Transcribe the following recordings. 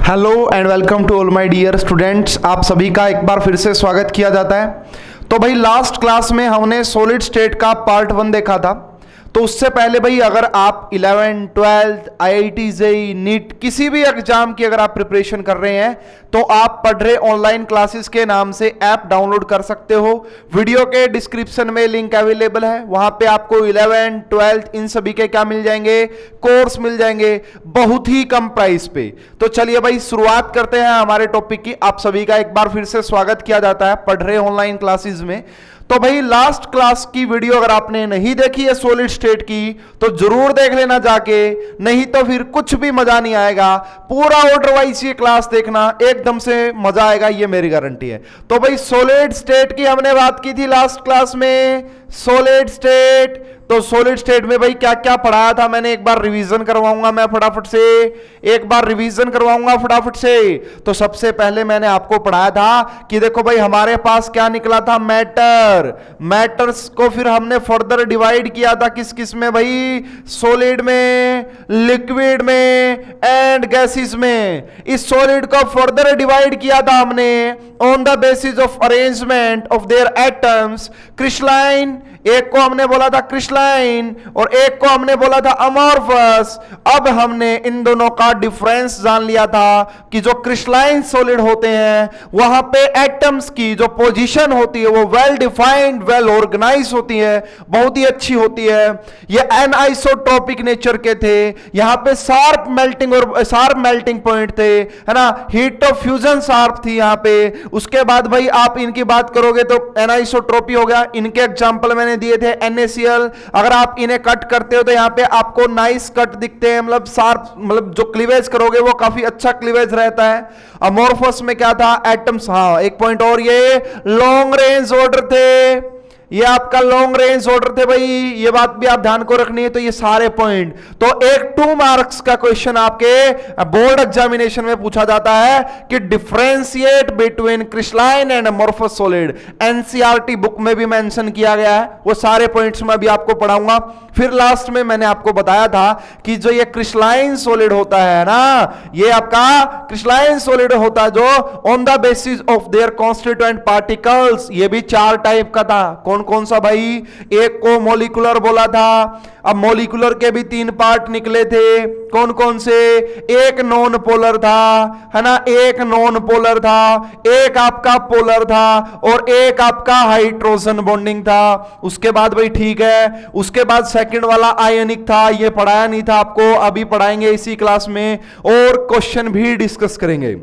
Hello and welcome to all my dear students. आप सभी का एक बार फिर से स्वागत किया जाता है। तो भाई लास्ट क्लास में हमने सॉलिड स्टेट का पार्ट 1 देखा था। तो उससे पहले भाई अगर आप 11th 12th IIT JEE NEET किसी भी एग्जाम की अगर आप प्रिपरेशन कर रहे हैं तो आप पढ़ रहे ऑनलाइन क्लासेस के नाम से ऐप डाउनलोड कर सकते हो। वीडियो के डिस्क्रिप्शन में लिंक अवेलेबल है, वहां पे आपको 11th 12th इन सभी के क्या मिल जाएंगे, कोर्स मिल जाएंगे बहुत ही कम प्राइस पे। तो चलिए भाई शुरुआत करते हैं हमारे टॉपिक की। आप सभी का एक बार फिर से स्वागत किया जाता है पढ़ रहे ऑनलाइन क्लासेस में। तो भाई लास्ट क्लास की वीडियो अगर आपने नहीं देखी है सॉलिड स्टेट की तो जरूर देख लेना जाके, नहीं तो फिर कुछ भी मजा नहीं आएगा। पूरा ऑर्डर वाइज ये क्लास देखना, एकदम से मजा आएगा, ये मेरी गारंटी है। तो भाई सॉलिड स्टेट की हमने बात की थी लास्ट क्लास में। सॉलिड स्टेट, तो सॉलिड स्टेट में भाई क्या क्या पढ़ाया था मैंने, एक बार रिवीजन करवाऊंगा मैं फटाफट से, एक बार रिवीजन करवाऊंगा फटाफट से। तो सबसे पहले मैंने आपको पढ़ाया था कि देखो भाई हमारे पास क्या निकला था, मैटर। मैटर्स को फिर हमने फर्दर डिवाइड किया था किस किस में भाई, सॉलिड में, लिक्विड में एंड गैसेस में। इस सॉलिड को फर्दर डिवाइड किया था हमने on the basis of arrangement of their atoms. Crystalline, एक को हमने बोला था क्रिस्टलाइन और एक को हमने बोला था अमॉर्फस। अब हमने इन दोनों का डिफरेंस जान लिया था कि जो क्रिस्टलाइन सॉलिड होते हैं वहां पे एटम्स की जो पोजीशन होती है वो वेल डिफाइंड, वेल ऑर्गेनाइज होती है, बहुत ही अच्छी होती है। ये एनआइसोट्रोपिक नेचर के थे, यहां पे शार्प मेल्टिंग और शार्प मेल्टिंग पॉइंट थे, है ना, हीट ऑफ फ्यूजन शार्प थी यहां पे। उसके बाद भाई आप इनकी बात करोगे तो एनआइसोट्रोपी हो गया। इनके एग्जांपल मैंने दिए थे NaCl। अगर आप इन्हें कट करते हो तो यहां पे आपको नाइस कट दिखते हैं, मतलब शार्प, मतलब जो क्लीवेज करोगे वो काफी अच्छा क्लीवेज रहता है। अमॉर्फस में क्या था, एटम्स। हाँ एक पॉइंट और, ये लॉन्ग रेंज ऑर्डर थे, ये आपका लॉन्ग रेंज ऑर्डर थे भाई, ये बात भी आप ध्यान को रखनी है। तो ये सारे पॉइंट, तो एक 2 मार्क्स का क्वेश्चन आपके बोर्ड एग्जामिनेशन में पूछा जाता है कि differentiate between crystalline and amorphous solid. NCERT book में भी मेंशन किया गया है, वो सारे पॉइंट्स मैं भी आपको पढ़ाऊंगा। फिर लास्ट में मैंने आपको बताया था कि जो ये क्रिस्टलाइन सॉलिड होता है ना, ये आपका क्रिस्टलाइन सॉलिड होता है जो on the basis of their constituent particles. ये भी 4 टाइप का था। कौन कौन सा भाई, एक को मॉलिक्यूलर बोला था। अब मॉलिक्यूलर के भी 3 पार्ट निकले थे, कौन कौन से, एक नॉन पोलर था, है ना, एक नॉन पोलर था, एक आपका पोलर था और एक आपका हाइड्रोजन बॉन्डिंग था। उसके बाद भाई ठीक है, उसके बाद सेकंड वाला आयनिक था, ये पढ़ाया नहीं था आपको, अभी पढ़ाएंगे इसी क्लास में और क्वेश्चन भी डिस्कस करेंगे।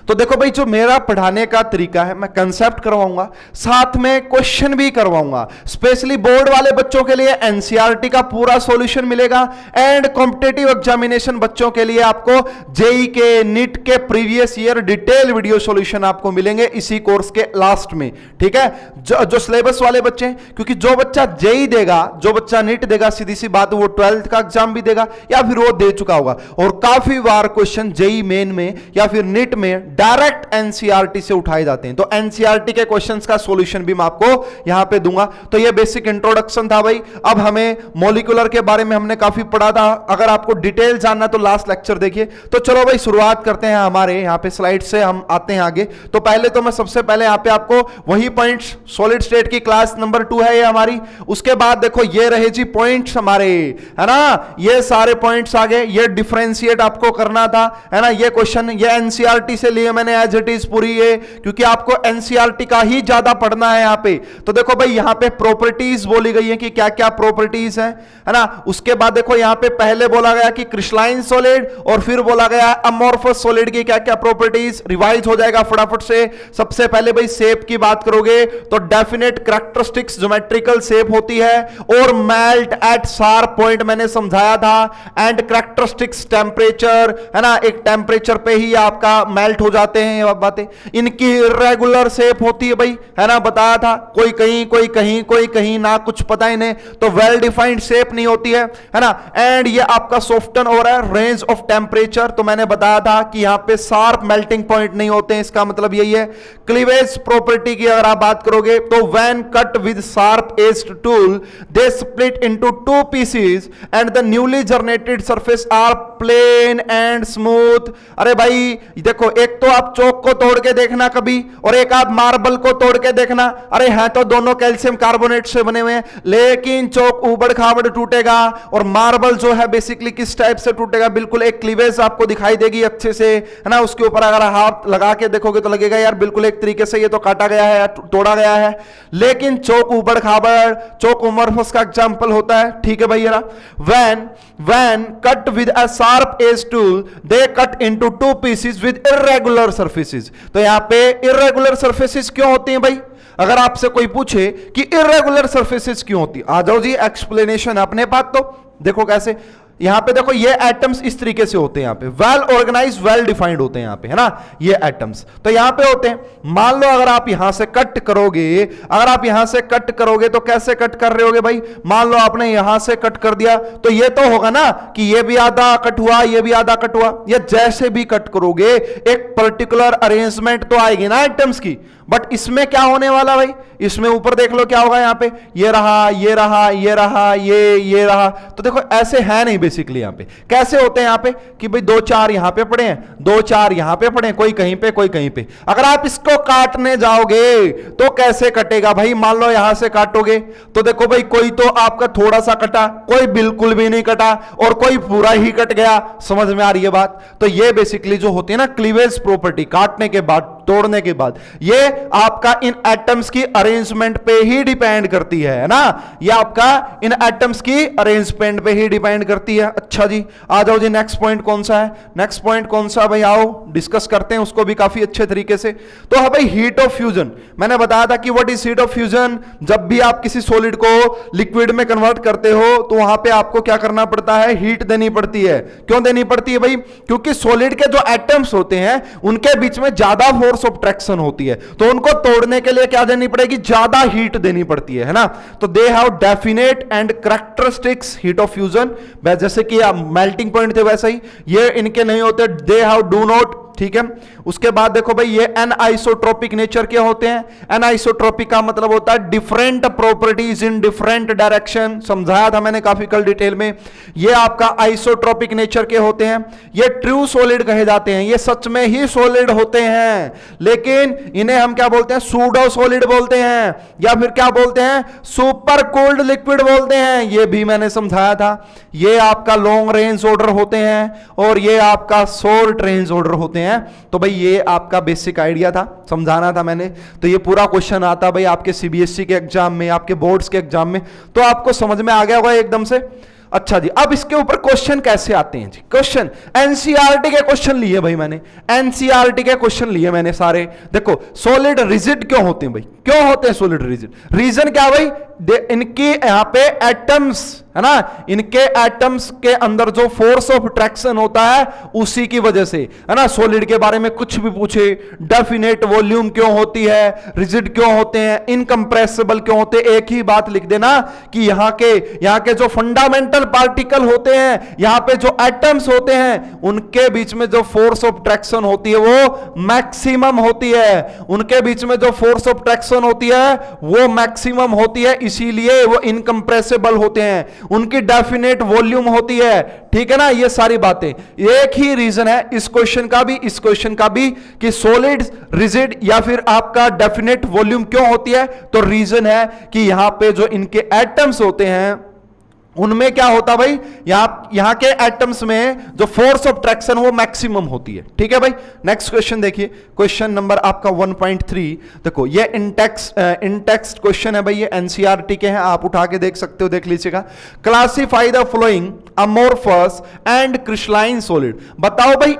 तो देखो भाई जो मेरा पढ़ाने का तरीका है, मैं कंसेप्ट करवाऊंगा साथ में क्वेश्चन भी करवाऊंगा। स्पेशली बोर्ड वाले बच्चों के लिए एनसीईआरटी का पूरा सॉल्यूशन मिलेगा एंड कॉम्पिटिटिव एग्जामिनेशन बच्चों के लिए आपको जेईई के, नीट के previous year detail video solution आपको मिलेंगे इसी कोर्स के लास्ट में। ठीक है, जो सिलेबस वाले बच्चे हैं, क्योंकि जो बच्चा जेईई देगा, जो बच्चा नीट देगा, सीधी सी बात वो 12th का एग्जाम भी देगा या फिर वो दे चुका होगा। और काफी बार क्वेश्चन जेईई मेन में या फिर नीट में डायरेक्ट एनसीईआरटी से उठाए जाते हैं। तो एनसीईआरटी के क्वेश्चंस का सॉल्यूशन भी मैं आपको यहां पे दूंगा। तो ये बेसिक इंट्रोडक्शन था भाई। अब हमें मॉलिक्यूलर के बारे में हमने काफी पढ़ा था, अगर आपको डिटेल जानना तो लास्ट लेक्चर देखिए। तो चलो भाई शुरुआत करते हैं, हमारे यहां पे स्लाइड से हम आते हैं आगे। तो पहले तो मैं सबसे पहले यहां पे आपको वही पॉइंट्स, सॉलिड स्टेट की क्लास नंबर 2 है ये हमारी। उसके बाद देखो ये रहे जी पॉइंट्स हमारे, है ना, ये सारे पॉइंट्स आ गए। ये डिफरेंशिएट आपको करना था, है ना, ये क्वेश्चन ये एनसीईआरटी से लिए मैंने एज इट इज पूरी है, क्योंकि आपको एनसीईआरटी का ही ज्यादा पढ़ना है यहां पे। तो देखो भाई यहां पे प्रॉपर्टीज बोली गई है कि क्या क्या प्रॉपर्टीज है ना। उसके बाद देखो यहां पे पहले बोला गया कि क्रिस्टलाइन सॉलिड और फिर बोला गया अमॉर्फस सॉलिड की क्या क्या प्रॉपर्टीज। रिवाइज हो जाएगा फटाफट से। सबसे पहले भाई शेप की बात करोगे तो डेफिनेट कैरेक्टरिस्टिक्स ज्योमेट्रिकल शेप होती है और मेल्ट एट शार्प पॉइंट मैंने समझाया था। एंड कैरेक्टरिस्टिक्स टेम्परेचर, है ना, एक टेम्परेचर पे ही आपका मेल्ट हो जाते हैं ये बातें। इनकी इरेगुलर शेप होती है भाई, है ना, बताया था, कोई कहीं कोई कहीं कोई कहीं, ना कुछ पता इन्हें, तो वेल डिफाइंड शेप नहीं होती है ना। एंड ये आपका सॉफ्टन हो रहा है रेंज ऑफ टेम्परेचर, तो मैंने बताया था कि यहां पे शार्प मेल्टिंग पॉइंट नहीं होते हैं, इसका मतलब यही है। क्लीवेज प्रॉपर्टी की अगर आप बात करोगे तो when cut with sharp edged tool they split into two pieces and the newly generated surface are plain and smooth. अरे भाई देखो, एक तो आप चौक को तोड़ के देखना कभी, और एक आप मार्बल को तोड़ के देखना। अरे हैं तो दोनों कैल्शियम कार्बोनेट से बने हुए हैं, लेकिन चौक उबड़ खाबड़ टूटेगा, और मार्बल जो है बेसिकली किस टाइप से टूटेगा, बिल्कुल एक क्लीवेज आपको दिखाई देगी अच्छे से, है ना। उसके ऊपर अगर हाथ लगा के देखोगे तो लगेगा यार बिल्कुल एक तरीके से ये तो काटा गया है, तोड़ा गया है, लेकिन चौक उबड़ खाबड़, चौक उमरफस का एग्जांपल होता है, ठीक है भैया। when cut with a sharp edge tool they cut into two pieces with irregular surfaces। तो यहां पे irregular surfaces क्यों होती हैं भाई? अगर आपसे कोई पूछे कि irregular surfaces क्यों होती, आ जाओ जी एक्सप्लेनेशन अपने पास। तो देखो कैसे, यहां पे देखो ये एटम्स इस तरीके से होते हैं, यहां पे वेल ऑर्गेनाइज वेल डिफाइंड होते हैं यहां पे, है ना, ये एटम्स तो यहां पे होते हैं। मान लो अगर आप यहां से कट करोगे, अगर आप यहां से कट करोगे तो कैसे कट कर रहे होगे भाई? मान लो आपने यहां से कट कर दिया तो ये तो होगा ना कि ये भी आधा कट हुआ, ये भी आधा कट हुआ, या जैसे भी कट करोगे एक पर्टिकुलर अरेंजमेंट तो आएगी ना एटम्स की। बट इसमें क्या होने वाला भाई? इसमें ऊपर देख लो क्या होगा, यहां पे ये रहा, ये रहा, ये रहा, ये रहा। तो देखो ऐसे है नहीं बेसिकली। यहां पे कैसे होते हैं? यहां पे कि भाई दो चार यहां पे पड़े हैं, दो चार यहां पे पड़े हैं, कोई कहीं पे कोई कहीं पे। अगर आप इसको काटने जाओगे तो कैसे कटेगा भाई? मान लो यहां से काटोगे तो देखो भाई कोई तो आपका थोड़ा सा कटा, कोई बिल्कुल भी नहीं कटा, और कोई पूरा ही कट गया। समझ में आ रही है बात? तो ये बेसिकली जो होती है ना क्लीवेज प्रॉपर्टी, काटने के बाद, तोड़ने के बाद, ये आपका इन एटम्स की अरेंजमेंट पे ही डिपेंड करती है ना। ये आपका इन एटम्स की अरेंजमेंट पे ही डिपेंड करती है। अच्छा जी, आ जाओ जी, नेक्स्ट पॉइंट कौन सा है? नेक्स्ट पॉइंट कौन सा भाई? आओ डिस्कस करते हैं उसको भी काफी अच्छे तरीके से। तो है भाई हीट ऑफ फ्यूजन। मैंने बताया था कि what is heat of fusion. जब भी आप किसी सॉलिड को लिक्विड में कन्वर्ट करते हो तो वहां पे आपको क्या करना पड़ता है? हीट देनी पड़ती है। क्यों देनी पड़ती है भाई? क्योंकि सॉलिड के जो एटम्स होते हैं उनके बीच में ज्यादा फोर्स ऑफ ट्रैक्शन होती है, तो उनको तोड़ने के लिए क्या देनी पड़ेगी? ज्यादा हीट देनी पड़ती है ना। तो they have definite and characteristics heat of fusion. जैसे कि मेल्टिंग पॉइंट थे वैसे ही ये इनके नहीं होते, दे हैव डू नॉट, ठीक है। उसके बाद देखो भाई ये एनआइसोट्रोपिक नेचर के होते हैं। एनआइसोट्रोपिक का मतलब होता है different properties in different direction, समझाया था मैंने काफी कल डिटेल में। ये आपका आइसोट्रोपिक नेचर के होते हैं। ये ट्रू सॉलिड कहे जाते हैं, ये सच में ही सॉलिड होते हैं, लेकिन इन्हें हम क्या बोलते हैं? सूडो सॉलिड बोलते हैं, या फिर क्या बोलते हैं? सुपर कोल्ड लिक्विड बोलते हैं। ये भी मैंने समझाया था। ये आपका लॉन्ग रेंज ऑर्डर होते हैं और ये आपका शॉर्ट रेंज ऑर्डर होते हैं। तो भाई ये आपका बेसिक आइडिया था, समझाना था मैंने। तो ये पूरा क्वेश्चन आता भाई आपके सीबीएसई के एग्जाम में, आपके बोर्ड्स के एग्जाम में, तो आपको समझ में आ गया होगा एकदम से। अच्छा जी, अब इसके ऊपर क्वेश्चन कैसे आते हैं जी? क्वेश्चन एनसीईआरटी के क्वेश्चन लिए भाई मैंने, एनसीईआरटी के क्वेश्चन लिए मैंने सारे। देखो सॉलिड रिजिड क्यों होते हैं भाई? क्यों होते हैं सॉलिड रिजिड? रीजन क्या भाई? इनकी यहां पे एटम्स, है ना, इनके एटम्स के अंदर जो फोर्स ऑफ अट्रैक्शन होता है उसी की वजह से, है ना। सॉलिड के बारे में कुछ भी पूछे, डेफिनेट वॉल्यूम क्यों होती है, रिजिड क्यों होते हैं, इनकंप्रेसिबल क्यों होते हैं, एक ही बात लिख देना कि यहां के जो फंडामेंटल पार्टिकल होते हैं, यहां पे जो एटम्स होते हैं, उनके बीच में जो फोर्स ऑफ अट्रैक्शन होती है वो मैक्सिमम होती है। उनके बीच में जो फोर्स ऑफ अट्रैक्शन होती है वो मैक्सिमम होती है, इसीलिए वो इनकंप्रेसिबल होते हैं। उनकी डेफिनेट वॉल्यूम होती है, ठीक है ना। ये सारी बातें, एक ही रीजन है इस क्वेश्चन का भी, इस क्वेश्चन का भी, कि सॉलिड, रिजिड या फिर आपका डेफिनेट वॉल्यूम क्यों होती है। तो रीजन है कि यहां पे जो इनके एटम्स होते हैं उनमें क्या होता भाई? यहां के एटम्स में जो फोर्स ऑफ ट्रैक्शन वो मैक्सिमम होती है, ठीक है भाई। नेक्स्ट क्वेश्चन देखिए, क्वेश्चन नंबर आपका 1.3। देखो ये इंटेक्स्ट क्वेश्चन है भाई, ये एनसीईआरटी के हैं, आप उठा के देख सकते हो, देख लीजिएगा। Classify the flowing amorphous and crystalline solid. बताओ भाई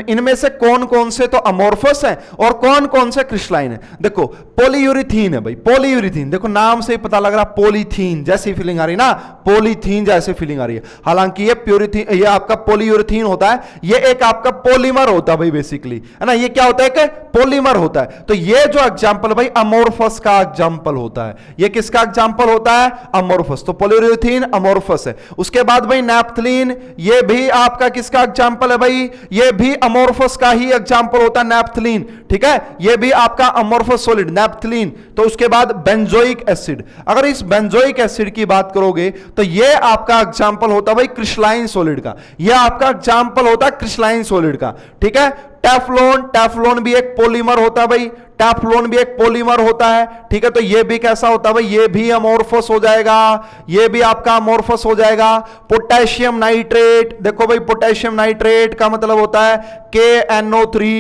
इनमें से कौन कौन से तो अमोर्फस है और कौन कौन से क्रिस्टलाइन है। देखो पॉलीयूरिथीन है भाई, पॉलीयूरिथीन, देखो नाम से ही पता लग रहा, पॉलीथीन जैसी फीलिंग आ रही ना, पॉली पॉलीथीन जैसे फीलिंग आ रही है, हालांकि ये प्यूरिथीन, ये आपका पॉलीयूरेथीन होता है, ये एक आपका पॉलीमर होता है भाई बेसिकली, है ना, ये क्या होता है कि पॉलीमर होता है। तो ये जो एग्जांपल भाई अमोर्फस का एग्जांपल होता है, ये किसका एग्जांपल होता है, अमोर्फस। तो पॉलीयूरेथीन अमोर्फस है। उसके बाद भाई नैप्थलीन, ये भी आपका किसका एग्जांपल है भाई, ये भी अमोर्फस का ही एग्जांपल होता है नैप्थलीन, ठीक है, ये भी आपका अमोर्फस सॉलिड नैप्थलीन। तो उसके बाद बेंजोइक एसिड, अगर इस बेंजोइक एसिड की बात करोगे तो ये आपका एग्जांपल होता है भाई क्रिस्टलाइन सॉलिड का, ये आपका एग्जांपल होता है क्रिस्टलाइन सॉलिड का, ठीक है। टेफ्लॉन, टेफ्लॉन भी एक पॉलीमर होता है भाई, टेफ्लॉन भी एक पॉलीमर होता है, ठीक है। तो ये भी कैसा होता है भाई, ये भी अमोर्फस हो जाएगा, ये भी आपका अमोर्फस हो जाएगा। पोटेशियम नाइट्रेट, देखो भाई पोटेशियम नाइट्रेट का मतलब होता है KNO3,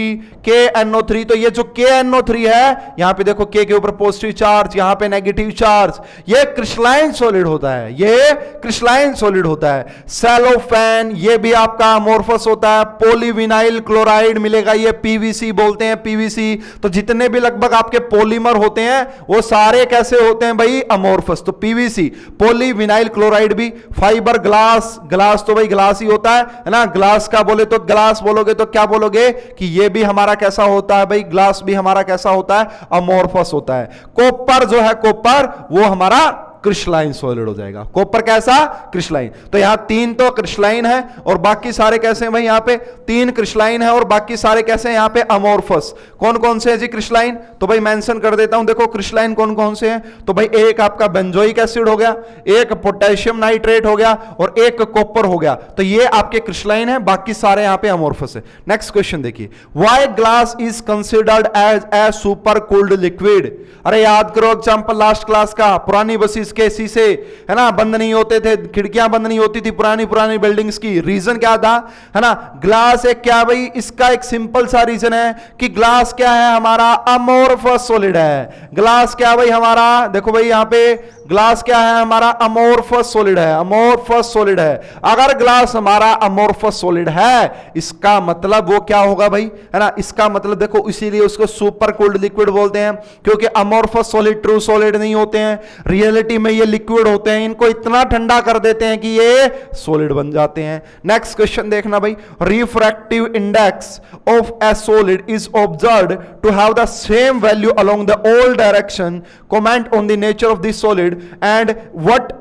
KNO3। तो ये जो KNO3 है, यहां पे देखो K के ऊपर पॉजिटिव चार्ज, यहां पे नेगेटिव चार्ज, ये क्रिस्टलाइन सॉलिड होता है, ये क्रिस्टलाइन सॉलिड होता है। सेलोफेन, ये भी आपका अमोर्फस होता है। पॉलीविनाइल क्लोराइड मिलेगा, ये PVC बोलते हैं, PVC। तो जितने भी लगभग आपके पॉलीमर होते हैं वो सारे कैसे होते हैं भाई, अमोर्फस। तो PVC, पॉलीविनाइल क्लोराइड भी। फाइबर ग्लास, ग्लास तो भाई ग्लास ही होता है ना, ग्लास का बोले तो ग्लास बोलोगे तो क्या बोलोगे कि ये भी हमारा कैसा होता है भाई, ग्लास भी हमारा कैसा होता है, अमोर्फस होता है। कॉपर जो है, कॉपर वो हमारा क्रिस्टलाइन सॉलिड हो जाएगा। कॉपर कैसा, क्रिस्टलाइन। तो यहां 3 तो क्रिस्टलाइन है और बाकी सारे कैसे हैं भाई, यहां पे 3 क्रिस्टलाइन है और बाकी सारे कैसे हैं, यहां पे अमोर्फस। कौन कौन से हैं जी क्रिस्टलाइन, तो भाई मेंशन कर देता हूं, देखो क्रिस्टलाइन कौन कौन से हैं। तो भाई एक आपका बेंजोइक एसिड हो गया, एक पोटेशियम नाइट्रेट हो गया और एक कॉपर हो गया। तो ये आपके क्रिस्टलाइन है, बाकी सारे यहां पे अमोर्फस है। नेक्स्ट क्वेश्चन देखिए, why glass is considered as a supercooled liquid. अरे याद करो एग्जांपल लास्ट क्लास का, पुरानी बसेस के शीशे है ना बंद नहीं होते थे, खिड़कियां बंद नहीं होती थी पुरानी पुरानी बिल्डिंग्स की, रीजन क्या था, है ना, ग्लास एक क्या भाई, इसका एक सिंपल सा रीजन है कि ग्लास क्या है हमारा, अमोर्फस सॉलिड है। ग्लास क्या भाई हमारा, देखो भाई यहां पे ग्लास क्या है हमारा, अमोर्फस सॉलिड है, अमोर्फस सॉलिड है। अगर ग्लास हमारा अमोर्फस सॉलिड है, इसका मतलब वो क्या होगा भाई, है ना, इसका मतलब देखो इसीलिए उसको सुपर कूल्ड लिक्विड बोलते हैं, क्योंकि अमोर्फस सॉलिड ट्रू सॉलिड नहीं होते हैं, रियलिटी में ये लिक्विड होते हैं, इनको इतना ठंडा कर देते हैं कि ये सॉलिड बन जाते हैं। नेक्स्ट क्वेश्चन देखना भाई, refractive index of a solid is observed to have the same value along the all direction, comment on the nature of this solid and what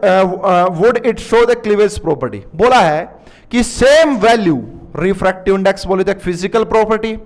would it show the cleavage property. बोला है कि same value, refractive index बोले तो एक physical property,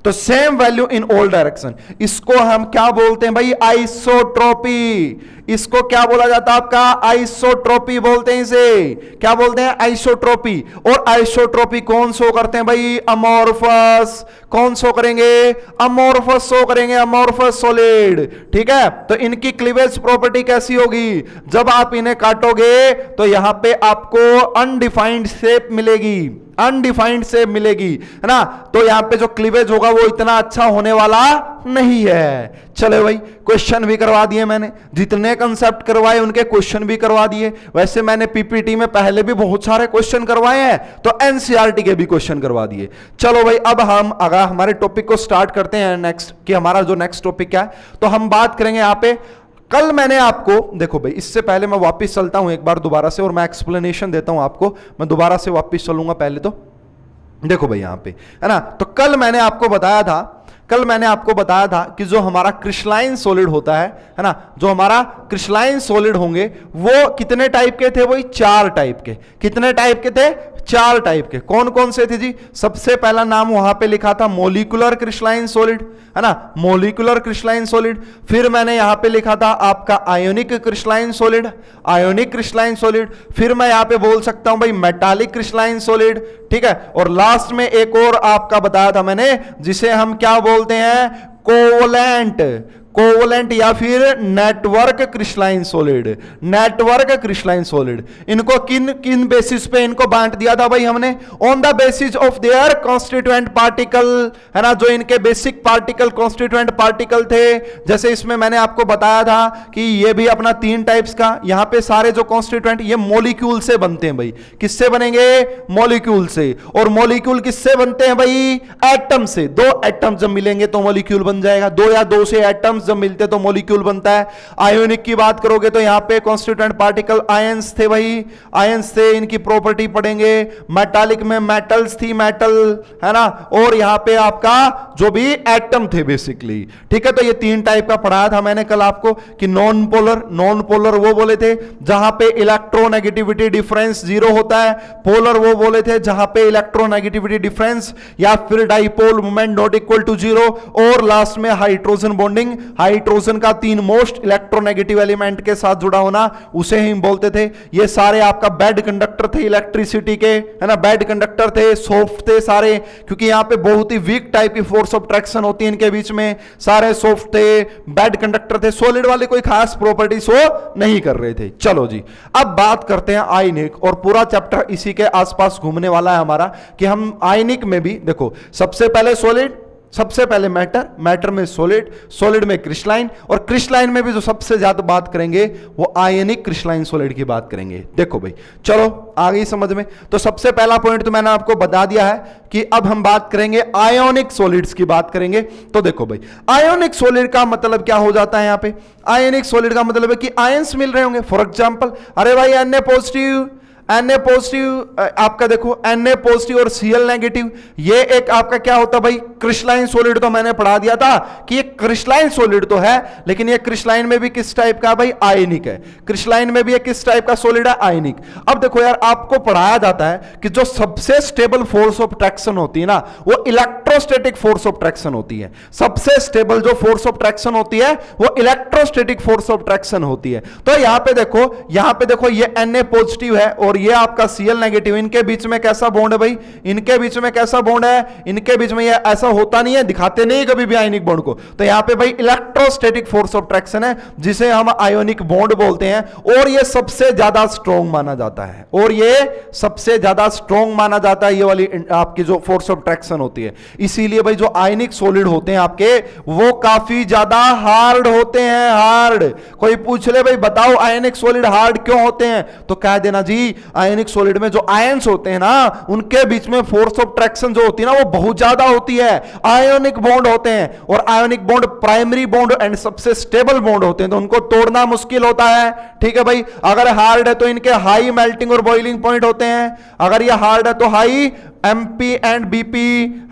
तो same value in all direction, इसको हम क्या बोलते हैं भाई, आइसोट्रोपी। इसको क्या बोला जाता है आपका, आइसोट्रोपी बोलते हैं, इसे क्या बोलते हैं, आइसोट्रोपी। और आइसोट्रोपी कौन शो करते हैं भाई, अमोर्फस। कौन शो करेंगे, अमोर्फस शो करेंगे, अमोर्फस सॉलिड, ठीक है। तो इनकी क्लीवेज प्रॉपर्टी कैसी होगी, जब आप इन्हें काटोगे तो यहां पे आपको अनडिफाइंड शेप मिलेगी, अनडिफाइंड शेप मिलेगी, है ना। तो यहां पे जो क्लीवेज होगा वो इतना अच्छा होने वाला नहीं है। चले भाई क्वेश्चन भी करवा दिए मैंने, जितने कंसेप्ट करवाए उनके क्वेश्चन भी करवा दिए। वैसे मैंने पीपीटी में पहले भी बहुत सारे क्वेश्चन करवाए हैं, तो एनसीईआरटी के भी क्वेश्चन करवा दिए। चलो भाई अब हम अगर हमारे टॉपिक को स्टार्ट करते हैं नेक्स्ट, कि हमारा जो नेक्स्ट टॉपिक क्या है, तो हम बात करेंगे यहां पे। कल मैंने आपको, देखो भाई इससे पहले मैं वापस चलता हूं एक बार दोबारा से और मैं एक्सप्लेनेशन देता हूं आपको, मैं दोबारा से वापस चलूंगा। पहले तो देखो भाई यहां पे, है ना, तो कल मैंने आपको बताया था कि जो हमारा क्रिस्टलाइन सॉलिड होता है ना, जो हमारा क्रिस्टलाइन सॉलिड होंगे वो कितने टाइप के थे भाई, 4 टाइप के। कितने टाइप के थे, 4 टाइप के। कौन कौन से थे जी, सबसे पहला नाम वहां पे लिखा था मॉलिक्यूलर क्रिस्टलाइन सॉलिड, है ना, मॉलिक्यूलर क्रिस्टलाइन सॉलिड। फिर मैंने यहां पे लिखा था आपका ionic crystalline solid, ionic crystalline solid. फिर मैं यहां पे बोल सकता हूं भाई मेटालिक क्रिस्टलाइन सॉलिड, ठीक है। और लास्ट में एक और आपका बताया था मैंने, जिसे हम क्या बोलते हैं, कोवलेंट, कोवलेंट या फिर network crystalline solid, network crystalline solid. इनको किन किन बेसिस पे इनको बांट दिया था भाई हमने, on the basis of their constituent particle, है ना, जो इनके बेसिक पार्टिकल कॉन्स्टिट्यूएंट पार्टिकल थे। जैसे इसमें मैंने आपको बताया था कि ये भी अपना 3 टाइप्स का, यहां पे सारे जो कॉन्स्टिट्यूएंट ये मॉलिक्यूल से बनते हैं भाई। किससे बनेंगे, मॉलिक्यूल से। और मॉलिक्यूल किससे बनते हैं भाई, एटम से। 2 एटम जब मिलेंगे तो मॉलिक्यूल बन जाएगा, 2 या 2 से एटम एटम्स जब मिलते तो मॉलिक्यूल बनता है। आयोनिक की बात करोगे तो यहाँ पे कॉन्स्टिट्यूएंट पार्टिकल आयंस थे, वही आयंस थे, इनकी प्रॉपर्टी पढ़ेंगे। मेटालिक में मेटल्स थी, मेटल है ना, और यहाँ पे आपका जो भी एटम थे बेसिकली, ठीक है। तो ये 3 टाइप का पढ़ाया था मैंने कल आपको कि नॉन पोलर वो बोले थे जहां पे इलेक्ट्रोनेगेटिविटी डिफरेंस 0 होता है, पोलर वो बोले थे जहां पे इलेक्ट्रोनेगेटिविटी डिफरेंस या फिर dipole moment not equal to 0, और लास्ट में हाइड्रोजन बॉन्डिंग, हाइड्रोजन का 3 मोस्ट इलेक्ट्रोनेगेटिव एलिमेंट के साथ जुड़ा होना, उसे ही बोलते थे। ये सारे आपका बैड कंडक्टर थे इलेक्ट्रिसिटी के, है ना, बैड कंडक्टर थे, सॉफ्ट थे सारे, क्योंकि यहां पे बहुत ही वीक टाइप की फोर्स ऑफ ट्रैक्शन होती है इनके बीच में, सारे सॉफ्ट थे, बैड कंडक्टर थे, सॉलिड वाले कोई खास प्रॉपर्टी शो नहीं कर रहे थे। चलो जी, अब बात करते हैं आयनिक, और पूरा चैप्टर इसी के आसपास घूमने वाला है हमारा कि हम आयनिक में भी देखो, सबसे पहले सॉलिड, सबसे पहले मैटर, मैटर में सॉलिड, सॉलिड में क्रिस्टलाइन, और क्रिस्टलाइन में भी जो सबसे ज्यादा बात करेंगे वो आयनिक क्रिस्टलाइन सॉलिड की बात करेंगे। देखो भाई, चलो आ गई समझ में। तो सबसे पहला पॉइंट तो मैंने आपको बता दिया है कि अब हम बात करेंगे आयोनिक सॉलिड्स की बात करेंगे। तो देखो भाई, आयोनिक सॉलिड का मतलब क्या हो जाता है यहाँ पे? आयोनिक सॉलिड का मतलब है कि आयंस मिल रहे होंगे। फॉर एग्जांपल, अरे भाई Na पॉजिटिव, Na पॉजिटिव, आपका देखो Na पॉजिटिव और Cl नेगेटिव, ये एक आपका क्या होता है भाई? Crystalline solid. तो मैंने पढ़ा दिया था कि ये क्रिस्टलाइन सॉलिड तो है, लेकिन ये क्रिस्टलाइन में भी किस टाइप का भाई? आयनिक है। क्रिस्टलाइन में भी ये किस टाइप का सॉलिड है? आयनिक। अब देखो यार, आपको पढ़ाया जाता है कि जो सबसे स्टेबल फोर्स ऑफ ट्रैक्शन होती है ना, वो इलेक्ट्रोस्टैटिक फोर्स ऑफ ट्रैक्शन होती है। सबसे स्टेबल जो फोर्स ऑफ ट्रैक्शन होती है वो इलेक्ट्रोस्टैटिक फोर्स ऑफ ट्रैक्शन होती है। तो यहां पे देखो, ये Na पॉजिटिव है और ये आपका Cl नेगेटिव, इनके बीच में कैसा बॉन्ड है भाई? इनके बीच में कैसा बॉन्ड है? इनके बीच में ये ऐसा होता नहीं है, दिखाते नहीं कभी भी आयनिक बॉन्ड को। तो यहां पे भाई इलेक्ट्रोस्टैटिक फोर्स ऑफ ट्रैक्शन है, जिसे हम आयोनिक बॉन्ड बोलते हैं, और ये सबसे ज्यादा स्ट्रॉन्ग माना जाता है, और ये सबसे ज्यादा स्ट्रॉन्ग माना जाता है, ये वाली आपकी जो फोर्स ऑफ ट्रैक्शन होती है। इसीलिए भाई जो आयनिक सॉलिड होते हैं आपके, वो काफी ज्यादा हार्ड होते हैं, हार्ड। कोई पूछ ले भाई बताओ आयनिक सॉलिड हार्ड क्यों होते हैं, तो कह देना जी आयनिक सॉलिड में जो आयंस होते हैं ना, उनके बीच में फोर्स ऑफ ट्रैक्शन जो होती है ना, वो बहुत ज्यादा होती है। आयोनिक बॉन्ड होते हैं, और ionic bond primary bond and सबसे स्टेबल बॉन्ड होते हैं, तो उनको तोड़ना मुश्किल होता है। ठीक है भाई, अगर हार्ड है तो इनके हाई मेल्टिंग और बॉइलिंग पॉइंट होते हैं। अगर ये हार्ड है तो हाई MP एंड BP,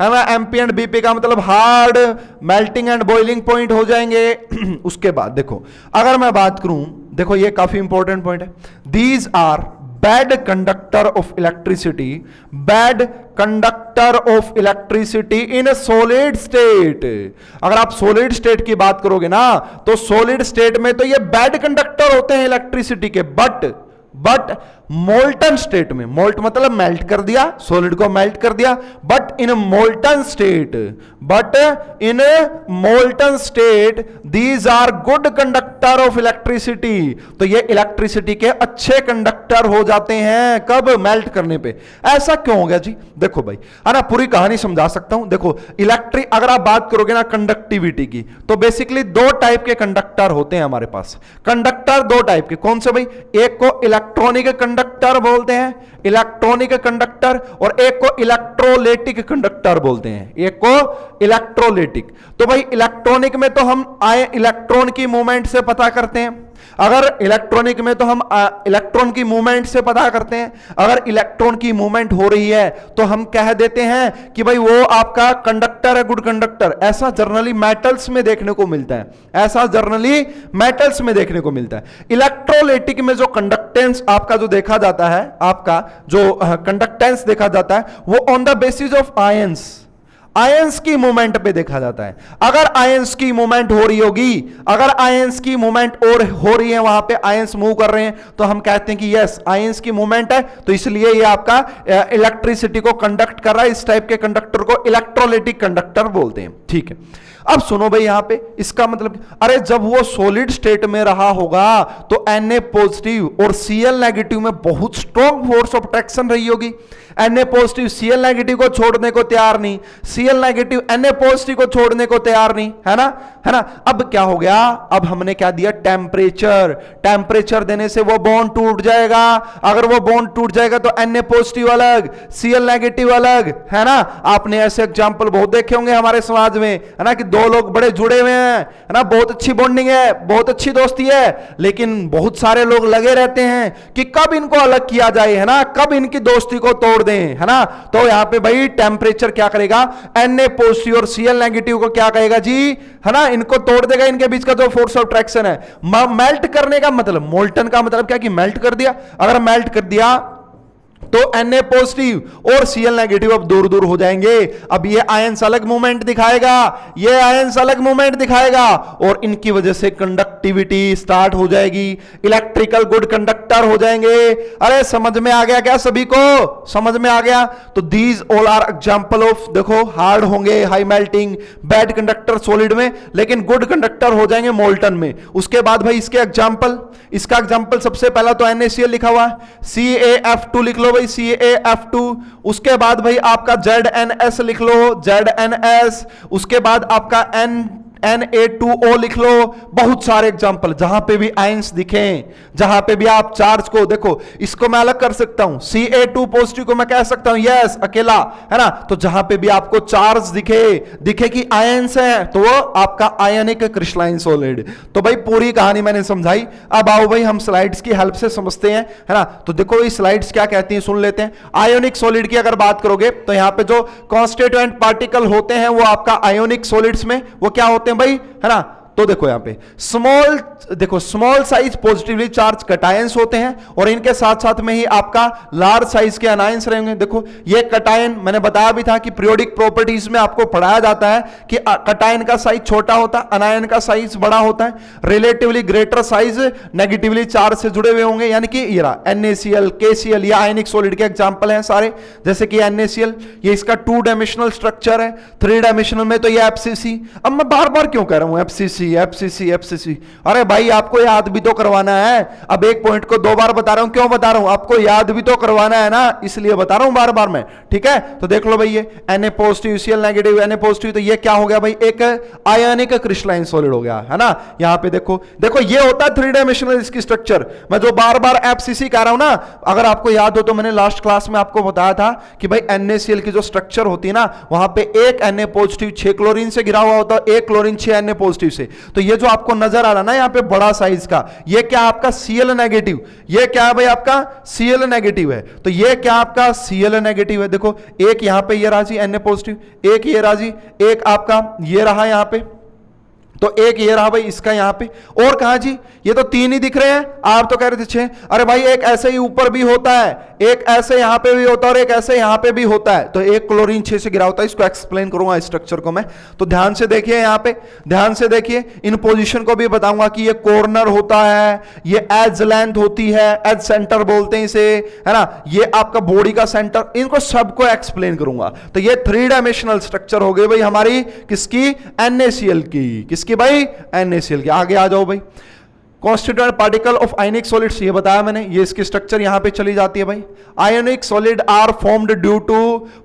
है ना, MP एंड BP का मतलब hard melting and boiling point हो जाएंगे। उसके बाद देखो, अगर मैं बात करूं, देखो ये काफी इंपॉर्टेंट पॉइंट है, these are bad conductor of electricity, bad conductor of electricity in solid state. अगर आप सॉलिड स्टेट की बात करोगे ना, तो सॉलिड स्टेट में तो ये बैड कंडक्टर होते हैं इलेक्ट्रिसिटी के, बट मोल्टन स्टेट में, मोल्ट मतलब मेल्ट कर दिया, सॉलिड को मेल्ट कर दिया, but in molten state these are good conductor of electricity. तो ये इलेक्ट्रिसिटी के अच्छे कंडक्टर हो जाते हैं, कब? मेल्ट करने पे। ऐसा क्यों हो गया जी? देखो भाई, है ना, पूरी कहानी समझा सकता हूं। देखो अगर आप बात करोगे ना कंडक्टिविटी की, तो बेसिकली 2 टाइप के कंडक्टर होते हैं हमारे पास। कंडक्टर 2 टाइप के, कौन से भाई? एक को इलेक्ट्रॉनिक कंडक्टर बोलते हैं, इलेक्ट्रॉनिक कंडक्टर, और एक को इलेक्ट्रोलाइटिक कंडक्टर बोलते हैं, एक को इलेक्ट्रोलाइटिक। तो भाई इलेक्ट्रॉनिक में तो हम इलेक्ट्रॉन की मूवमेंट से पता करते हैं, अगर इलेक्ट्रॉनिक में तो हम इलेक्ट्रॉन की मूवमेंट से पता करते हैं। अगर इलेक्ट्रॉन की मूवमेंट हो रही है तो हम कह देते हैं कि भाई वो आपका कंडक्टर है, गुड कंडक्टर। ऐसा जनरली मेटल्स में देखने को मिलता है, ऐसा जनरली मेटल्स में देखने को मिलता है। इलेक्ट्रोलाइटिक में जो कंडक्टेंस आपका जो देखा जाता है, आपका जो कंडक्टेंस देखा जाता है, वो on the basis of ions की मूवमेंट पे देखा जाता है। अगर आयंस की मूवमेंट हो रही होगी, अगर आयंस की मूवमेंट और हो रही है, वहां पे आयंस मूव कर रहे हैं, तो हम कहते हैं कि यस आयंस की मूवमेंट है, तो इसलिए ये आपका इलेक्ट्रिसिटी को कंडक्ट कर रहा है। इस टाइप के कंडक्टर को इलेक्ट्रोलाइटिक कंडक्टर बोलते हैं। ठीक है, अब सुनो भाई, यहां पे इसका मतलब, अरे जब वो सॉलिड स्टेट में रहा होगा तो Na पॉजिटिव और Cl नेगेटिव में बहुत स्ट्रॉन्ग फोर्स ऑफ ट्रैक्शन रही होगी। Na पॉजिटिव Cl नेगेटिव को छोड़ने को तैयार नहीं, Cl नेगेटिव Na पॉजिटिव को छोड़ने को तैयार नहीं, है ना, है ना। अब क्या हो गया, अब हमने क्या दिया, टेम्परेचर। टेम्परेचर देने से वो बॉन्ड टूट जाएगा। अगर वो बॉन्ड टूट जाएगा तो Na पॉजिटिव अलग, Cl नेगेटिव अलग, है ना। आपने ऐसे एग्जांपल बहुत देखे होंगे हमारे समाज में, है ना, कि दो लोग बड़े जुड़े हुए हैं, है ना, बहुत अच्छी बॉन्डिंग है, बहुत अच्छी दोस्ती है, लेकिन बहुत सारे लोग लगे रहते हैं कि कब इनको अलग किया जाए, है ना, कब इनकी दोस्ती को तोड़ दें, है ना। तो यहां पे भाई टेम्परेचर क्या करेगा, Na पॉजिटिव और Cl नेगेटिव को क्या कहेगा जी, है ना, इनको तोड़ देगा। इनके बीच का जो फोर्स ऑफ अट्रैक्शन है, मेल्ट करने का मतलब, मोल्टन का मतलब क्या कि मेल्ट कर दिया। अगर मेल्ट कर दिया तो Na पॉजिटिव और Cl नेगेटिव अब दूर दूर हो जाएंगे। अब ये आयंस अलग मूवमेंट दिखाएगा, ये आयंस अलग मूवमेंट दिखाएगा, और इनकी वजह से कंडक्टिविटी स्टार्ट हो जाएगी, इलेक्ट्रिकल गुड कंडक्टर हो जाएंगे। अरे समझ में आ गया क्या सभी को, समझ में आ गया। तो these all are example of, देखो हार्ड होंगे, high melting, bad conductor solid में, लेकिन गुड कंडक्टर हो जाएंगे मोल्टन में। उसके बाद भाई इसके एग्जांपल, इसका एग्जांपल सबसे पहला तो NaCl लिखा हुआ है, CaF2 लिख लो भाई, CaF2। उसके बाद भाई आपका ZNS लिख लो, ZNS। उसके बाद आपका Na2O लिख लो। बहुत सारे एग्जांपल, जहां पे भी आयंस दिखें, जहां पे भी आप चार्ज को देखो, इसको मैं अलग कर सकता हूं, Ca2 पॉजिटिव को मैं कह सकता हूं यस अकेला, है ना। तो जहां पे भी आपको चार्ज दिखे कि आयंस है, तो वो आपका आयनिक क्रिस्टलाइन सॉलिड। तो भाई पूरी कहानी मैंने समझाई। अब आओ भाई हम स्लाइड्स की हेल्प से समझते हैं, है ना। तो देखो ये स्लाइड्स क्या कहती हैं, सुन लेते हैं। आयोनिक सॉलिड की अगर बात करोगे तो यहां पे जो कॉन्स्टिट्यूएंट पार्टिकल होते हैं वो आपका आयोनिक सॉलिड्स में वो क्या होते हैं भाई, है ना। तो देखो यहां पे स्मॉल, देखो small size positively charge cations होते हैं, और इनके साथ साथ में ही आपका लार्ज साइज के अनायंस रहेंगे। देखो ये कटायन मैंने बताया भी था कि पीरियोडिक प्रॉपर्टीज में आपको पढ़ाया जाता है कि कटायन का साइज छोटा होता है, अनायन का साइज बड़ा होता है। Relatively greater size negatively charge से जुड़े हुए होंगे, यानी कि ये NaCl, KCl, ये आयनिक सॉलिड के एग्जांपल हैं सारे। जैसे कि NaCl, ये इसका 2 डायमेंशनल स्ट्रक्चर है, 3 डायमेंशनल में तो ये FCC। अब मैं बार बार क्यों कह रहा हूं FCC? अरे भाई आपको याद भी तो करवाना है। अब एक पॉइंट को 2 बार बता रहा हूं, क्यों बता रहा हूं, आपको याद भी तो करवाना है ना, इसलिए बता रहा हूं बार बार मैं, ठीक है। तो देख लो भाई, ये Na positive, Cl negative, Na positive, तो ये क्या हो गया भाई, एक आयनिक क्रिस्टलाइन सॉलिड हो गया, है ना। यहां पे देखो ये होता है 3 डायमेंशनल इसकी स्ट्रक्चर। मैं जो बार बार FCC कह रहा हूं ना, अगर आपको याद हो तो मैंने लास्ट क्लास में आपको बताया था कि भाई NaCl की जो स्ट्रक्चर होती है ना, वहां पे एक Na पॉजिटिव 6 क्लोरीन से गिरा हुआ होता है, एक क्लोरीन 6 Na पॉजिटिव से। तो ये जो आपको नजर आ रहा ना यहाँ पे बड़ा साइज का, ये क्या आपका Cl नेगेटिव, ये क्या है भाई आपका Cl नेगेटिव है। तो ये क्या आपका Cl नेगेटिव है। देखो एक यहां पे ये राजी Na पॉजिटिव, एक ये राजी, एक आपका ये रहा यहां पे, तो एक ये रहा भाई इसका यहां पे, और कहा जी, ये तो 3 ही दिख रहे हैं, आप तो कह रहे थे 6। अरे भाई एक ऐसे ही ऊपर भी होता है, एक ऐसे यहां पे भी होता है, और एक ऐसे यहां पे भी होता है। तो एक क्लोरीन 6 से गिरा होता है, इसको एक्सप्लेन करूंगा स्ट्रक्चर को मैं। तो ध्यान से देखिए, यहां पे ध्यान से देखिए, इन पोजीशन को भी बताऊंगा कि ये कॉर्नर होता है, ये एज लेंथ होती है, एज सेंटर बोलते हैं इसे, है ना, ये आपका बॉडी का सेंटर, इनको सबको एक्सप्लेन करूंगा। तो ये 3 डायमेंशनल स्ट्रक्चर हो गई भाई हमारी किसकी, NaCl की, किसकी भाई, NaCl की। आगे आ जाओ भाई, constituent particle of ionic solids, ये बताया मैंने, ये इसकी स्ट्रक्चर यहां पे चली जाती है भाई। Ionic solid are formed due to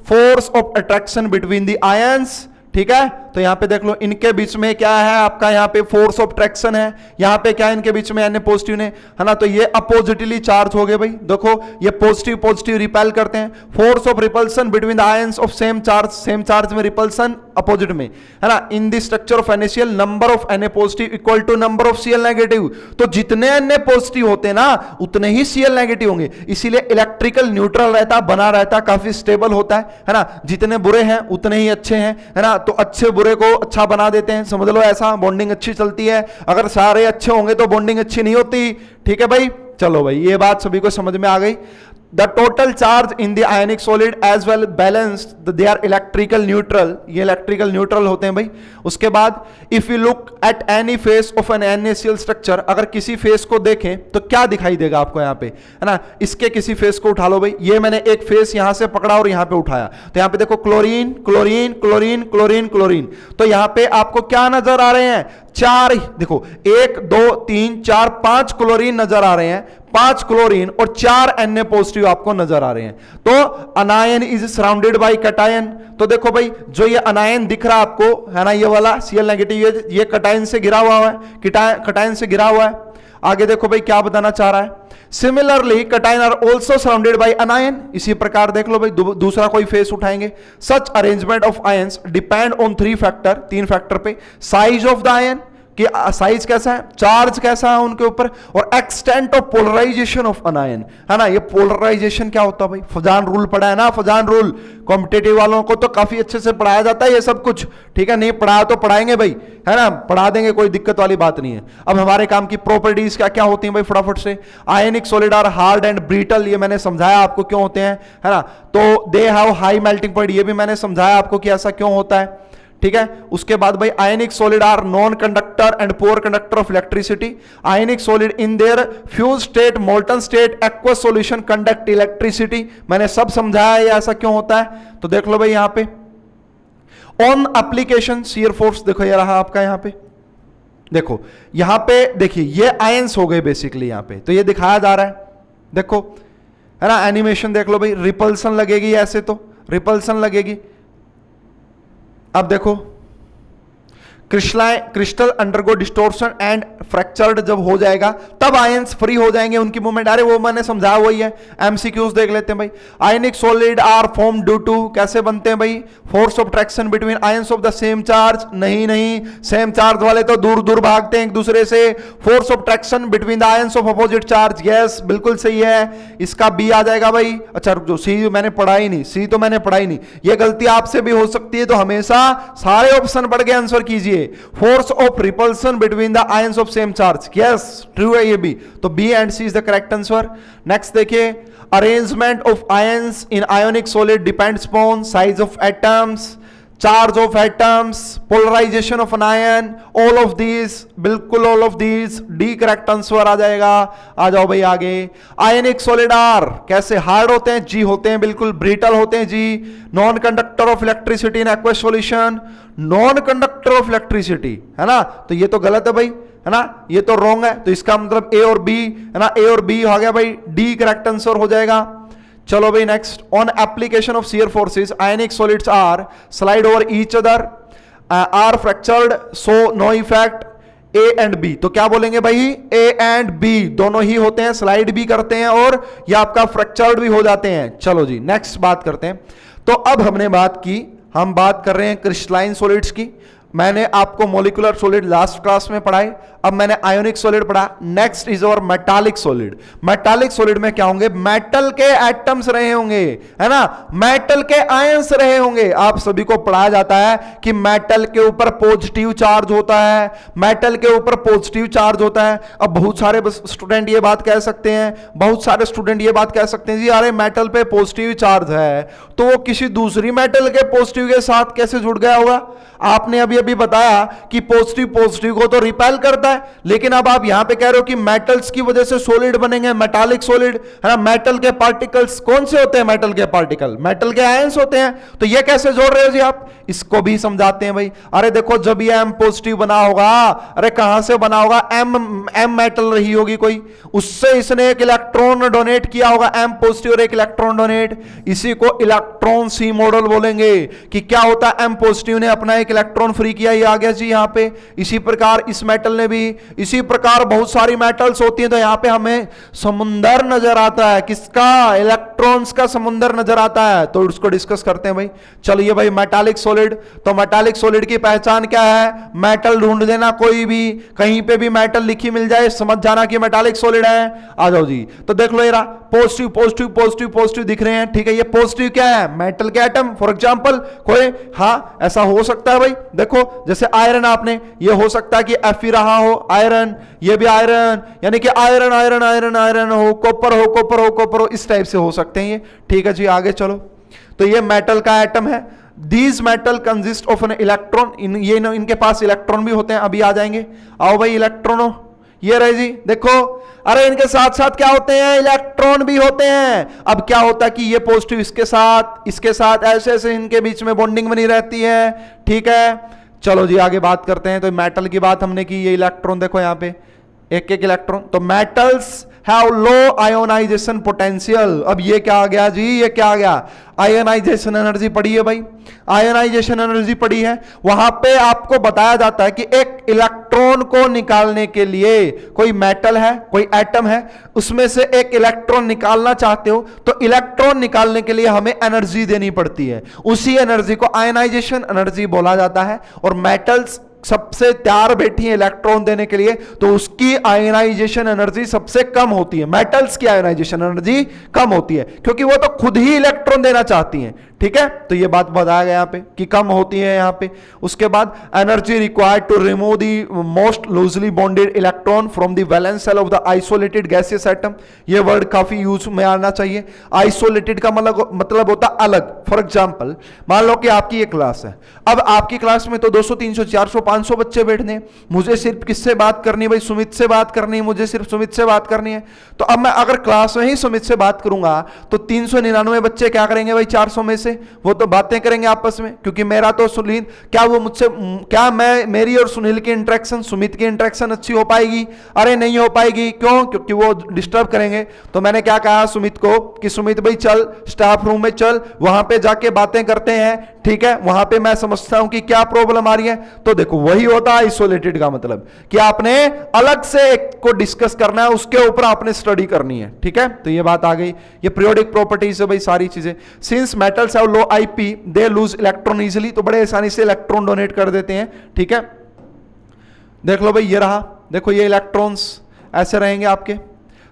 force of attraction between the ions, ठीक है। तो यहां पे देख लो इनके बीच में क्या है आपका, यहां पे फोर्स ऑफ ट्रैक्शन है, यहां पे क्या है इनके बीच में Na पॉजिटिव ने, है ना। तो ये अपोजिटली चार्ज हो गए भाई, देखो ये पॉजिटिव पॉजिटिव रिपेल करते हैं। Force of repulsion between the ions of same charge में रिपल्सन अपोजिट में, है ना। In the structure of NaCl number of Na positive equal to number of Cl negative. तो जितने Na पॉजिटिव होते हैं ना, उतने ही Cl नेगेटिव होंगे, इसीलिए इलेक्ट्रिकल न्यूट्रल रहता, बना रहता, काफी स्टेबल होता है ना। जितने बुरे हैं उतने ही अच्छे हैं, है ना। तो अच्छे बुरे को अच्छा बना देते हैं, समझ लो ऐसा, बॉन्डिंग अच्छी चलती है। अगर सारे अच्छे होंगे तो बॉन्डिंग अच्छी नहीं होती, ठीक है भाई। चलो भाई ये बात सभी को समझ में आ गई। The total charge in the ionic solid as well balanced, they are electrical neutral, ये electrical neutral होते हैं भाई। उसके बाद if you look at any face of an NaCl structure, अगर किसी फेस को देखें तो क्या दिखाई देगा आपको यहाँ पे, है ना। इसके किसी फेस को उठा लो भाई, ये मैंने एक फेस यहाँ से पकड़ा और यहाँ पे उठाया, तो यहाँ पे देखो chlorine chlorine chlorine chlorine chlorine. तो यहाँ पे आपको क्या नजर आ रहे हैं, चार, देखो 1 2 3 4 5 क्लोरीन नजर आ रहे हैं, 5 क्लोरीन और 4 Na पॉजिटिव आपको नजर आ रहे हैं। तो अनायन इज सराउंडेड बाय कैटायन। तो देखो भाई जो ये अनायन दिख रहा है आपको, है ना, ये वाला Cl नेगेटिव, ये कैटायन से घिरा हुआ है, कैटायन से घिरा हुआ है। आगे देखो भाई क्या बताना चाह रहा है, similarly cation are also surrounded by anion. इसी प्रकार देख लो भाई दूसरा कोई फेस उठाएंगे, such arrangement of ions depend on 3 factor, 3 factor पे, साइज ऑफ द आयन कि साइज कैसा है, चार्ज कैसा है उनके ऊपर, और extent of polarization of anion, है ना। ये पोलराइजेशन क्या होता है भाई, फजान रूल पढ़ा है ना, फजान रूल कॉम्पिटेटिव वालों को तो काफी अच्छे से पढ़ाया जाता है ये सब कुछ, ठीक है। नहीं पढ़ाया तो पढ़ाएंगे भाई, है ना, पढ़ा देंगे, कोई दिक्कत वाली बात नहीं है। अब हमारे काम की प्रॉपर्टीज क्या क्या होती हैं भाई, फटाफट से। Ionic solid are hard and brittle, ये मैंने समझाया आपको क्यों होते हैं, है ना। तो they have high melting point, ये भी मैंने समझाया आपको कि ऐसा क्यों होता है, ठीक है। उसके बाद भाई ionic solid are non conductor and poor conductor of electricity. Ionic solid in their fuse state, molten state, aqueous solution conduct electricity, मैंने सब समझाया ये ऐसा क्यों होता है। तो देख लो भाई यहां पे ऑन एप्लीकेशन शियर फोर्स, देखो ये रहा आपका, यहां पे देखो, यहां पे देखिए ये आयंस हो गए बेसिकली यहां पे, तो ये दिखाया जा रहा है, देखो, है ना। एनिमेशन देख लो भाई, रिपल्सन लगेगी ऐसे, तो रिपल्सन लगेगी। अब देखो crystal undergo distortion and fractured जब हो जाएगा तब आयंस फ्री हो जाएंगे, उनकी मूवमेंट, अरे वो मैंने समझाया वही है। एमसीक्यूज देख लेते हैं भाई। Ionic solid are form due to, कैसे बनते हैं भाई, force of traction between ions of the same charge, नहीं, सेम चार्ज वाले तो दूर दूर भागते हैं एक दूसरे से। Force of traction between the ions of opposite charge, yes बिल्कुल सही है, इसका बी आ जाएगा भाई। अच्छा रुक जाओ, सी मैंने पढ़ा ही नहीं, सी तो मैंने पढ़ा ही नहीं, ये गलती आपसे भी हो सकती है, तो हमेशा सारे ऑप्शन पढ़ के आंसर कीजिए। Force of repulsion between the ions of same charge, yes true है ये भी, तो B and C is the correct answer. Next देखिए, arrangement of ions in ionic solid depends upon size of atoms, charge of atoms, polarisation of an ion, all of these, बिल्कुल all of these, D correct answer आ जाएगा। आ जाओ भाई आगे। Ionic solid are कैसे hard होते हैं, जी होते हैं, बिल्कुल ब्रिटल होते हैं जी। Non conductor of electricity in aqueous solution, non conductor of electricity, है ना, तो ये तो गलत है भाई, है ना, ये तो रॉन्ग है, तो इसका मतलब ए और बी, है ना, ए और बी हो गया भाई, डी करेक्ट आंसर हो जाएगा। चलो भाई next, on application of shear forces ionic solids are slide over each other, are fractured, so no effect, A and B, तो क्या बोलेंगे भाई, ए एंड बी दोनों ही होते हैं, स्लाइड भी करते हैं और ये आपका फ्रैक्चर्ड भी हो जाते हैं। चलो जी नेक्स्ट बात करते हैं। तो अब हमने बात की, हम बात कर रहे हैं क्रिस्टलाइन सॉलिड्स की। मैंने आपको मॉलिक्यूलर सॉलिड लास्ट क्लास में पढ़ाए, अब मैंने आयोनिक सॉलिड पढ़ा। नेक्स्ट इज और मेटालिक सॉलिड। मेटालिक सॉलिड में क्या होंगे, मेटल के एटम्स रहे होंगे, है ना, मेटल के आयंस रहे होंगे। आप सभी को पढ़ाया जाता है कि मेटल के ऊपर पॉजिटिव चार्ज होता है, मेटल के ऊपर पॉजिटिव चार्ज होता है। अब बहुत सारे स्टूडेंट ये बात कह सकते हैं, बहुत सारे स्टूडेंट ये बात कह सकते हैं जी अरे मेटल पे पॉजिटिव चार्ज है तो वो किसी दूसरी मेटल के पॉजिटिव के साथ कैसे जुड़ गया होगा। आपने अभी अभी बताया कि पॉजिटिव पॉजिटिव को तो रिपेल करता है, लेकिन अब आप यहां पे कह रहे हो कि मेटल्स की वजह से सॉलिड बनेंगे, मेटालिक सॉलिड, है ना। मेटल के पार्टिकल्स कौन से होते हैं, मेटल के पार्टिकल मेटल के आयंस होते हैं, तो ये कैसे जोड़ रहे हो जी आप, इसको भी समझाते हैं भाई। अरे देखो जब ये एम पॉजिटिव बना होगा, अरे कहां से बना होगा, एम मेटल रही होगी कोई, उससे इसने एक इलेक्ट्रॉन डोनेट किया होगा, एम पॉजिटिव और एक इलेक्ट्रॉन डोनेट, इसी को इलेक्ट्रॉन सी मॉडल बोलेंगे कि क्या होता है, एम पॉजिटिव ने अपना एक इलेक्ट्रॉन फ्री किया, ये आ गया जी यहां पे। इसी प्रकार इस मेटल ने भी, इसी प्रकार बहुत सारी मेटल्स होती हैं, तो यहां पे हमें समुंदर नजर आता है, किसका, इलेक्ट्रॉन्स का समुंदर नजर आता है, तो उसको डिस्कस करते हैं भाई। चलिए भाई मेटालिक सॉलिड, तो मेटालिक सॉलिड की पहचान क्या है, मेटल ढूंढ लेना, कोई भी कहीं पे भी मेटल लिखी मिल जाए समझ जाना कि मेटालिक सॉलिड है। आ जाओ जी, तो देख लो ये रहा, पॉजिटिव पॉजिटिव पॉजिटिव पॉजिटिव दिख रहे हैं, ठीक है। ये पॉजिटिव क्या है, मेटल के एटम, फॉर एग्जांपल कोई, हाँ ऐसा हो सकता है भाई, देखो जैसे आयरन, आपने ये हो सकता है कि एफ ही रहा हो, आयरन, ये भी आयरन, यानी कि आयरन आयरन आयरन आयरन हो, कॉपर हो कॉपर हो कॉपर हो, इस टाइप से हो सकते हैं ये, ठीक है जी। आगे चलो, तो ये मेटल का एटम है। These metal consist of an electron, इनके पास इलेक्ट्रॉन भी होते हैं, अभी आ जाएंगे। आओ भाई इलेक्ट्रॉनों, ये रहे जी, देखो, अरे इनके साथ साथ क्या होते हैं, इलेक्ट्रॉन भी होते हैं। अब क्या होता है कि ये पॉजिटिव इसके साथ ऐसे ऐसे इनके बीच में बॉन्डिंग बनी रहती है, ठीक है। चलो जी आगे बात करते हैं। तो मेटल की बात हमने की, ये इलेक्ट्रॉन देखो यहाँ पे एक एक इलेक्ट्रॉन। तो metals have low ionization potential. अब ये क्या आ गया जी, ये क्या आ गया, आयोनाइजेशन एनर्जी पड़ी है भाई, आयोनाइजेशन एनर्जी पड़ी है। वहां पे आपको बताया जाता है कि एक इलेक्ट्रॉन को निकालने के लिए, कोई मेटल है, कोई एटम है, उसमें से एक इलेक्ट्रॉन निकालना चाहते हो तो इलेक्ट्रॉन निकालने के लिए हमें एनर्जी देनी पड़ती है। उसी एनर्जी को आयोनाइजेशन एनर्जी बोला जाता है। और मेटल्स सबसे तैयार बैठी है इलेक्ट्रॉन देने के लिए, तो उसकी आयोनाइजेशन एनर्जी सबसे कम होती है। मेटल्स की आयोनाइजेशन एनर्जी कम होती है क्योंकि वो तो खुद ही इलेक्ट्रॉन देना चाहती हैं। ठीक है, तो ये बात बताया गया यहाँ पे कि कम होती है यहाँ पे। उसके बाद energy required to remove the most loosely bonded electron from the valence shell of the isolated gaseous atom. ये वर्ड काफी यूज में आना चाहिए। आइसोलेटेड का मतलब होता अलग। फॉर एग्जाम्पल मान लो कि आपकी ये क्लास है, अब आपकी क्लास में तो 200 300 400 500 बच्चे बैठने, मुझे सिर्फ किससे बात करनी है भाई, सुमित से बात करनी है, मुझे सिर्फ सुमित से बात करनी है। तो अब मैं अगर क्लास में ही सुमित से बात करूंगा तो 399 बच्चे क्या करेंगे भाई, 400 में से वो तो बातें करेंगे आपस में, क्योंकि मेरा तो सुनील, क्या वो मुझसे, क्या मैं, मेरी और सुनील की इंटरेक्शन, सुमित की इंटरेक्शन अच्छी हो पाएगी? अरे नहीं हो पाएगी। क्यों? क्योंकि वो डिस्टर्ब करेंगे। तो मैंने क्या कहा सुमित को कि सुमित भाई चल स्टाफ रूम में चल, वहां पे जाके बातें करते हैं। ठीक है, वहां पे मैं समझता हूं कि क्या प्रॉब्लम आ रही है। तो देखो वही होता है आइसोलेटेड का मतलब कि आपने अलग से एक को डिस्कस करना है, उसके ऊपर आपने स्टडी करनी है। ठीक है, तो ये बात आ गई। ये पीरियोडिक प्रॉपर्टीज है भाई सारी चीजें। Since metals have low IP they lose electron easily, तो बड़े आसानी से इलेक्ट्रॉन डोनेट कर देते हैं। ठीक है, देख लो भाई ये रहा, देखो ये इलेक्ट्रॉन्स ऐसे रहेंगे आपके,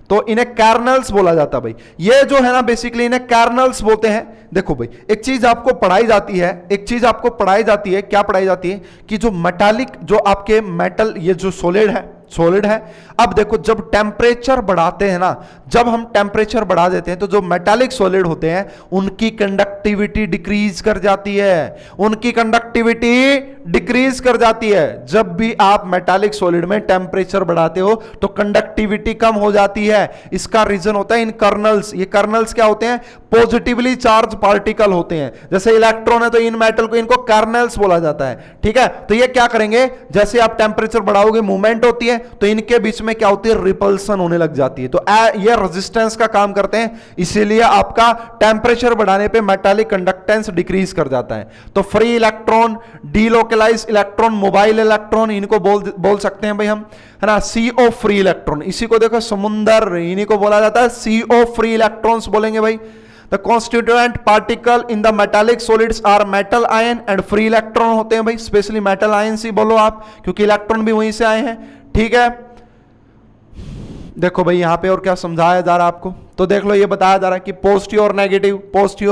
तो इन्हें कर्नल्स बोला जाता है भाई। ये जो है ना बेसिकली इन्हें कर्नल्स बोलते हैं। देखो भाई एक चीज आपको पढ़ाई जाती है, एक चीज आपको पढ़ाई जाती है, क्या पढ़ाई जाती है कि जो मेटालिक, जो आपके मेटल, ये जो सॉलिड है, अब देखो जब टेम्परेचर बढ़ाते हैं ना, जब हम टेम्परेचर बढ़ा देते हैं तो जो मेटालिक सॉलिड होते हैं उनकी कंडक्टिविटी डिक्रीज कर जाती है, उनकी कंडक्टिविटी डिक्रीज कर जाती है। जब भी आप मेटालिक सॉलिड में टेम्परेचर बढ़ाते हो तो कंडक्टिविटी कम हो जाती है। इसका रीजन होता है इन कर्नल्स। ये कर्नल्स क्या होते हैं? पॉजिटिवली चार्ज पार्टिकल होते हैं। जैसे इलेक्ट्रॉन है तो इन मेटल को, इनको कर्नल्स बोला जाता है। ठीक है, तो ये क्या करेंगे, जैसे आप टेम्परेचर बढ़ाओगे मूवमेंट होती है तो इनके बीच में क्या होती है, रिपल्सन होने लग जाती है। तो ये रेजिस्टेंस का काम करते हैं, इसीलिए आपका टेम्परेचर बढ़ाने पे मेटालिक कंडक्टेंस डिक्रीज कर जाता है। तो free electron, delocalize electron, mobile electron, इनको बोल सकते हैं भाई हम, है ना, CO फ्री इलेक्ट्रॉन। इसी को देखो समुंदर, इन्हीं को बोला जाता है CO फ्री इलेक्ट्रॉन्स बोलेंगे भाई। The constituent particle in the metallic solids are metal ion and free electron होते हैं भाई, स्पेशली मेटल आयंस ही बोलो आप, क्योंकि इलेक्ट्रॉन भी वहीं से आए हैं। ठीक है, देखो भाई यहां पे और क्या समझाया जा रहा है आपको, तो देख लो ये बताया जा रहा है कि पॉजिटिव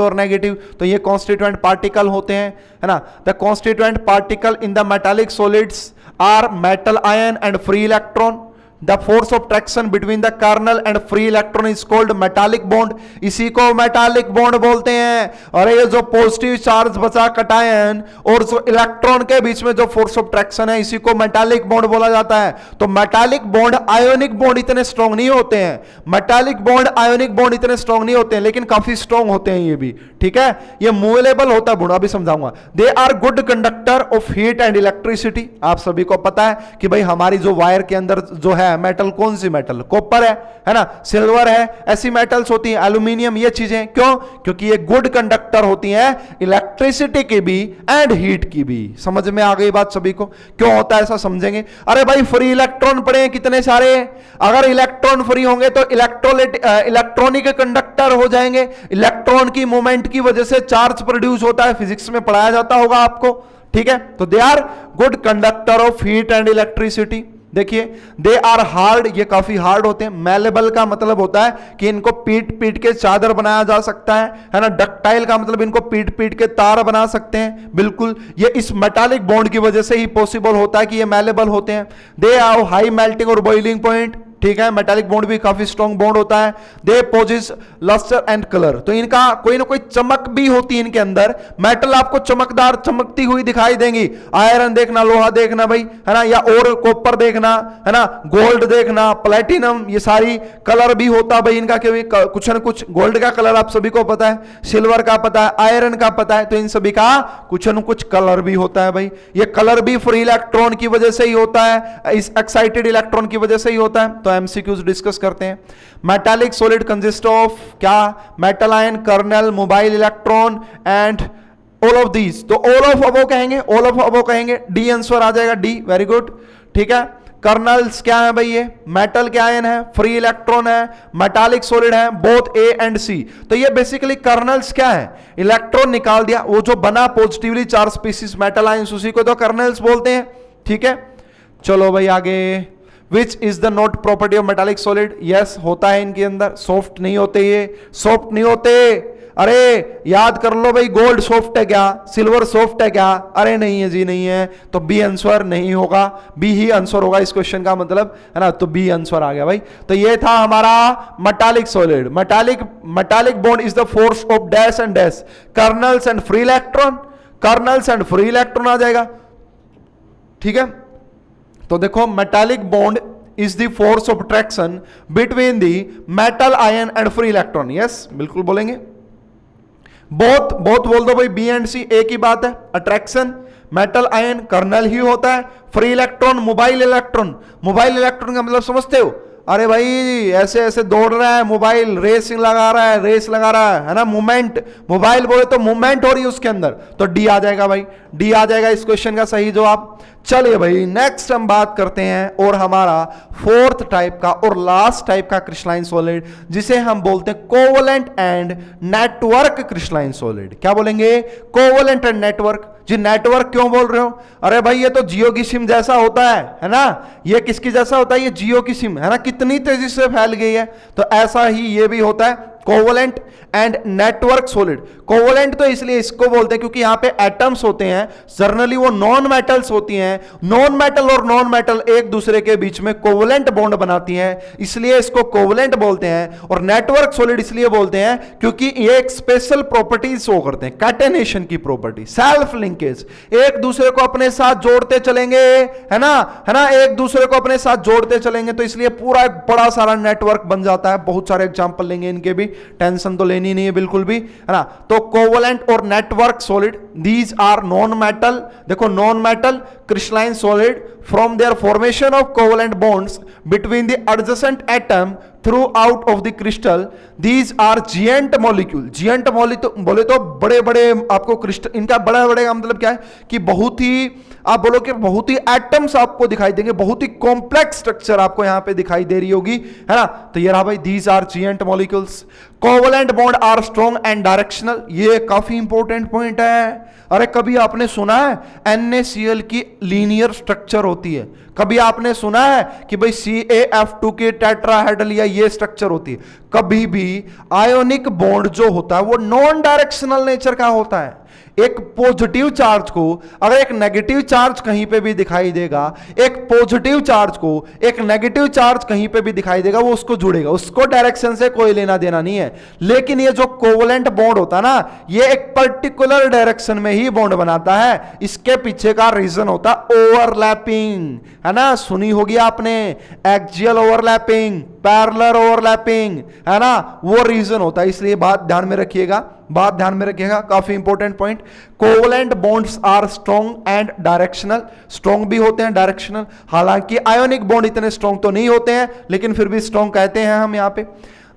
और नेगेटिव, तो ये कॉन्स्टिट्यूएंट पार्टिकल होते हैं, है ना। The constituent particle in the metallic solids are metal ion and free electron. The force of traction between the kernel and free electron is called metallic bond। इसी को metallic bond बोलते हैं। और ये जो पॉजिटिव चार्ज बचा cation और जो इलेक्ट्रॉन के बीच में जो फोर्स ऑफ ट्रैक्शन है, इसी को मेटालिक बॉन्ड बोला जाता है। तो मेटालिक बॉन्ड आयोनिक बॉन्ड इतने स्ट्रॉन्ग नहीं होते हैं, मेटालिक बॉन्ड आयोनिक बॉन्ड इतने स्ट्रॉन्ग नहीं होते हैं, लेकिन काफी स्ट्रॉन्ग होते हैं ये भी। ठीक है, ये मूवेबल होता है बूढ़ा, अभी समझाऊंगा। They are good conductor of heat and electricity. आप सभी को पता है कि भाई हमारी जो वायर के अंदर जो है मेटल, कौन सी मेटल, कॉपर है ना, सिल्वर है, ऐसी मेटल्स होती हैं, एल्यूमिनियम, ये चीजें। क्यों? क्योंकि ये गुड कंडक्टर होती हैं इलेक्ट्रिसिटी की भी एंड हीट की भी। समझ में आ गई बात सभी को? क्यों होता है ऐसा समझेंगे। अरे भाई फ्री इलेक्ट्रॉन पड़े हैं कितने सारे, अगर इलेक्ट्रॉन फ्री होंगे तो इलेक्ट्रॉनिक कंडक्टर हो जाएंगे। इलेक्ट्रॉन की मूवमेंट की वजह से चार्ज प्रोड्यूस होता है, फिजिक्स में पढ़ाया जाता होगा आपको। ठीक है, तो they are good conductor of heat and electricity. देखिए दे आर हार्ड, ये काफी हार्ड होते हैं। मेलेबल का मतलब होता है कि इनको पीट पीट के चादर बनाया जा सकता है ना। डक्टाइल का मतलब इनको पीट पीट के तार बना सकते हैं। बिल्कुल, ये इस मेटालिक बॉन्ड की वजह से ही पॉसिबल होता है कि ये मेलेबल होते हैं। दे हैव हाई मेल्टिंग और बॉइलिंग पॉइंट। ठीक है। मेटालिक बॉन्ड भी काफी स्ट्रॉन्ग बॉन्ड होता है। They possess lustre and colour, तो इनका कोई ना कोई चमक भी होती है इनके अंदर। मेटल आपको चमकदार चमकती हुई दिखाई देंगी, आयरन देखना, लोहा देखना भाई, है ना, या और कॉपर देखना, है ना, गोल्ड देखना, प्लेटिनम, ये सारी कलर भी होता भाई इनका, क्योंकि कुछ ना कुछ गोल्ड का कलर आप सभी को पता है, सिल्वर का पता है, आयरन का पता है, तो इन सभी का कुछ न कुछ कलर भी होता है भाई। ये कलर भी फ्री इलेक्ट्रॉन की वजह से ही होता है, इस एक्साइटेड इलेक्ट्रॉन की वजह से ही होता है। तो एमसीक्यूज डिस्कस करते हैं। मेटालिक सॉलिड कंसिस्ट ऑफ क्या? Metal ion, kernel, mobile electron and all of these. तो ऑल ऑफ अबो कहेंगे, ऑल ऑफ अबो कहेंगे, डी आंसर आ जाएगा, डी, वेरी गुड, ठीक है। कर्नल्स क्या है भाई? ये मेटल के आयन है, फ्री इलेक्ट्रॉन है, मेटालिक सॉलिड है, बोथ ए एंड सी। तो ये बेसिकली कर्नल्स क्या है? इलेक्ट्रॉन निकाल दिया, वो जो बना positively charge species metal ions, उसी को तो कर्नल्स बोलते हैं, ठीक है। चलो भाई आगे। Which is the not property of metallic solid? Yes, होता है इनके अंदर, सॉफ्ट नहीं होते, ये सॉफ्ट नहीं होते। अरे याद कर लो भाई, गोल्ड सॉफ्ट है क्या? सिल्वर सॉफ्ट है क्या? अरे नहीं है जी, नहीं है, तो बी आंसर नहीं होगा, बी ही आंसर होगा इस क्वेश्चन का मतलब, है ना, तो बी आंसर आ गया भाई। तो ये था हमारा metallic solid. Metallic bond is the force of dash and dash, kernels and free electron, kernels and free electron आ जाएगा, ठीक है। तो देखो, metallic bond is the force of attraction between the metal ion and free electron. Yes, बिल्कुल बोलेंगे, बहुत बहुत बोल दो भाई, बी एंड सी एक ही बात है। अट्रैक्शन मेटल आयन कर्नल ही होता है, free electron mobile electron. Mobile electron का मतलब समझते हो? अरे भाई ऐसे ऐसे दौड़ रहा है मोबाइल, रेसिंग लगा रहा है, रेस लगा रहा है ना, मूवमेंट, मोबाइल बोले तो मूवमेंट हो रही है उसके अंदर, तो डी आ जाएगा भाई, डी आ जाएगा इस क्वेश्चन का सही जवाब। चलिए भाई नेक्स्ट हम बात करते हैं और हमारा फोर्थ टाइप का और लास्ट टाइप का क्रिस्टलाइन सॉलिड, जिसे हम बोलते हैं covalent and network crystalline solid. क्या बोलेंगे? Covalent and network. G network क्यों बोल रहे हो? अरे भाई ये तो जियो की सिम जैसा होता है ना, ये किसकी जैसा होता है? ये जियो की सिम है ना, कितनी तेजी से फैल गई है, तो ऐसा ही ये भी होता है, covalent and network solid. Covalent तो इसलिए इसको बोलते हैं क्योंकि यहां पे एटम्स होते हैं, जनरली वो नॉन मेटल्स होती हैं, नॉन मेटल और नॉन मेटल एक दूसरे के बीच में कोवलेंट बॉन्ड बनाती हैं, इसलिए इसको कोवलेंट बोलते हैं। और नेटवर्क सॉलिड इसलिए बोलते हैं क्योंकि ये एक स्पेशल प्रॉपर्टीज शो करते हैं, कैटेनेशन की प्रॉपर्टी, सेल्फ लिंकेज, एक दूसरे को अपने साथ जोड़ते चलेंगे, है ना, एक दूसरे को अपने साथ जोड़ते चलेंगे, तो इसलिए पूरा एक बड़ा सारा नेटवर्क बन जाता है। बहुत सारे एग्जांपल लेंगे इनके भी, टेंशन तो लेनी नहीं है बिल्कुल भी, है ना। तो कोवलेंट और network solid, these are non metal, देखो non metal crystalline solid from their formation of covalent bonds between the adjacent atom throughout of the crystal. These are giant molecule. Giant molecule बोले तो बड़े बड़े आपको crystal, इनका बड़ा बड़े का मतलब क्या है कि बहुत ही, आप बोलो कि बहुत ही एटम्स आपको दिखाई देंगे, बहुत ही कॉम्प्लेक्स स्ट्रक्चर आपको यहां पे दिखाई दे रही होगी, है ना। तो ये रहा भाई, these are giant molecules. Covalent bond are strong and directional, ये काफी इंपॉर्टेंट पॉइंट है। अरे कभी आपने सुना है NaCl की लीनियर स्ट्रक्चर होती है? कभी आपने सुना है कि भाई CaF2 के टेट्राहेड्रल या ये स्ट्रक्चर होती है? कभी भी आयोनिक बॉन्ड जो होता है वो नॉन डायरेक्शनल नेचर का होता है। एक पॉजिटिव चार्ज को अगर एक नेगेटिव चार्ज कहीं पे भी दिखाई देगा, एक पॉजिटिव चार्ज को एक नेगेटिव चार्ज कहीं पे भी दिखाई देगा, वो उसको जुड़ेगा, उसको डायरेक्शन से कोई लेना देना नहीं है। लेकिन ये जो कोवलेंट बॉन्ड होता है ना, ये एक पर्टिकुलर डायरेक्शन में ही बॉन्ड बनाता है। इसके पीछे का रीजन होता है ओवरलैपिंग, है ना, सुनी होगी आपने, एक्सियल ओवरलैपिंग, पैरेलल ओवरलैपिंग, है ना, वो रीजन होता है। इसलिए बात ध्यान में रखिएगा, बात ध्यान में रखिएगा, काफी important point. Covalent bonds are strong and directional, strong भी होते हैं, डायरेक्शनल। हालांकि आयोनिक बॉन्ड इतने स्ट्रॉन्ग तो नहीं होते हैं, लेकिन फिर भी स्ट्रॉन्ग कहते हैं हम यहाँ पे।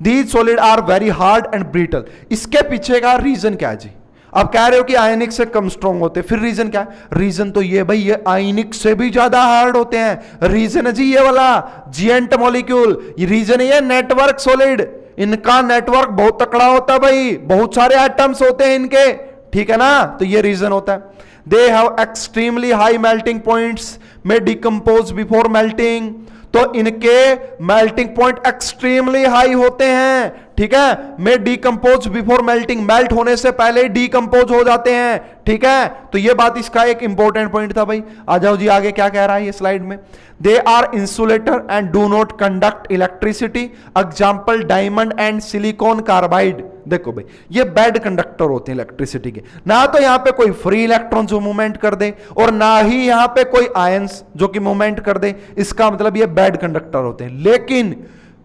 These solid are very hard and brittle. इसके पीछे का रीजन क्या है जी? आप कह रहे हो कि आयनिक से कम स्ट्रॉन्ग होते, फिर रीजन क्या है? रीजन तो ये भाई, ये आयनिक से भी ज्यादा हार्ड होते हैं। रीजन है जी ये वाला, जिएंट मॉलिक्यूल। ये रीजन है नेटवर्क सॉलिड, इनका नेटवर्क बहुत तकड़ा होता है भाई, बहुत सारे एटम्स होते हैं इनके, ठीक है ना, तो ये रीजन होता है। They have extremely high melting points, में डिकम्पोज बिफोर मेल्टिंग, तो इनके मेल्टिंग पॉइंट एक्सट्रीमली हाई होते हैं, ठीक है, में डीकंपोज बिफोर मेल्टिंग, मेल्ट होने से पहले डीकंपोज हो जाते हैं, ठीक है। तो ये बात इसका एक इंपॉर्टेंट पॉइंट था भाई। आ जाओ जी आगे क्या कह रहा है ये स्लाइड में, they are insulator and do not conduct electricity, example diamond and silicon carbide. देखो भाई ये बैड कंडक्टर होते हैं इलेक्ट्रिसिटी के, ना तो यहां पे कोई फ्री इलेक्ट्रॉन जो मूवमेंट कर दे और ना ही यहां पे कोई आयंस जो कि मूवमेंट कर दे, इसका मतलब ये बैड कंडक्टर होते हैं। लेकिन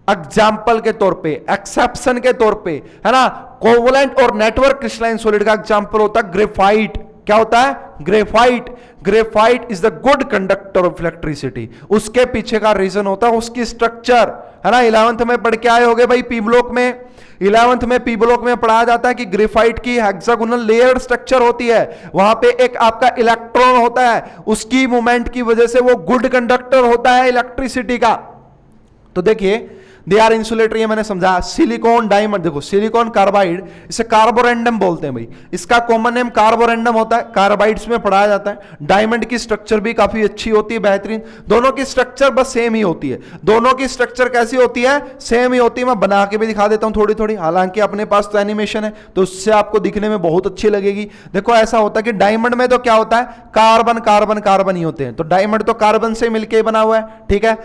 एग्जाम्पल के तौर पे, एक्सेप्शन के तौर पे, है ना, कोवलेंट और नेटवर्क क्रिस्टलाइन सॉलिड का एग्जाम्पल होता है ग्रेफाइट। क्या होता है? Graphite. Graphite is the good conductor of electricity. उसके पीछे का रीजन होता है उसकी स्ट्रक्चर, है ना। 11th में पढ़ के आए होगे भाई पी ब्लॉक में, 11th में पी ब्लॉक में पढ़ाया जाता है कि ग्रेफाइट की हेक्सागोनल लेयर्ड स्ट्रक्चर होती है, वहां पे एक आपका इलेक्ट्रॉन होता है, उसकी मूवमेंट की वजह से वो गुड कंडक्टर होता है इलेक्ट्रिसिटी का। तो देखिए दे आर इंसुलेटर, ये मैंने समझा। सिलिकॉन डायमंड, देखो सिलिकॉन कार्बाइड, इसे कार्बोरेंडम बोलते हैं भाई, इसका कॉमन नेम कार्बोरेंडम होता है, कार्बाइड्स में पढ़ाया जाता है। डायमंड की स्ट्रक्चर भी काफी अच्छी होती है, बेहतरीन। दोनों की स्ट्रक्चर बस सेम ही होती है। दोनों की स्ट्रक्चर कैसी होती है? सेम ही होती है। मैं बना के भी दिखा देता हूं थोड़ी थोड़ी, हालांकि अपने पास तो एनिमेशन है तो उससे आपको दिखने में बहुत अच्छी लगेगी। देखो ऐसा होता है कि डायमंड में तो क्या होता है, कार्बन कार्बन कार्बन ही होते हैं, तो डायमंड तो कार्बन से मिलकर बना हुआ है, ठीक है।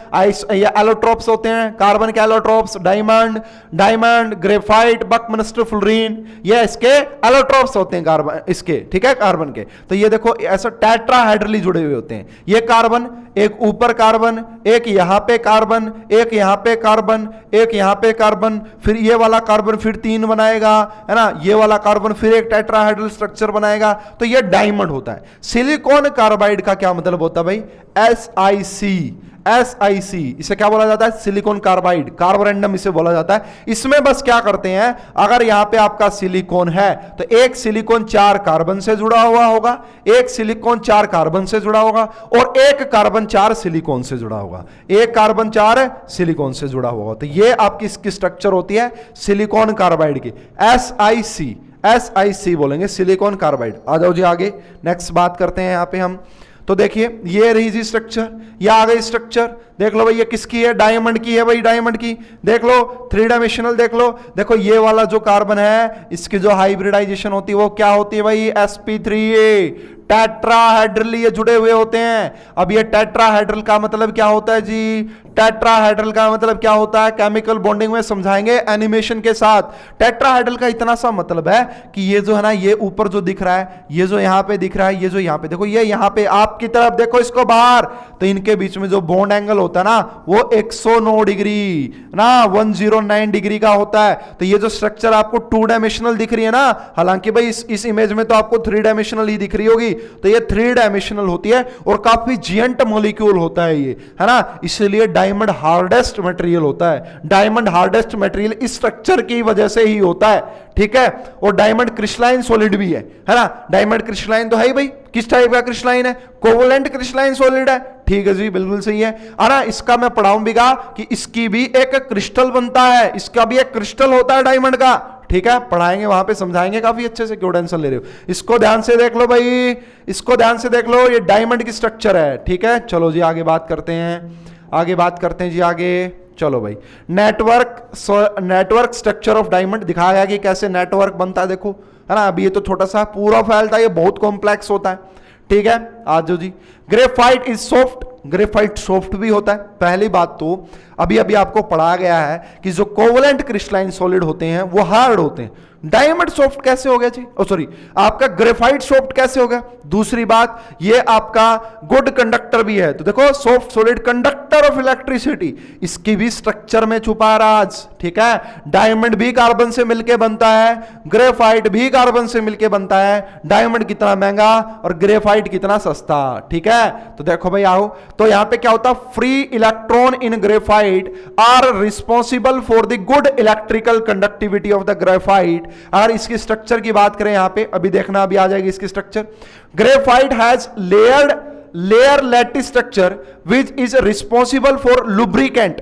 एलोट्रोप्स होते हैं, कार्बन के allotropes, diamond, diamond, graphite, Buckminster fluorine, ये इसके एलोट्रोप्स होते हैं कार्बन, इसके, ठीक है, कार्बन के। तो ये देखो ऐसा टेट्राहेड्रली जुड़े हुए होते हैं। ये कार्बन, एक ऊपर कार्बन, एक यहां पे कार्बन, एक यहां पे कार्बन, एक यहां पे कार्बन, फिर ये वाला कार्बन फिर 3 बनाएगा, है ना, ये वाला कार्बन फिर एक टेट्राहेड्रल स्ट्रक्चर बनाएगा, तो ये डायमंड होता है। सिलिकॉन कार्बाइड का क्या मतलब होता है भाई? SiC, इसे क्या बोला जाता है? सिलिकॉन कार्बाइड, कार्बोरेंडम इसे बोला जाता है। इसमें बस क्या करते हैं, अगर यहां पे आपका सिलिकॉन है तो एक सिलिकॉन 4 कार्बन से जुड़ा हुआ होगा, एक सिलिकॉन 4 कार्बन से जुड़ा होगा और एक कार्बन 4 सिलिकॉन से जुड़ा होगा, एक कार्बन 4 सिलिकॉन से जुड़ा होगा। तो ये आपकी इसकी स्ट्रक्चर होती है सिलिकॉन कार्बाइड की, SiC बोलेंगे, सिलिकॉन कार्बाइड। आ जाओ जी आगे, नेक्स्ट बात करते हैं यहां पे हम। तो देखिए ये रही जी स्ट्रक्चर, ये आ गई स्ट्रक्चर। देख लो भाई ये किसकी है? डायमंड की है भाई, डायमंड की। देख लो 3 डायमेंशनल, देख लो, देखो ये वाला जो कार्बन है इसकी जो हाइब्रिडाइजेशन होती है वो क्या होती है भाई? sp3a, टेट्राहेड्रल ये जुड़े हुए होते हैं। अब ये टेट्राहेड्रल का मतलब क्या होता है जी? टेट्राहेड्रल का मतलब क्या होता है केमिकल बॉन्डिंग में समझाएंगे एनिमेशन के साथ। टेट्राहेड्रल का इतना सा मतलब है कि ये जो है ना, ये ऊपर जो दिख रहा है, ये जो यहां पे दिख रहा है, ये जो यहां पे देखो, ये यहां पे आपकी तरफ देखो इसको बाहर, तो इनके बीच में जो बॉन्ड एंगल होता है ना वो 109 डिग्री ना 109 डिग्री का होता है। तो ये जो स्ट्रक्चर आपको 2 डायमेंशनल दिख रही है ना, हालांकि भाई इस इमेज में तो आपको 3 डायमेंशनल ही दिख रही होगी, तो ये 3 डायमेंशनल होती है और काफी जिएंट मॉलिक्यूल होता है ये, है ना। इसलिए डायमंड हार्डेस्ट मटेरियल होता है। डायमंड हार्डेस्ट मटेरियल इस स्ट्रक्चर की वजह से ही होता है, ठीक है। और डायमंड क्रिस्टलाइन सॉलिड भी है ना। डायमंड क्रिस्टलाइन तो है ही भाई, किस टाइप का क्रिस्टलाइन है? कोवलेंट क्रिस्टलाइन सॉलिड है, ठीक है जी, बिल्कुल सही है। ना इसका मैं पढ़ाऊंगा कि इसकी भी एक क्रिस्टल बनता है, इसका भी एक क्रिस्टल होता है डायमंड का, ठीक है, पढ़ाएंगे वहां पे, समझाएंगे काफी अच्छे से, क्यों टेंशन ले रहे हो। इसको ध्यान से देख लो भाई, इसको ध्यान से देख लो, ये डायमंड की स्ट्रक्चर है, ठीक है। चलो जी आगे बात करते हैं, आगे बात करते हैं जी आगे। चलो भाई नेटवर्क स्ट्रक्चर ऑफ डायमंड दिखाया गया कि कैसे नेटवर्क बनता है, देखो, है ना। अभी ये तो छोटा सा पूरा फैलता है, ये बहुत कॉम्प्लेक्स होता है, ठीक है। आज जो जी graphite is soft, graphite soft भी होता है। पहली बात तो अभी अभी आपको पढ़ाया गया है कि जो कोवलेंट क्रिस्टलाइन सॉलिड होते हैं वो हार्ड होते हैं। डायमंड सॉफ्ट कैसे हो गया जी? सॉरी, आपका ग्रेफाइट सॉफ्ट कैसे हो गया? दूसरी बात, ये आपका गुड कंडक्टर भी है। तो देखो soft solid conductor of electricity, इसकी भी स्ट्रक्चर में छुपा राज, ठीक है। डायमंड भी कार्बन से मिलके बनता है, ग्रेफाइट भी कार्बन से मिलके बनता है। डायमंड कितना महंगा और ग्रेफाइट कितना सस्ता, ठीक है। तो देखो भाई आओ, तो यहां पे क्या होता? Free electron in graphite are responsible for the good electrical conductivity of the graphite. अगर इसकी स्ट्रक्चर की बात करें यहां पे, अभी देखना, अभी आ जाएगी इसकी structure. Graphite has layer lattice structure which is responsible for lubricant,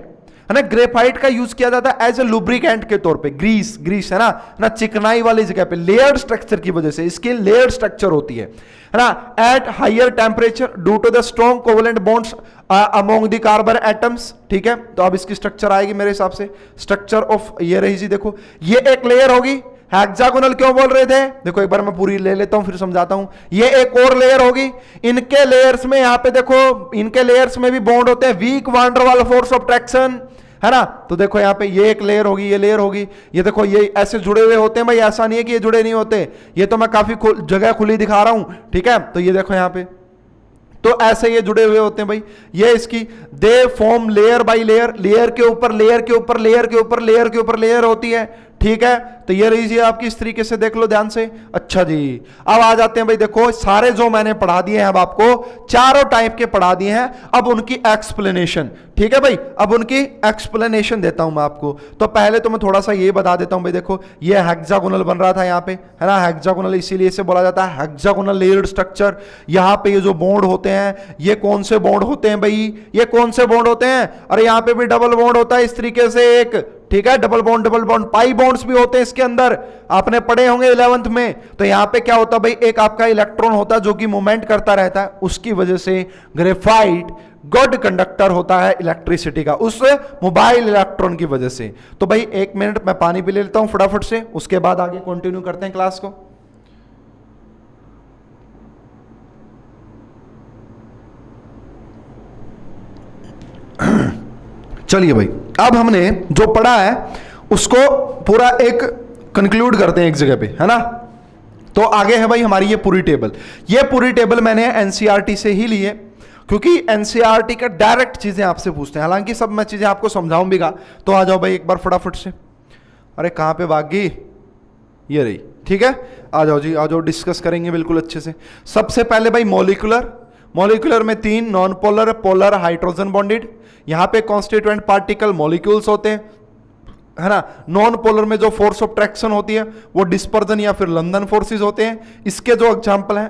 है ना, ग्रेफाइट का यूज किया जाता है एज ए लुब्रिकेंट के तौर पे, ग्रीस है ना चिकनाई वाली जगह पे, लेयर्ड स्ट्रक्चर की वजह से, इसकी लेयर्ड स्ट्रक्चर होती है ना, at higher temperature due to the strong covalent bonds among the carbon atoms. ठीक है, तो अब इसकी स्ट्रक्चर आएगी मेरे हिसाब से, स्ट्रक्चर ऑफ ये रही जी, देखो ये एक लेयर होगी, हेक्सागोनल क्यों बोल रहे थे, देखो एक बार मैं पूरी ले लेता हूं फिर समझाता हूं, ये एक और लेयर होगी, इनके लेयर्स में यहां पे देखो, इनके लेयर्स में भी बॉन्ड होते हैं, वीक वान डर वाल फोर्स ऑफ ट्रैक्शन, है ना, तो देखो यहां पे ये एक लेयर होगी, ये लेयर होगी, ये देखो ये ऐसे जुड़े हुए होते हैं भाई, ऐसा नहीं है कि ये जुड़े नहीं होते, ये तो मैं काफी जगह खुली दिखा रहा हूं। ठीक है, तो ये देखो यहां पे, तो ऐसे ये जुड़े हुए होते हैं भाई, ये इसकी they form layer by layer, layer के ऊपर लेयर के ऊपर लेयर के ऊपर लेयर के ऊपर लेयर होती है। ठीक है, तो ये रही आपकी, इस तरीके से देख लो ध्यान से। अच्छा जी, अब आ जाते हैं भाई, देखो सारे जो मैंने पढ़ा दिए हैं अब आपको, चारों टाइप के पढ़ा दिए हैं, अब उनकी एक्सप्लेनेशन। ठीक है भाई, अब उनकी एक्सप्लेनेशन देता हूं मैं आपको। तो पहले तो मैं थोड़ा सा ये बता देता हूं भाई, देखो ये हेक्सागोनल बन रहा था यहाँ पे, है ना, हेक्सागोनल इसीलिए इसे बोला जाता है हेक्सागोनल लेयर्ड स्ट्रक्चर। यहाँ पे ये जो बॉन्ड होते हैं, ये कौन से बॉन्ड होते हैं भाई, ये कौन से बॉन्ड होते हैं, अरे यहाँ पे भी डबल बॉन्ड होता है इस तरीके से एक, ठीक है, डबल बॉन्ड पाई बॉन्ड्स भी होते हैं इसके अंदर, आपने पढ़े होंगे 11th में। तो यहां पे क्या होता है भाई, एक आपका इलेक्ट्रॉन होता है जो कि मूवमेंट करता रहता है, उसकी वजह से ग्रेफाइट गुड कंडक्टर होता है इलेक्ट्रिसिटी का, उस मोबाइल इलेक्ट्रॉन की वजह से। तो भाई एक मिनट मैं पानी पी लेता हूं फटाफट से, उसके बाद आगे कंटिन्यू करते हैं क्लास को। चलिए भाई, अब हमने जो पढ़ा है उसको पूरा एक कंक्लूड करते हैं एक जगह पे, है ना। तो आगे है भाई हमारी ये पूरी टेबल, ये पूरी टेबल मैंने एनसीईआरटी से ही ली है, क्योंकि एनसीईआरटी का डायरेक्ट चीजें आपसे पूछते हैं, हालांकि सब मैं चीजें आपको समझाऊंगा। तो आ जाओ भाई एक बार फटाफट से, अरे कहां पे भागी, ये रही। ठीक है, आ जाओ जी, आ जाओ, डिस्कस करेंगे बिल्कुल अच्छे से। सबसे पहले भाई मॉलिक्यूलर में 3 non polar, polar, hydrogen bonded, यहां पे कॉन्स्टिट्यूएंट पार्टिकल मॉलिक्यूल्स होते हैं, है ना। नॉन पोलर में जो फोर्स ऑफ ट्रैक्शन होती है वो डिस्पर्जन या फिर लंदन फोर्सेस होते हैं। इसके जो एग्जांपल हैं,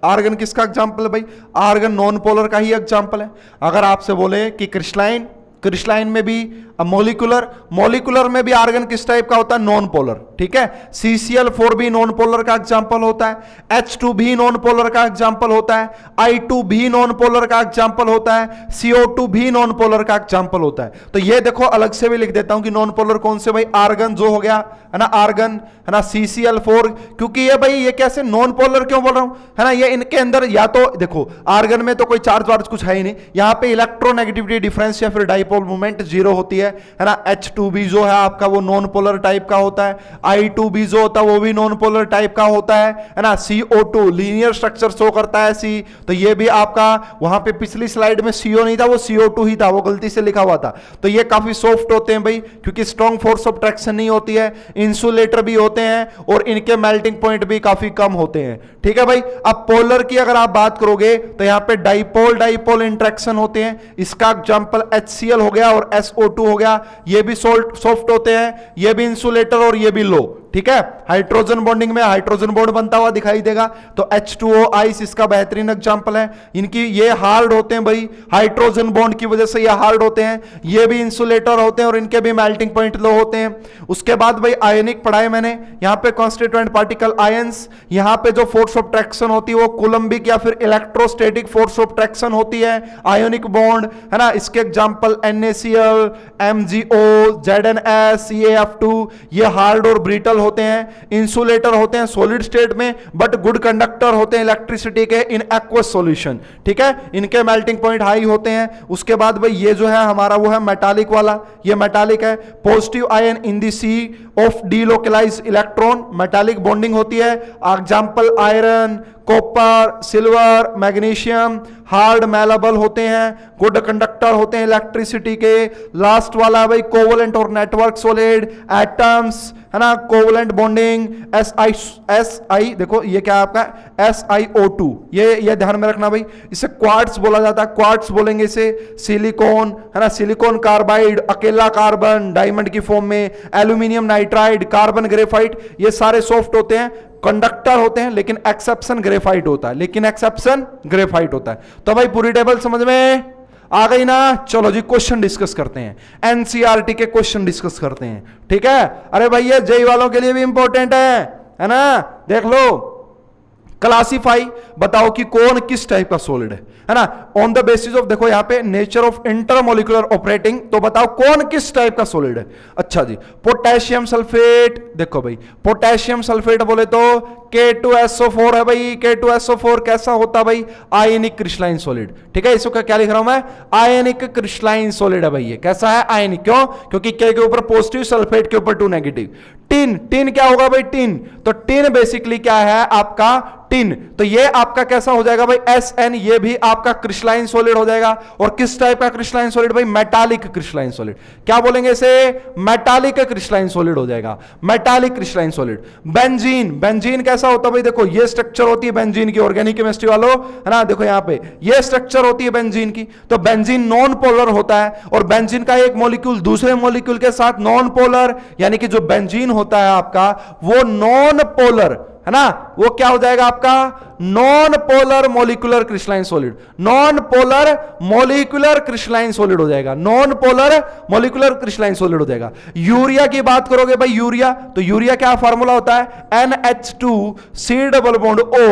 आर्गन किसका एग्जांपल है भाई, आर्गन नॉन पोलर का ही एग्जांपल है। अगर आपसे बोले कि क्रिस्टलाइन में भी मॉलिक्यूलर में भी आर्गन किस टाइप का होता है, नॉन पोलर। ठीक है, CCl4 भी नॉन पोलर का एग्जांपल होता है, H2 भी नॉन पोलर का एग्जांपल होता है, I2 भी नॉन पोलर का एग्जांपल होता है, CO2 भी नॉन पोलर का एग्जांपल होता है। तो ये देखो अलग से भी लिख देता हूं कि नॉन पोलर कौन से भाई, आर्गन जो हो गया, है ना, आर्गन, है ना, CCl4, क्योंकि ये भाई ये कैसे नॉन पोलर क्यों बोल रहा हूं, है ना, ये इनके अंदर या तो देखो आर्गन में तो कोई चार्ज वार्ज कुछ है ही नहीं, यहां पे इलेक्ट्रोनेगेटिविटी डिफरेंस या फिर डाइपोल मोमेंट 0 होती है ना। H2 भी जो है आपका वो नॉन पोलर टाइप का होता है, I2 भी जो होता है वो भी नॉन पोलर टाइप का होता है ना। CO2 लीनियर स्ट्रक्चर शो करता है C, तो ये भी आपका, वहां पे पिछली स्लाइड में CO नहीं था, वो CO2 ही था, वो गलती से लिखा हुआ था। तो ये काफी सॉफ्ट होते हैं भाई, क्योंकि स्ट्रॉन्ग फोर्स ऑफ ट्रैक्शन नहीं होती है, इंसुलेटर भी होते हैं और इनके मेल्टिंग पॉइंट भी काफी कम होते हैं। ठीक है भाई, अब पोलर की अगर आप बात करोगे तो यहां पे डाइपोल इंटरेक्शन होते हैं, इसका एग्जांपल HCl हो गया और SO2 हो गया, ये भी सॉफ्ट होते हैं, ये भी इंसुलेटर और ये भी लो। ठीक है, हाइड्रोजन बॉन्डिंग में हाइड्रोजन बॉन्ड बनता हुआ दिखाई देगा, तो H2O आइस इसका बेहतरीन एग्जांपल है। इनकी ये हार्ड होते हैं भाई, हाइड्रोजन बॉन्ड की वजह से ये हार्ड होते हैं, ये भी इंसुलेटर होते हैं और इनके भी मेल्टिंग पॉइंट लो होते हैं। उसके बाद भाई आयनिक पढ़ाए मैंने, यहां पे कॉन्स्टिट्यूएंट पार्टिकल आयंस, यहां पे जो फोर्स ऑफ ट्रैक्शन होती है वो कूलम्बिक या फिर इलेक्ट्रोस्टैटिक फोर्स ऑफ ट्रैक्शन होती है। आयोनिक बॉन्ड, है ना, इसके example NaCl, MgO, ZnS, CaF2, ये हार्ड और ब्रिटल होते हैं। इंसुलेटर होते हैं सॉलिड स्टेट में, बट गुड कंडक्टर होते हैं इलेक्ट्रिसिटी के इन एक्वस सॉल्यूशन। ठीक है, इनके मेल्टिंग पॉइंट हाई होते हैं। उसके बाद भाई ये जो है हमारा वो है मेटालिक वाला, ये मेटालिक है। Positive ion in the sea of delocalize electron, metallic bonding होती है। Example iron, copper, silver, magnesium, hard malleable होते हैं, गुड कंडक्टर होते हैं इलेक्ट्रिसिटी के। लास्ट वाला भाई कोवलेंट और नेटवर्क सॉलिड, एटम्स, है ना, कोवलेंट बॉन्डिंग, SI देखो ये क्या है आपका SiO2, ये ध्यान में रखना भाई, इसे क्वार्ट्स बोला जाता है, क्वार्ट्स बोलेंगे इसे। सिलिकॉन, है ना, सिलिकॉन कार्बाइड, अकेला कार्बन डायमंड की फॉर्म में, एल्यूमिनियम नाइट्राइड, कार्बन ग्रेफाइट, ये सारे सॉफ्ट होते हैं, कंडक्टर होते हैं, लेकिन एक्सेप्शन ग्रेफाइट होता है, तो भाई पूरी टेबल समझ में आ गई ना? चलो जी क्वेश्चन डिस्कस करते हैं, एनसीईआरटी के क्वेश्चन डिस्कस करते हैं, ठीक है? अरे भाई ये जेई वालों के लिए भी इंपॉर्टेंट है ना? देख लो, क्लासीफाई, बताओ कि कौन किस टाइप का सॉलिड है ना? ऑन द बेसिस ऑफ, देखो यहां पे नेचर ऑफ इंटरमोलिकुलर ऑपरेटिंग, तो बताओ कौन किस टाइप का सॉलिड है। अच्छा जी, पोटेशियम सल्फेट, देखो भाई पोटेशियम सल्फेट बोले तो K2SO4 है भाई। K2SO4 कैसा होता है भाई? आयनिक क्रिस्टलाइन सॉलिड, ठीक है? इसको क्या लिख रहा हूं मैं? आयनिक क्रिस्टलाइन सॉलिड है भाई। ये कैसा है? आयनिक। क्यों? क्योंकि K के ऊपर पॉजिटिव, सल्फेट के ऊपर 2 नेगेटिव। टिन, टिन क्या होगा भाई? टिन, तो टिन बेसिकली क्या है आपका? टिन। तो ये आपका कैसा हो जाएगा भाई? SN, ये भी आपका क्रिस्टलाइन सॉलिड हो जाएगा। और किस टाइप का क्रिस्टलाइन सॉलिड भाई? Metallic crystalline solid. क्या बोलेंगे इसे? मेटालिक क्रिस्टलाइन सॉलिड हो जाएगा, metallic crystalline solid. Benzene, benzene कैसा होता है भाई? देखो ये स्ट्रक्चर होती है बेंजीन की, ऑर्गेनिक केमिस्ट्री वालों, है ना? देखो यहां पे ये स्ट्रक्चर होती है बेंजीन की। तो बेंजीन नॉन पोलर होता है, और बेंजीन का एक मॉलिक्यूल दूसरे मॉलिक्यूल के साथ नॉन पोलर, यानी कि जो बेंजीन होता है आपका वो नॉन पोलर, है ना? वो क्या हो जाएगा आपका? Non polar molecular crystalline solid, non polar molecular crystalline solid हो जाएगा, non polar molecular crystalline solid हो जाएगा। यूरिया की बात करोगे भाई, यूरिया, तो यूरिया क्या फार्मूला होता है? NH2 C double bond O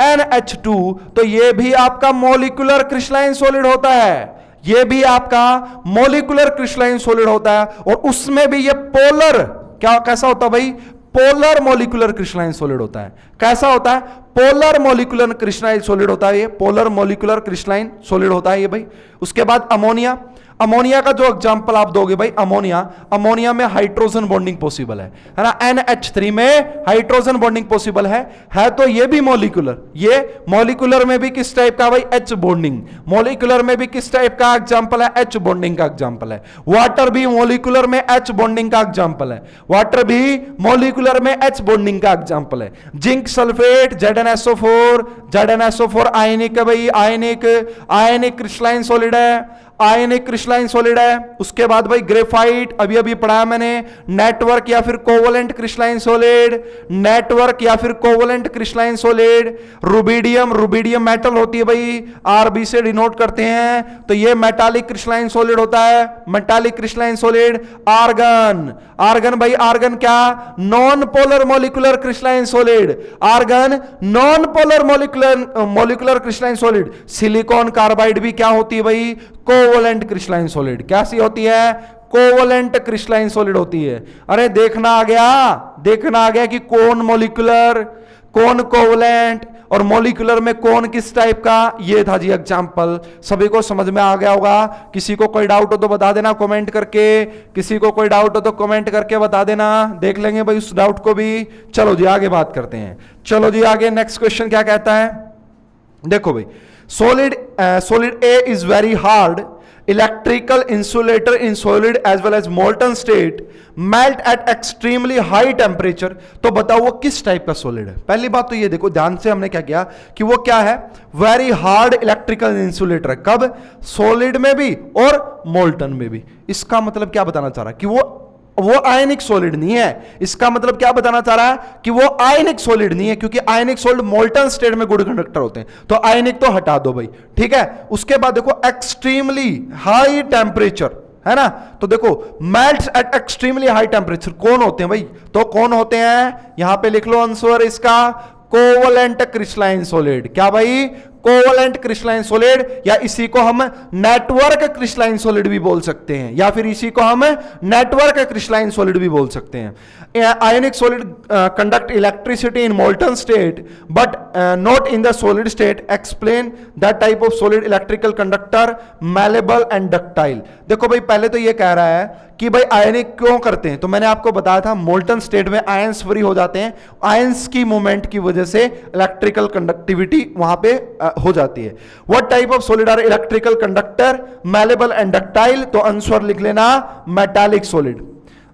NH2, तो ये भी आपका मॉलिक्यूलर क्रिस्टलाइन सॉलिड होता है, ये भी आपका मॉलिक्यूलर क्रिस्टलाइन सॉलिड होता है। और उसमें भी ये पोलर, क्या कैसा होता है भाई? पोलर मॉलिक्यूलर क्रिस्टलाइन सॉलिड होता है। कैसा होता है? पोलर मॉलिक्यूलर क्रिस्टलाइन सॉलिड होता है ये, पोलर मॉलिक्यूलर क्रिस्टलाइन सॉलिड होता है ये भाई। उसके बाद अमोनिया, अमोनिया का जो एग्जांपल आप दोगे भाई, अमोनिया, अमोनिया में हाइड्रोजन बॉन्डिंग पॉसिबल है ना? NH3 में हाइड्रोजन बॉन्डिंग पॉसिबल है तो ये भी मॉलिक्यूलर, ये मॉलिक्यूलर में भी किस टाइप का भाई? H bonding. मॉलिक्यूलर में भी किस टाइप का एग्जांपल है? H बॉन्डिंग का एग्जांपल है। वाटर भी मॉलिक्यूलर में H बॉन्डिंग का एग्जांपल है, वाटर भी मॉलिक्यूलर में H बॉन्डिंग का एग्जांपल है। जिंक सल्फेट ZnSO4, ZnSO4 आयनिक है भाई, आयनिक, आयनिक क्रिस्टलाइन सॉलिड है, आयनिक क्रिस्टलाइन सॉलिड है। उसके बाद भाई ग्रेफाइट, अभी अभी पढ़ाया मैंने, नेटवर्क या फिर कोवलेंट क्रिस्टलाइन सॉलिड, नेटवर्क या फिर covalent crystalline solid. Rubidium, rubidium metal होती है भाई, RB से डिनोट करते हैं, तो ये मेटालिक क्रिस्टलाइन सॉलिड होता है, metallic crystalline solid. Argon, argon भाई, आर्गन क्या? Non polar molecular crystalline solid, argon non polar molecular crystalline solid. Silicon carbide भी क्या होती है भाई? Covalent crystalline solid. कैसी होती है? कोवलेंट क्रिस्टलाइन सॉलिड होती है। अरे देखना आ गया, देखना आ गया कि कौन मॉलिक्यूलर, कौन कोवलेंट, और मॉलिक्यूलर में कौन किस टाइप का। ये था जी एग्जांपल, सभी को समझ में आ गया होगा। किसी को कोई डाउट हो तो बता देना कमेंट करके, किसी को कोई डाउट हो तो कमेंट करके बता देना, देख लेंगे भाई उस डाउट को भी। चलो जी आगे बात करते हैं, चलो जी आगे नेक्स्ट क्वेश्चन क्या कहता है? देखो भाई, solid A is very hard electrical insulator in solid as well as molten state, melt at extremely high temperature। तो बताओ वो किस टाइप का सॉलिड है? पहली बात तो ये देखो ध्यान से, हमने क्या किया कि वो क्या है? वेरी हार्ड इलेक्ट्रिकल इंसुलेटर है। कब? सॉलिड में भी और मोल्टन में भी। इसका मतलब क्या बताना चाह रहा है? कि वो आयनिक सॉलिड नहीं है। इसका मतलब क्या बताना चाह रहा है? कि वो आयनिक सॉलिड नहीं है, क्योंकि आयनिक सॉलिड मोल्टन स्टेट में गुड कंडक्टर होते हैं, तो आयनिक तो हटा दो भाई, ठीक है? उसके बाद देखो एक्सट्रीमली हाई टेम्परेचर, है ना? तो देखो melts at extremely high temperature कौन होते हैं भाई? तो कौन होते हैं? यहां पे लिख लो आंसर इसका, कोवलेंट क्रिस्टलाइन सॉलिड। क्या भाई? कोवलेंट क्रिस्टलाइन सॉलिड, या इसी को हम नेटवर्क क्रिस्टलाइन सॉलिड भी बोल सकते हैं, या फिर इसी को हम नेटवर्क क्रिस्टलाइन सॉलिड भी बोल सकते हैं। आयनिक solid conduct electricity in molten state but not in the solid state. Explain that type of solid electrical conductor, malleable and ductile. देखो भाई पहले तो ये कह रहा है कि भाई आयनिक क्यों करते हैं, तो मैंने आपको बताया था मोल्टन स्टेट में आयंस फ्री हो जाते हैं, आयंस की मूवमेंट की वजह से इलेक्ट्रिकल कंडक्टिविटी वहां पे हो जाती है। What type of solid are electrical conductor, malleable and ductile? तो आंसर लिख लेना मेटालिक सॉलिड।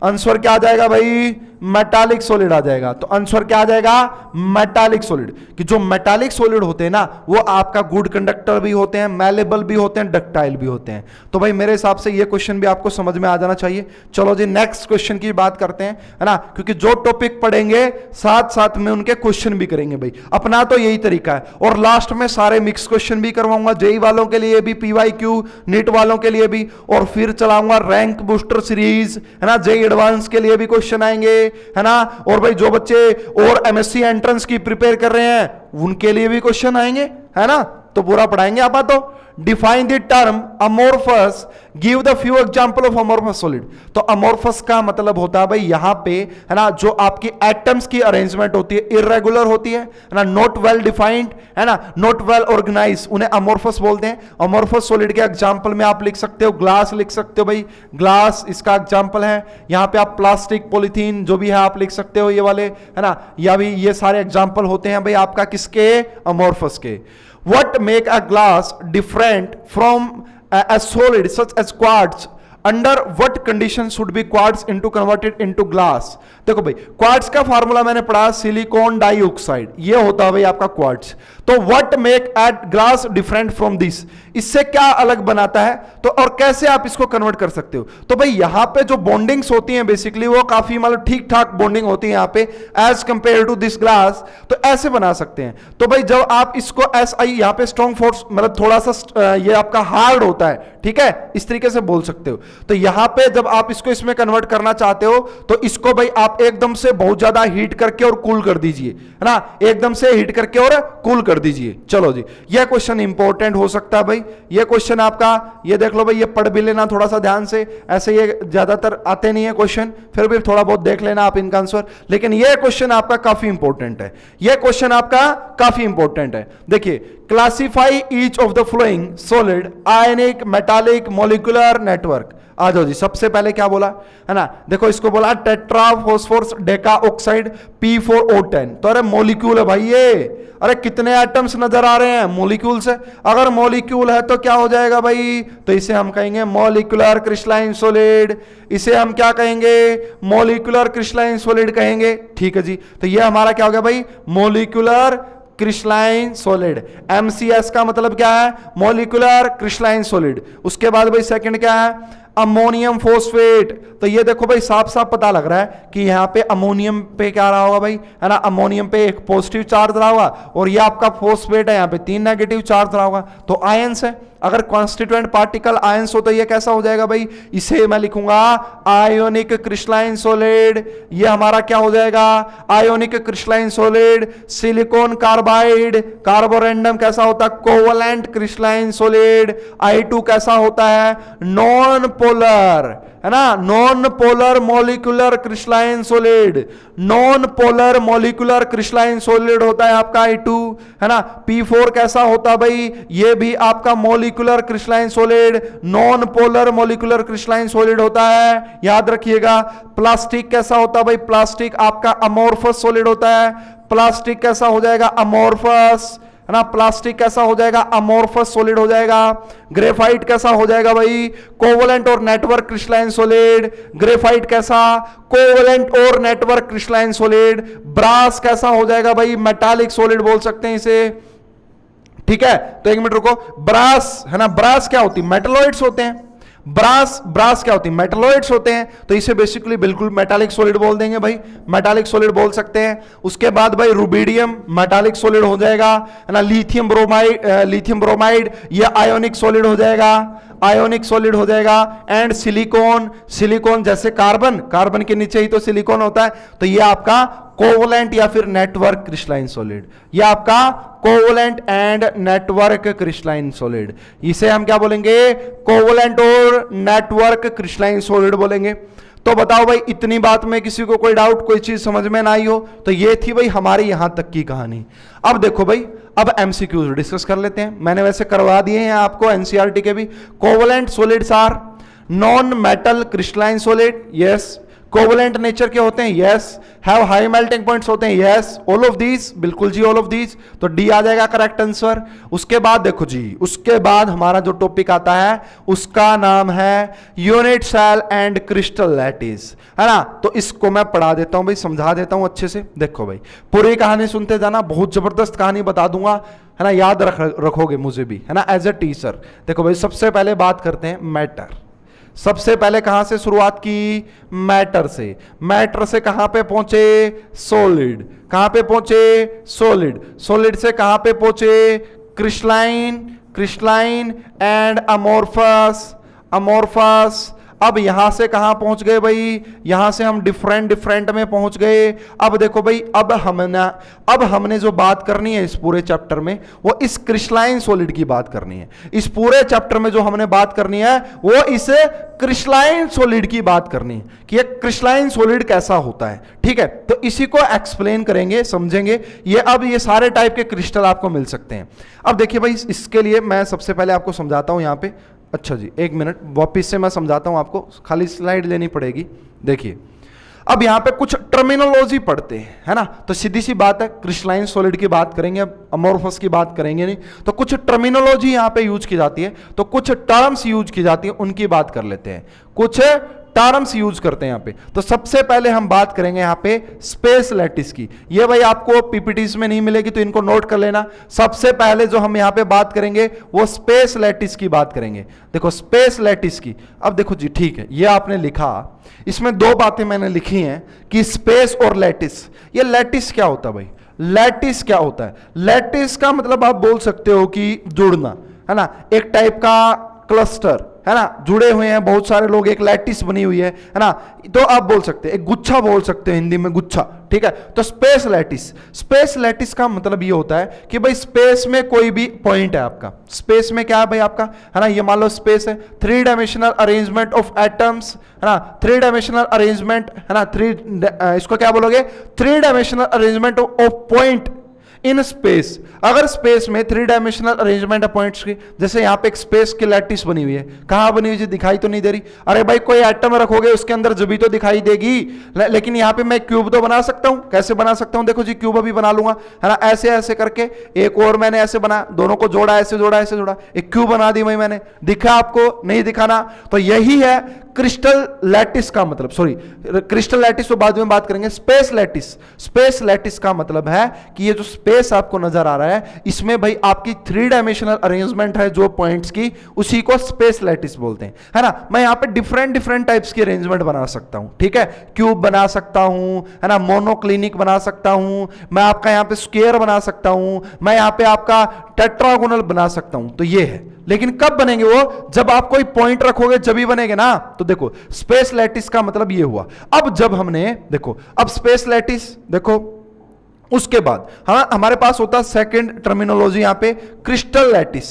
आंसर क्या आ जाएगा भाई? मेटालिक सॉलिड आ जाएगा। तो आंसर क्या आ जाएगा? Metallic solid. कि जो मेटालिक सॉलिड होते हैं ना वो आपका गुड कंडक्टर भी होते हैं, मैलेबल भी होते हैं, डक्टाइल भी होते हैं। तो भाई मेरे हिसाब से ये क्वेश्चन भी आपको समझ में आ जाना चाहिए। चलो जी नेक्स्ट क्वेश्चन की बात करते हैं, है ना, क्योंकि जो टॉपिक पढ़ेंगे साथ साथ में उनके क्वेश्चन भी करेंगे भाई, अपना तो यही तरीका है। और लास्ट में सारे मिक्स क्वेश्चन भी करवाऊंगा, जेई वालों के लिए भी, पीवाईक्यू नीट वालों के लिए भी, और फिर चलाऊंगा रैंक बूस्टर सीरीज, है ना, जेई एडवांस के लिए भी क्वेश्चन आएंगे, है ना। और भाई जो बच्चे और एमएससी एंट्रेंस की प्रिपेयर कर रहे हैं उनके लिए भी क्वेश्चन आएंगे, है ना। तो पूरा पढ़ाएंगे आप। तो define the term amorphous, give the few example of amorphous solid. तो अमोर्फस का मतलब होता है भाई यहां पे, है ना, जो आपकी एटम्स की अरेंजमेंट होती है इरेगुलर होती है ना, नॉट वेल डिफाइंड, है ना, नॉट वेल ऑर्गेनाइज, उन्हें अमोर्फस बोलते हैं। अमोर्फस सॉलिड के एग्जांपल में आप लिख सकते हो ग्लास, लिख सकते हो भाई, ग्लास इसका एग्जांपल है। यहां पे आप प्लास्टिक, पॉलीथीन जो भी है आप लिख सकते हो, ये वाले, है ना, या भी ये सारे एग्जांपल होते हैं भाई आपका किसके? अमोर्फस के। What make a glass different from a solid such as quartz? Under what condition should be quartz into converted into glass? देखो भाई क्वार्ट्ज का फार्मूला मैंने पढ़ा, सिलिकॉन डाइऑक्साइड, ये होता है भाई आपका क्वार्ट्ज। तो what make at glass different from this, इससे क्या अलग बनाता है, तो और कैसे आप इसको कन्वर्ट कर सकते हो? तो भाई यहां पे जो बॉन्डिंग्स होती हैं बेसिकली वो काफी मतलब ठीक ठाक बॉन्डिंग होती है यहां पे as compare to this glass. तो ऐसे बना सकते हैं। तो भाई जब आप इसको SI यहां पे स्ट्रॉन्ग फोर्स मतलब थोड़ा सा ये आपका हार्ड होता है, ठीक है, इस तरीके से बोल सकते हो। तो यहां पे जब आप इसको इसमें कन्वर्ट करना चाहते हो तो इसको भाई आप एकदम से बहुत ज्यादा हीट करके और कूल कर दीजिए, है ना, एकदम से हीट करके और कूल कर दीजिए। चलो जी यह क्वेश्चन इंपॉर्टेंट हो सकता है भाई, ये क्वेश्चन आपका, ये देख लो भाई, ये पढ़ भी लेना थोड़ा सा ध्यान से, ऐसे ये ज्यादातर आते नहीं है क्वेश्चन, फिर भी थोड़ा बहुत देख लेना आप इनका आंसर। लेकिन ये क्वेश्चन आपका काफी इंपॉर्टेंट है, ये क्वेश्चन आपका काफी इंपॉर्टेंट है। देखिए, classify each of the following solid ionic metallic molecular network. आ जाओ जी, सबसे पहले क्या बोला, है ना, देखो इसको बोला tetra phosphorus Deka oxide P4O10। तो अरे मॉलिक्यूल है भाई ये, अरे कितने एटम्स नजर आ रहे हैं मॉलिक्यूल से, अगर मॉलिक्यूल है तो क्या हो जाएगा भाई, तो इसे हम कहेंगे मॉलिक्यूलर क्रिस्टलाइन सॉलिड, इसे हम क्या कहेंगे? मॉलिक्यूलर क्रिस्टलाइन सॉलिड कहेंगे। ठीक है जी, तो ये हमारा क्या हो गया भाई? Molecular crystalline solid. MCS का मतलब क्या है? Molecular crystalline solid. उसके बाद भाई सेकंड क्या है? Ammonium phosphate. तो ये देखो भाई साफ साफ पता लग रहा है कि यहाँ पे अमोनियम पे क्या रहा होगा भाई, है ना, अमोनियम पे एक पॉजिटिव चार्ज रहा होगा और ये आपका फॉस्फेट है यहाँ पे 3 नेगेटिव चार्ज रहा होगा। तो आयंस है, अगर कॉन्स्टिट्यूएंट पार्टिकल आयंस हो तो ये कैसा हो जाएगा भाई? इसे मैं लिखूंगा आयोनिक क्रिस्टलाइन सॉलिड। ये हमारा क्या हो जाएगा? Ionic crystalline solid. Silicon carbide, Carborundum कैसा होता है? Covalent crystalline solid. I2 कैसा होता है? नॉन पोलर, है ना, non polar molecular crystalline solid. Non polar molecular crystalline solid होता है आपका I2, है ना। P4 कैसा होता है भाई? ये भी आपका molecular crystalline solid, non polar molecular crystalline solid होता है, याद रखिएगा। प्लास्टिक कैसा होता है भाई? प्लास्टिक आपका अमोर्फस सॉलिड होता है। प्लास्टिक कैसा हो जाएगा? अमोर्फस, है ना, प्लास्टिक कैसा हो जाएगा? अमोर्फस सॉलिड हो जाएगा। ग्रेफाइट कैसा हो जाएगा भाई? कोवलेंट और नेटवर्क क्रिस्टलाइन सॉलिड। ग्रेफाइट कैसा? कोवलेंट और नेटवर्क क्रिस्टलाइन सॉलिड। ब्रास कैसा हो जाएगा भाई? मेटालिक सॉलिड बोल सकते हैं इसे। ठीक है, तो एक मिनट रुको। ब्रास, है ना, ब्रास क्या होती है? मेटलॉइड्स होते हैं। ब्रास क्या होती है? मेटलॉइड्स होते हैं। तो इसे बेसिकली बिल्कुल मेटालिक सॉलिड बोल देंगे भाई, मेटालिक सॉलिड बोल सकते हैं। उसके बाद भाई रुबिडियम मेटालिक सॉलिड हो जाएगा, है ना। लिथियम ब्रोमाइड ये आयोनिक सॉलिड हो जाएगा, आयोनिक सॉलिड हो जाएगा। एंड सिलिकॉन जैसे कार्बन के नीचे ही तो सिलिकॉन होता है, तो ये आपका कोवलेंट या फिर नेटवर्क क्रिस्टलाइन सॉलिड। ये आपका covalent and network crystalline solid, इसे हम क्या बोलेंगे? कोवलेंट और नेटवर्क क्रिस्टलाइन सॉलिड बोलेंगे। तो बताओ भाई, इतनी बात में किसी को कोई डाउट, कोई चीज समझ में ना आई हो? तो ये थी भाई हमारी यहां तक की कहानी। अब देखो भाई, अब MCQs डिस्कस कर लेते हैं। मैंने वैसे करवा दिए हैं आपको NCERT के भी। Covalent solids are non metal crystalline solid, yes. Covalent nature के होते हैं, yes. Have high melting points होते हैं, यस। ऑल ऑफ दीज, बिल्कुल जी ऑल ऑफ दीज, तो डी आ जाएगा करेक्ट आंसर। उसके बाद देखो जी, उसके बाद हमारा जो टॉपिक आता है उसका नाम है unit cell and crystal lattice, है ना। तो इसको मैं पढ़ा देता हूं भाई, समझा देता हूं अच्छे से। देखो भाई पूरी कहानी सुनते जाना, बहुत जबरदस्त कहानी बता दूंगा, है ना, याद रखोगे मुझे भी, है ना, एज ए टीचर। देखो भाई सबसे पहले बात करते हैं मैटर। सबसे पहले कहां से शुरुआत की? मैटर से। मैटर से कहां पे पहुंचे? सॉलिड। कहां पे पहुंचे? सॉलिड। सॉलिड से कहां पे पहुंचे? Crystalline. Crystalline and amorphous. Amorphous. अब यहां से कहां पहुंच गए भाई? यहां से हम डिफरेंट में पहुंच गए। अब देखो भाई, अब हमने जो बात करनी है इस पूरे चैप्टर में, वो इस क्रिस्टलाइन सॉलिड की बात करनी है। इस पूरे चैप्टर में जो हमने बात करनी है वो इस क्रिस्टलाइन सॉलिड की बात करनी है कि ये क्रिस्टलाइन सॉलिड कैसा होता है, ठीक है। तो इसी को एक्सप्लेन करेंगे, समझेंगे। ये सारे टाइप के क्रिस्टल आपको मिल सकते हैं। अब देखिए भाई, इसके लिए मैं सबसे पहले आपको समझाता हूं यहां पे। अच्छा जी, एक मिनट, वापिस से मैं समझाता हूं आपको, खाली स्लाइड लेनी पड़ेगी। देखिए अब यहां पे कुछ टर्मिनोलॉजी पढ़ते हैं, है ना। तो सीधी सी बात है, क्रिस्टलाइन सॉलिड की बात करेंगे, अब अमोर्फस की बात करेंगे नहीं। तो कुछ टर्मिनोलॉजी यहां पे यूज की जाती है, तो कुछ टर्म्स यूज की जाती है, उनकी बात कर लेते हैं। कुछ टर्म्स यूज करते हैं यहां पे। तो सबसे पहले हम बात करेंगे यहां पे स्पेस लैटिस की। ये भाई आपको पीपीटीज में नहीं मिलेगी, तो इनको नोट कर लेना। सबसे पहले जो हम यहां पे बात करेंगे वो स्पेस लैटिस की बात करेंगे। देखो स्पेस लैटिस की, अब देखो जी, ठीक है, ये आपने लिखा, इसमें दो बातें मैंने लिखी हैं कि स्पेस और लैटिस। ये लैटिस क्या होता है भाई? लैटिस क्या होता है? लैटिस का मतलब आप बोल सकते हो कि जुड़ना, है ना, एक टाइप का क्लस्टर, है ना, जुड़े हुए हैं बहुत सारे लोग, एक लैटिस बनी हुई है ना। तो आप बोल सकते हैं, एक गुच्छा बोल सकते हैं हिंदी में, गुच्छा, ठीक है। तो स्पेस लैटिस, स्पेस लैटिस का मतलब ये होता है कि भाई स्पेस में कोई भी पॉइंट है आपका, स्पेस में क्या है भाई आपका, है ना, ये मान लो स्पेस है, 3 डायमेंशनल अरेंजमेंट ऑफ एटम्स, है ना, 3 डायमेंशनल अरेंजमेंट, है ना, इसको क्या बोलोगे? 3 dimensional arrangement of point in space. अगर स्पेस में 3 डायमेंशनल अरेंजमेंट ऑफ पॉइंट्स की, जैसे यहां पे एक स्पेस की लैटिस बनी हुई है, कहां बनी हुई है? दिखाई तो नहीं दे रही। अरे भाई कोई एटम रखोगे उसके अंदर जब भी तो दिखाई देगी, लेकिन यहां पे मैं क्यूब तो बना सकता हूं। कैसे बना सकता हूं? देखो जी, क्यूब अभी बना लूंगा, है ना, ऐसे ऐसे करके। एक और मैंने ऐसे बना, दोनों को जोड़ा, ऐसे जोड़ा, ऐसे जोड़ा, एक क्यूब बना दी भाई मैंने। दिखा आपको? नहीं दिखाना। तो यही है क्रिस्टल लैटिस का मतलब। सॉरी, क्रिस्टल लैटिस तो बाद में बात करेंगे। स्पेस लैटिस, स्पेस लैटिस का मतलब है कि ये जो स्पेस आपको नजर आ रहा है, इसमें भाई आपकी 3 डायमेंशनल अरेंजमेंट है जो पॉइंट्स की, उसी को स्पेस लैटिस बोलते हैं, है ना। मैं यहां पे डिफरेंट टाइप्स की अरेंजमेंट बना सकता हूं, ठीक है। क्यूब बना सकता हूं, है ना, मोनोक्लिनिक बना सकता हूं, मैं आपका यहां पे स्क्वायर बना सकता हूं, मैं यहां पे आपका टेट्रागोनल बना सकता हूं। तो ये है, लेकिन कब बनेंगे वो? जब आप कोई पॉइंट रखोगे जब ही बनेंगे ना। तो देखो स्पेस लैटिस का मतलब ये हुआ। अब जब हमने देखो, अब स्पेस लैटिस देखो, उसके बाद हमारे पास होता है सेकंड टर्मिनोलॉजी यहां पे, क्रिस्टल लैटिस।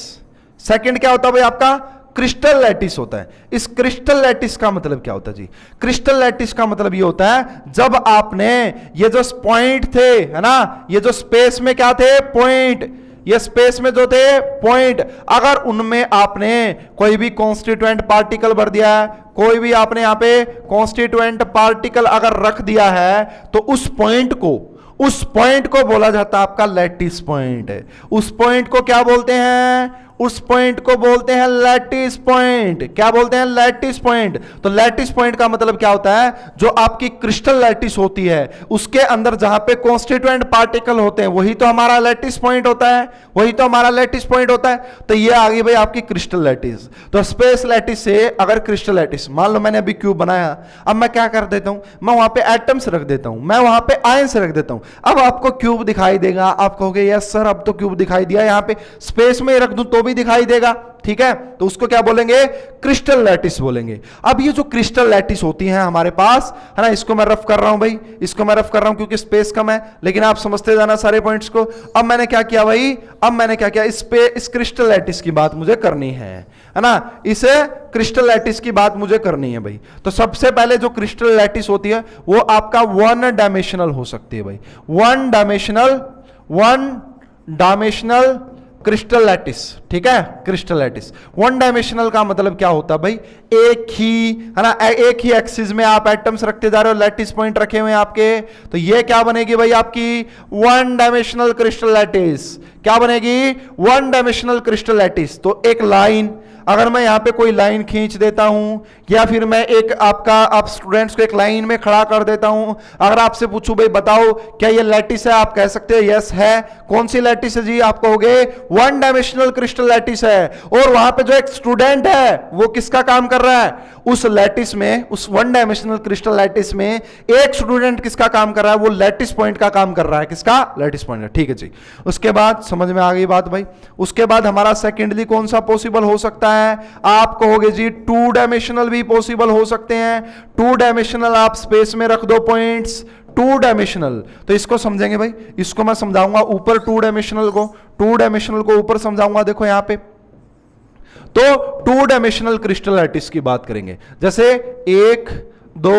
सेकंड क्या होता है भाई आपका? क्रिस्टल लैटिस होता है। इस क्रिस्टल लैटिस का मतलब क्या होता है जी? क्रिस्टल लैटिस का मतलब ये होता है जब आपने ये जो पॉइंट थे, है ना, ये जो स्पेस में क्या थे? पॉइंट। ये स्पेस में जो थे पॉइंट, अगर उनमें आपने कोई भी कॉन्स्टिट्यूएंट पार्टिकल भर दिया है, कोई भी आपने यहां पे कॉन्स्टिट्यूएंट पार्टिकल अगर रख दिया है, तो उस पॉइंट को बोला जाता है आपका लैटिस पॉइंट। उस पॉइंट को क्या बोलते हैं? उस पॉइंट को बोलते हैं लैटिस पॉइंट। क्या बोलते हैं? Lattice point. तो लैटिस पॉइंट का मतलब क्या होता है? जो आपकी क्रिस्टल लैटिस होती है, उसके अंदर जहां पे कॉन्स्टिट्यूएंट पार्टिकल होते हैं, वही तो हमारा लैटिस पॉइंट होता है, वही तो हमारा लैटिस पॉइंट होता है। तो ये आ गई भाई आपकी क्रिस्टल लैटिस। तो स्पेस लैटिस से अगर क्रिस्टल लैटिस, मान लो मैंने अभी क्यूब बनाया, अब मैं क्या कर देता हूं? मैं वहां पे एटम्स रख देता हूं, मैं वहां पे आयंस रख देता हूं। अब आपको क्यूब दिखाई देगा, आप कहोगे यस सर अब तो क्यूब दिखाई दिया, यहां पे स्पेस में रख दूं तो भी दिखाई देगा, ठीक है। तो उसको क्या बोलेंगे? क्रिस्टल लैटिस बोलेंगे। अब ये जो क्रिस्टल लैटिस होती है हमारे पास, है ना, इसको मैं रफ कर रहा हूं भाई, इसको मैं रफ कर रहा हूं क्योंकि स्पेस कम है, लेकिन आप समझते जाना सारे पॉइंट्स को। अब मैंने क्या किया भाई? अब मैंने क्या किया? इस क्रिस्टल लैटिस की बात मुझे करनी है ना, इसे क्रिस्टल लैटिस की बात मुझे करनी है भाई। तो सबसे पहले जो क्रिस्टल लैटिस होती है वो आपका 1 डायमेंशनल हो सकती है भाई। 1 डायमेंशनल क्रिस्टल लैटिस, ठीक है, क्रिस्टल लैटिस। वन डायमेंशनल का मतलब क्या होता है भाई, एक ही है ना, एक ही एक्सिस में आप एटम्स रखते जा रहे हो, लैटिस पॉइंट रखे हुए हैं आपके, तो ये क्या बनेगी भाई आपकी वन डायमेंशनल क्रिस्टल लैटिस। क्या बनेगी, वन डायमेंशनल क्रिस्टल लैटिस। तो एक लाइन, अगर मैं यहां पे कोई लाइन खींच देता हूं, या फिर मैं एक आप स्टूडेंट्स को एक लाइन में खड़ा कर देता हूं, अगर आपसे पूछूं भाई बताओ क्या ये लैटिस है, आप कह सकते हो यस है। कौन सी लैटिस है जी, आप कहोगे वन डायमेंशनल क्रिस्टल लैटिस है। और वहां पे जो एक स्टूडेंट है वो किसका काम कर रहा है, उस लैटिस में, उस वन डायमेंशनल क्रिस्टल लैटिस में एक स्टूडेंट किसका काम कर रहा है, वो लैटिस पॉइंट का काम कर रहा है। किसका, लैटिस पॉइंट का, ठीक है जी। उसके बाद समझ में आ गई बात भाई। उसके बाद हमारा सेकेंडली कौन सा पॉसिबल हो सकता है, आप कहोगे जी टू डायमेंशनल भी पॉसिबल हो सकते हैं। टू डायमेंशनल आप स्पेस में रख दो पॉइंट्स, टू डायमेंशनल। तो इसको समझेंगे भाई, इसको मैं समझाऊंगा ऊपर, टू डायमेंशनल को ऊपर समझाऊंगा। देखो यहां पे तो टू डायमेंशनल क्रिस्टल लैटिस की बात करेंगे, जैसे 1 2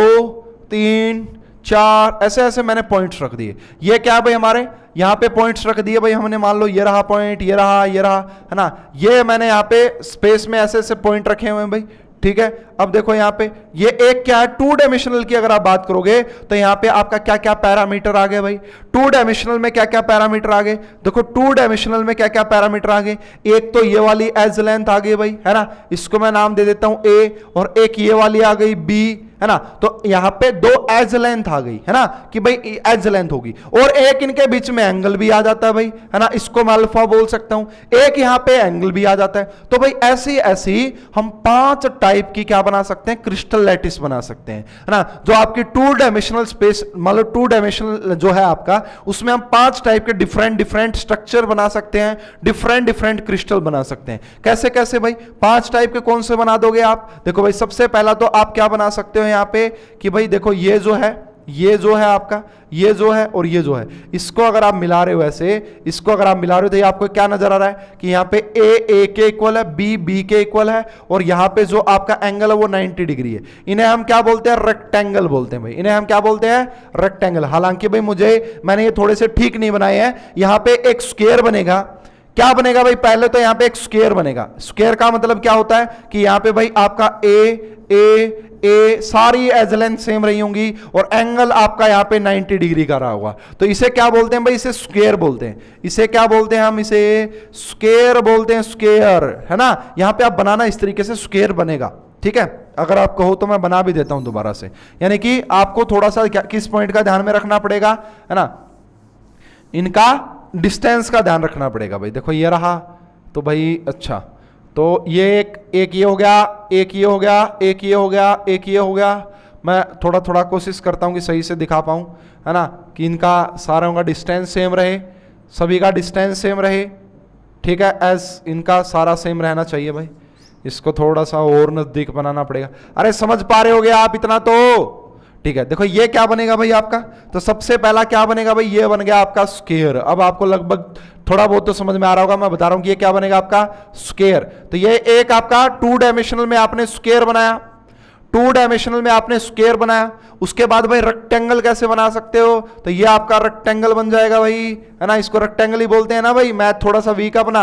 3 4 ऐसे ऐसे मैंने पॉइंट्स रख दिए। ये क्या है भाई, हमारे यहां पे पॉइंट्स रख दिए भाई हमने, मान लो ये रहा पॉइंट, ये रहा है ना, ये मैंने यहां पे स्पेस में ऐसे ऐसे पॉइंट रखे हुए हैं भाई, ठीक है। अब देखो यहां पे ये एक क्या है, टू डायमेंशनल की अगर आप बात करोगे तो यहां पे आपका क्या क्या पैरामीटर आ गए भाई, टू डायमेंशनल में क्या क्या पैरामीटर आ गए। देखो टू डायमेंशनल में क्या क्या पैरामीटर आ गए, एक तो ये वाली एज लेंथ आ गई भाई, है ना, इसको मैं नाम दे देता हूं ए, और एक ये वाली आ गई बी, है ना। तो यहां पे दो एज लेंथ आ गई, है ना, कि भाई एज लेंथ होगी, और एक इनके बीच में एंगल भी आ जाता है भाई, है ना, इसको मैं अल्फा बोल सकता हूं, एक यहां पे एंगल भी आ जाता है। तो भाई ऐसी ऐसी हम 5 टाइप की क्या बना सकते हैं, क्रिस्टल लैटिस बना सकते हैं, है ना। जो आपकी टू डायमेंशनल स्पेस, मान लो टू डायमेंशनल जो है आपका, उसमें हम 5 टाइप के डिफरेंट स्ट्रक्चर बना सकते हैं, डिफरेंट क्रिस्टल बना सकते हैं। कैसे कैसे भाई, 5 टाइप के कौन से बना दोगे आप। देखो भाई सबसे पहला तो आप क्या बना सकते हो यहां पे, कि भाई देखो ये जो है आपका, ये जो है और ये जो है, इसको अगर आप मिला रहे हो ऐसे, इसको अगर आप मिला रहे हो तो ये आपको क्या नजर आ रहा है कि यहाँ पे ए के इक्वल है, बी के इक्वल है, और यहाँ पे जो आपका एंगल है वो 90 डिग्री है। इन्हें हम क्या बोलते हैं, रेक्टेंगल बोलते हैं भाई, इन्हें हम क्या बोलते हैं, रेक्टेंगल। हालांकि भाई मैंने ये थोड़े से ठीक नहीं बनाए हैं, यहाँ पे एक स्क्वायर बनेगा। क्या बनेगा भाई, पहले तो यहां पे एक स्क्वायर बनेगा। स्क्वायर का मतलब क्या होता है कि यहां पे भाई आपका ए सारी एज लेंथ सेम रही होंगी, और एंगल आपका यहां पे 90 डिग्री का रहा होगा। तो इसे क्या बोलते हैं भाई, इसे स्क्वायर बोलते हैं। इसे क्या बोलते हैं हम, इसे स्क्वायर बोलते हैं, स्क्वायर, है ना। यहां पे आप बनाना इस तरीके से स्क्वायर बनेगा, ठीक है। अगर आप कहो तो मैं बना भी देता हूं दोबारा से, यानी कि आपको थोड़ा सा किस पॉइंट का ध्यान में रखना पड़ेगा, है ना, इनका डिस्टेंस का ध्यान रखना पड़ेगा भाई। देखो ये रहा, तो भाई अच्छा, तो ये एक ये हो गया, एक ये हो गया, एक ये हो गया, एक ये हो गया। मैं थोड़ा कोशिश करता हूं कि सही से दिखा पाऊं, है ना, कि इनका सारों का डिस्टेंस सेम रहे, सभी का डिस्टेंस सेम रहे, ठीक है, एज इनका सारा सेम रहना चाहिए भाई। इसको थोड़ा सा और नजदीक बनाना पड़ेगा। अरे समझ पा रहे होगे आप इतना तो, ठीक है। देखो ये क्या बनेगा भाई आपका, तो सबसे पहला क्या बनेगा भाई, ये बन गया आपका स्क्वायर। अब आपको लगभग थोड़ा बहुत तो समझ में आ रहा होगा, मैं बता रहा हूं कि ये क्या बनेगा आपका, स्क्वायर। तो ये एक आपका टू डायमेंशनल में आपने स्क्वायर बनाया, टू डायमेंशनल में आपने स्क्वायर बनाया। उसके बाद भाई रेक्टेंगल कैसे बना सकते हो, तो ये आपका रेक्टेंगल बन जाएगा भाई, है ना, इसको रेक्टेंगल ही बोलते हैं ना भाई, मैथ थोड़ा सा वीक अपना,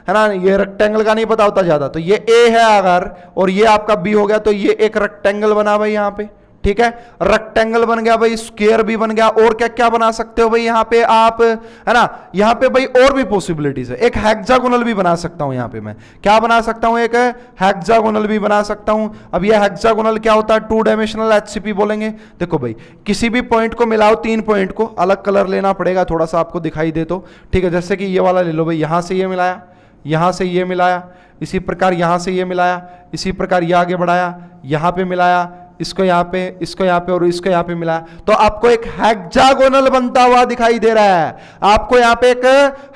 है ना, ये रेक्टेंगल का नहीं पता होता ज्यादा। तो ये ए है अगर, और ये आपका बी हो गया, तो ये एक रेक्टेंगल बना भाई यहां पे, ठीक है, रेक्टेंगल बन गया भाई, स्क्वायर भी बन गया। और क्या क्या बना सकते हो भाई यहां पे आप, है ना, यहां पे भाई और भी पॉसिबिलिटीज है। एक हेक्सागोनल भी बना सकता हूं यहां पे, मैं क्या बना सकता हूं, एक हेक्सागोनल भी बना सकता हूं। अब ये हेक्सागोनल क्या होता है, टू डायमेंशनल एचसीपी बोलेंगे। देखो भाई किसी भी पॉइंट को मिलाओ, 3 पॉइंट को, अलग कलर लेना पड़ेगा थोड़ा सा आपको दिखाई दे तो, ठीक है। जैसे कि ये वाला ले लो भाई, यहां से ये मिलाया, यहां से ये मिलाया, इसी प्रकार यहां से ये मिलाया, इसी प्रकार ये आगे बढ़ाया, यहां पे मिलाया, इसको यहाँ पे, इसको यहाँ पे, और इसको यहाँ पे मिला, तो आपको एक हेक्सागोनल बनता हुआ दिखाई दे रहा है। आपको यहाँ पे एक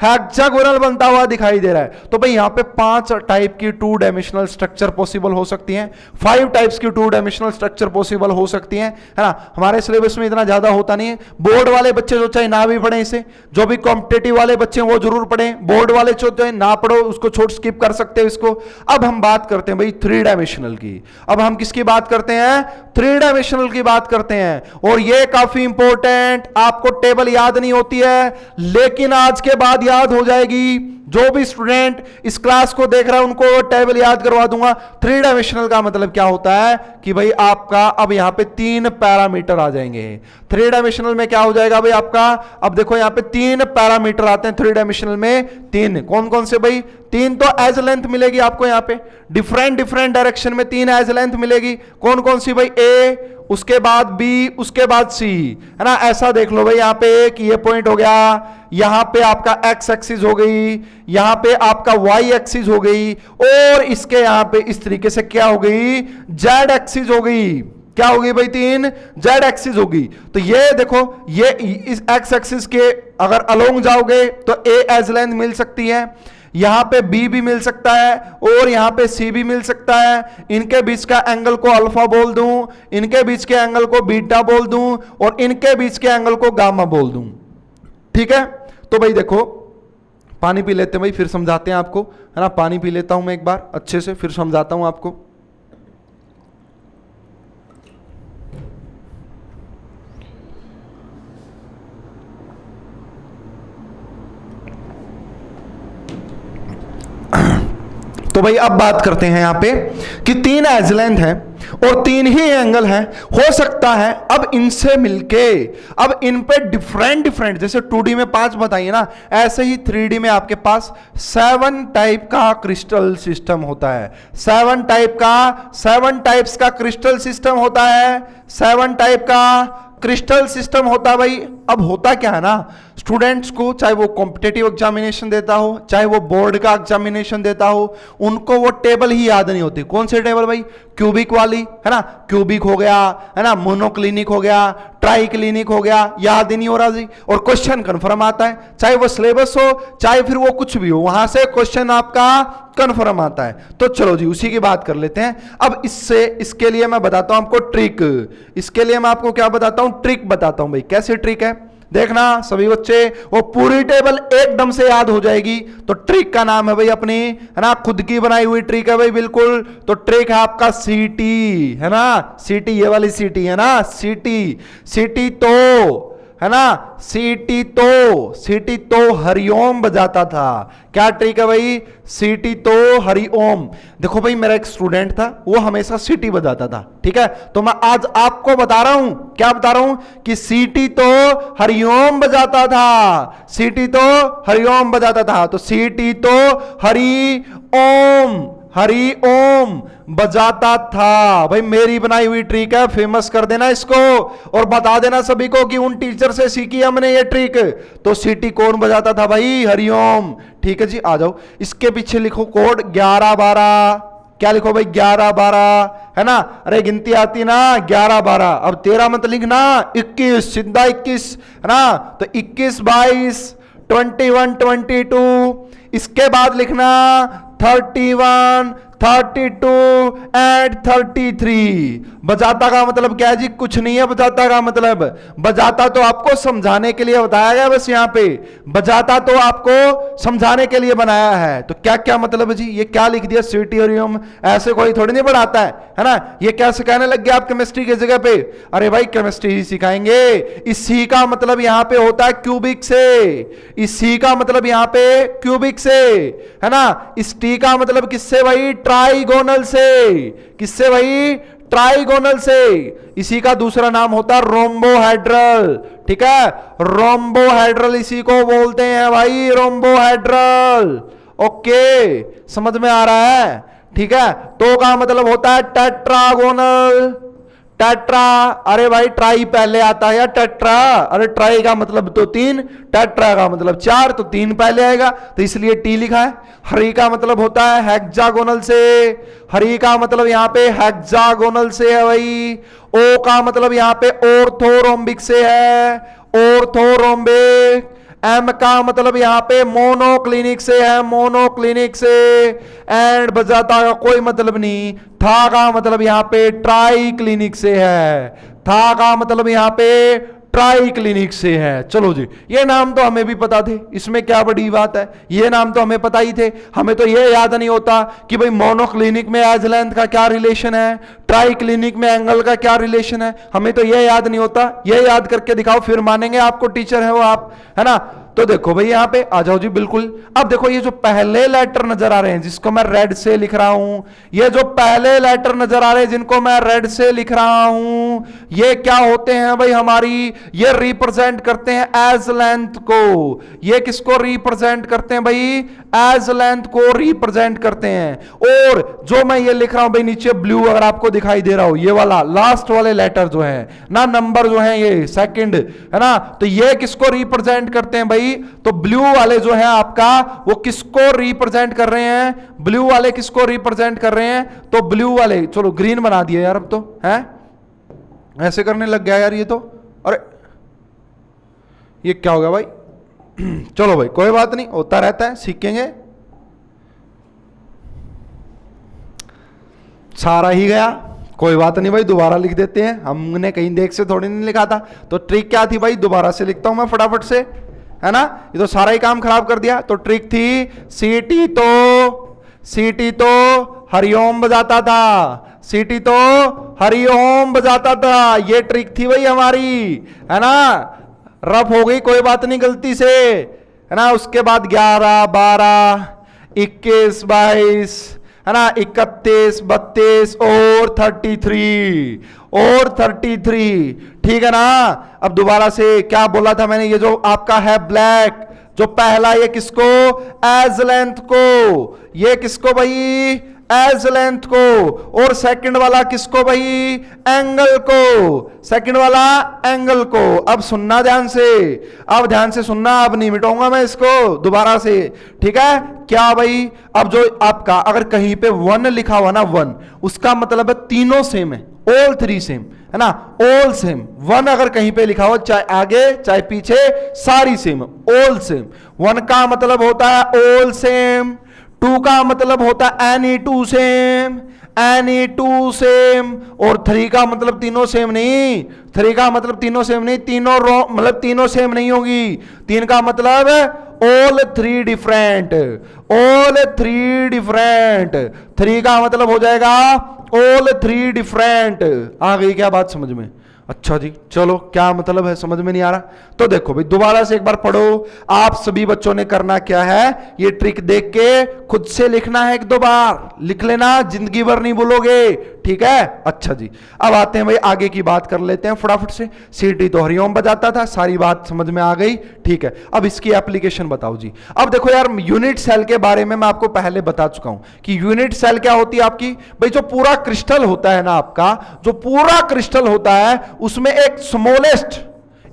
हेक्सागोनल बनता हुआ दिखाई दे रहा है। तो भाई यहाँ पे 5 टाइप की टू डायमेंशनल स्ट्रक्चर पॉसिबल हो सकती हैं, 5 टाइप्स की टू डायमेंशनल स्ट्रक्चर पॉसिबल हो सकती हैं, है ना। हमारे सिलेबस में इतना ज्यादा होता नहीं है, बोर्ड वाले बच्चे जो चाहे ना भी पढ़े इसे, जो भी कॉम्पिटेटिव वाले बच्चे वो जरूर पढ़ें, बोर्ड वाले जो चाहे ना पढ़ो उसको छोड़ स्किप कर सकते हो इसको। अब हम बात करते हैं भाई 3 डायमेंशनल की। अब हम किसकी बात करते हैं, थ्री डायमेंशनल की बात करते हैं। और ये काफी इंपॉर्टेंट, आपको टेबल याद नहीं होती है लेकिन आज के बाद याद हो जाएगी। जो भी स्टूडेंट इस क्लास को देख रहा है उनको टेबल याद करवा दूंगा। थ्री डायमेंशनल का मतलब क्या होता है कि भाई आपका अब यहां पे 3 पैरामीटर आ जाएंगे। थ्री डायमेंशनल में क्या हो जाएगा भाई आपका, अब देखो यहां पे 3 पैरामीटर आते हैं थ्री डायमेंशनल में। 3 कौन कौन से भाई, 3 तो एज लेंथ मिलेगी आपको यहां पे, डिफरेंट डायरेक्शन में 3 एज लेंथ मिलेगी। कौन कौन सी भाई, ए, उसके बाद बी, उसके बाद सी, है ना। ऐसा देख लो भाई यहां पे कि ये पॉइंट हो गया, यहां पे आपका एक्स एक्सिस हो गई, यहां पे आपका वाई एक्सिस हो गई, और इसके यहां पे इस तरीके से क्या हो गई, जेड एक्सिस हो गई। क्या हो गई भाई, 3 जेड एक्सिस होगी। तो ये देखो, ये इस एक्स एक्सिस के अगर अलोंग जाओगे तो ए एज लेंथ मिल सकती है, यहां पे बी भी मिल सकता है, और यहां पे सी भी मिल सकता है। इनके बीच का एंगल को अल्फा बोल दूं, इनके बीच के एंगल को बीटा बोल दूं, और इनके बीच के एंगल को गामा बोल दूं। ठीक है, तो भाई देखो, पानी पी लेते हैं भाई, फिर समझाते हैं आपको, है ना। पानी पी लेता हूं मैं एक बार अच्छे से, फिर समझाता हूं आपको। तो भाई अब बात करते हैं यहां पे कि 3 एज लेंथ है और 3 ही एंगल है। हो सकता है अब इनसे मिलके, अब इन पे डिफरेंट जैसे 2D में 5 बताइए ना, ऐसे ही 3D में आपके पास 7 टाइप का क्रिस्टल सिस्टम होता है। 7 टाइप्स का क्रिस्टल सिस्टम होता है, 7 टाइप का क्रिस्टल सिस्टम होता है भाई। अब होता क्या है ना, स्टूडेंट्स को चाहे वो कॉम्पिटिटिव एग्जामिनेशन देता हो, चाहे वो बोर्ड का एग्जामिनेशन देता हो, उनको वो टेबल ही याद नहीं होती। कौन से टेबल भाई, क्यूबिक वाली, है ना। क्यूबिक हो गया, है ना, मोनोक्लिनिक हो गया, ट्राई क्लिनिक हो गया, याद ही नहीं हो रहा जी। और क्वेश्चन कंफर्म आता है, चाहे वो सिलेबस हो, चाहे फिर वो कुछ भी हो, वहां से क्वेश्चन आपका कंफर्म आता है। तो चलो जी उसी की बात कर लेते हैं। अब इसके लिए मैं बताता हूं आपको ट्रिक। इसके लिए मैं आपको क्या बताता हूं, ट्रिक बताता हूं भाई। कैसे ट्रिक है देखना सभी बच्चे, वो पूरी टेबल एकदम से याद हो जाएगी। तो ट्रिक का नाम है भाई अपनी, है ना, खुद की बनाई हुई ट्रिक है भाई बिल्कुल। तो ट्रिक है आपका सीटी, है ना, सीटी, ये वाली सीटी है ना, सीटी तो, है ना, सीटी तो हरिओम बजाता था। क्या ट्रिक है भाई, सीटी तो हरिओम। देखो भाई मेरा एक स्टूडेंट था, वो हमेशा सीटी बजाता था। ठीक है, तो मैं आज आपको बता रहा हूं, क्या बता रहा हूं, कि सीटी तो हरिओम बजाता था, सीटी तो हरिओम बजाता था। तो सीटी तो हरि ओम बजाता था भाई। मेरी बनाई हुई ट्रिक है, फेमस कर देना इसको और बता देना सभी को कि उन टीचर से सीखी हमने ये ट्रिक। तो सीटी कौन बजाता था भाई, हरिओम। ठीक है जी, आ जाओ, इसके पीछे लिखो कोड 11-12। क्या लिखो भाई, 11-12, है ना। अरे गिनती आती ना, 11-12। अब 13 मत लिखना, 21, सीधा 21, है ना। तो 21-22, 21-22, इसके बाद लिखना 31, 32 एंड 33। बजाता का मतलब क्या है जी, कुछ नहीं है बजाता का मतलब। बजाता तो आपको समझाने के लिए बताया गया, बस यहां पे बजाता तो आपको समझाने के लिए बनाया है। तो क्या क्या मतलब है जी, ये क्या लिख दिया, सीटीरियम, ऐसे कोई थोड़ी नहीं पढ़ाता है ना। ये क्या सिखाने लग गया आप केमिस्ट्री की जगह पे, अरे भाई केमिस्ट्री ही सिखाएंगे। इस सी का मतलब यहां पे होता है क्यूबिक से, इस सी का मतलब यहां पे क्यूबिक से, है ना। इस टी का मतलब किससे भाई, ट्राइगोनल से। किससे भाई, ट्राइगोनल से। इसी का दूसरा नाम होता है रोम्बोहेड्रल। ठीक है, रोम्बोहेड्रल इसी को बोलते हैं भाई, रोम्बोहेड्रल। ओके, समझ में आ रहा है। ठीक है, तो का मतलब होता है टेट्रागोनल। टेट्रा, अरे भाई ट्राई पहले आता है या टेट्रा, अरे ट्राई का मतलब तो 3, टेट्रा का मतलब 4, तो 3 पहले आएगा, तो इसलिए टी लिखा है। हरी का मतलब होता है हेक्सागोनल से, हरी का मतलब यहां पे हेक्सागोनल से है भाई। ओ का मतलब यहां पे ऑर्थोरोम्बिक से है, ऑर्थोरोम्बिक। एम का मतलब यहां पे मोनोक्लिनिक से है, मोनोक्लिनिक से। एंड बजाता का कोई मतलब नहीं। था का मतलब यहां पे ट्राई क्लिनिक से है, था का मतलब यहां पे ट्राई क्लिनिक से है। चलो जी, ये नाम तो हमें भी पता थे, इसमें क्या बड़ी बात है, ये नाम तो हमें पता ही थे। हमें तो ये याद नहीं होता कि भाई मोनोक्लिनिक में एज लेंथ का क्या रिलेशन है, ट्राई क्लिनिक में एंगल का क्या रिलेशन है, हमें तो ये याद नहीं होता। ये याद करके दिखाओ, फिर मानेंगे आपको टीचर है वो आप, है ना। तो देखो भाई यहां पे आ जाओ जी, बिल्कुल। अब देखो ये जो पहले लेटर नजर आ रहे हैं जिसको मैं रेड से लिख रहा हूं, ये जो पहले लेटर नजर आ रहे हैं जिनको मैं रेड से लिख रहा हूं, ये क्या होते हैं भाई हमारी, ये रिप्रेजेंट करते हैं एज लेंथ को। ये किसको रिप्रेजेंट करते हैं भाई, एज लेंथ को रिप्रेजेंट करते हैं। और जो मैं ये लिख रहा हूं भाई नीचे ब्लू अगर आपको दिखाई दे रहा हो, ये वाला लास्ट वाले लेटर जो है ना, नंबर जो है ये सेकंड, है ना, तो ये किसको रिप्रेजेंट करते हैं भाई, तो ब्लू वाले जो है आपका वो किसको रिप्रेजेंट कर रहे हैं, ब्लू वाले किसको रिप्रेजेंट कर रहे हैं, तो ब्लू वाले, चलो ग्रीन बना दिया यार अब तो, है ऐसे करने लग गया यार ये तो, अरे ये क्या हो गया भाई। चलो भाई कोई बात नहीं, होता रहता है, सीखेंगे। सारा ही गया, कोई बात नहीं भाई, दोबारा लिख देते हैं, हमने कहीं देख से थोड़ी नहीं लिखा था। तो ट्रिक क्या थी भाई, दोबारा से लिखता हूं मैं फटाफट से, है ना, ये तो सारा ही काम खराब कर दिया। तो ट्रिक थी सीटी तो हरिओम बजाता था, सीटी तो हरिओम बजाता था, ये ट्रिक थी भाई हमारी, है ना। रफ हो गई कोई बात नहीं गलती से, है ना। उसके बाद 11, 12, 21, 22, है ना, 31, 32 और 33, ठीक है ना। अब दोबारा से क्या बोला था मैंने, ये जो आपका है ब्लैक, जो पहला ये किसको, एज लेंथ को, ये किसको भाई, एज लेंथ को, और सेकंड वाला किसको भाई, एंगल को, सेकंड वाला एंगल को। अब सुनना ध्यान से, अब ध्यान से सुनना, अब नहीं मिटाऊंगा मैं इसको दोबारा से, ठीक है। क्या भाई, अब जो आपका अगर कहीं पे 1 लिखा हुआ ना, 1 उसका मतलब है तीनों सेम है, ऑल 3 सेम, है ना, ऑल सेम। 1 अगर कहीं पे लिखा हो, चाहे आगे चाहे पीछे, सारी सेम, ऑल सेम। 1 का मतलब होता है ऑल सेम, 2 का मतलब होता है एनी टू सेम, और 3 का मतलब तीनों सेम नहीं, 3 का मतलब तीनों सेम नहीं, तीनों मतलब तीनों सेम नहीं होगी। 3 का मतलब ऑल 3 डिफरेंट, 3 का मतलब हो जाएगा ऑल 3 डिफरेंट। आ गई क्या बात समझ में? अच्छा जी, चलो क्या मतलब है समझ में नहीं आ रहा तो देखो भाई दोबारा से एक बार पढ़ो। आप सभी बच्चों ने करना क्या है, ये ट्रिक देख के खुद से लिखना है, 1-2 बार लिख लेना, जिंदगी भर नहीं भूलोगे, ठीक है। अच्छा जी, अब आते हैं भाई आगे की बात कर लेते हैं फटाफट से। सीटी तो हरिओम बजाता था, सारी बात समझ में आ गई, ठीक है। अब इसकी एप्लीकेशन बताओ जी। अब देखो यार, यूनिट सेल के बारे में मैं आपको पहले बता चुका हूं कि यूनिट सेल क्या होती है आपकी, भाई जो पूरा क्रिस्टल होता है ना आपका, जो पूरा क्रिस्टल होता है उसमें एक स्मॉलेस्ट,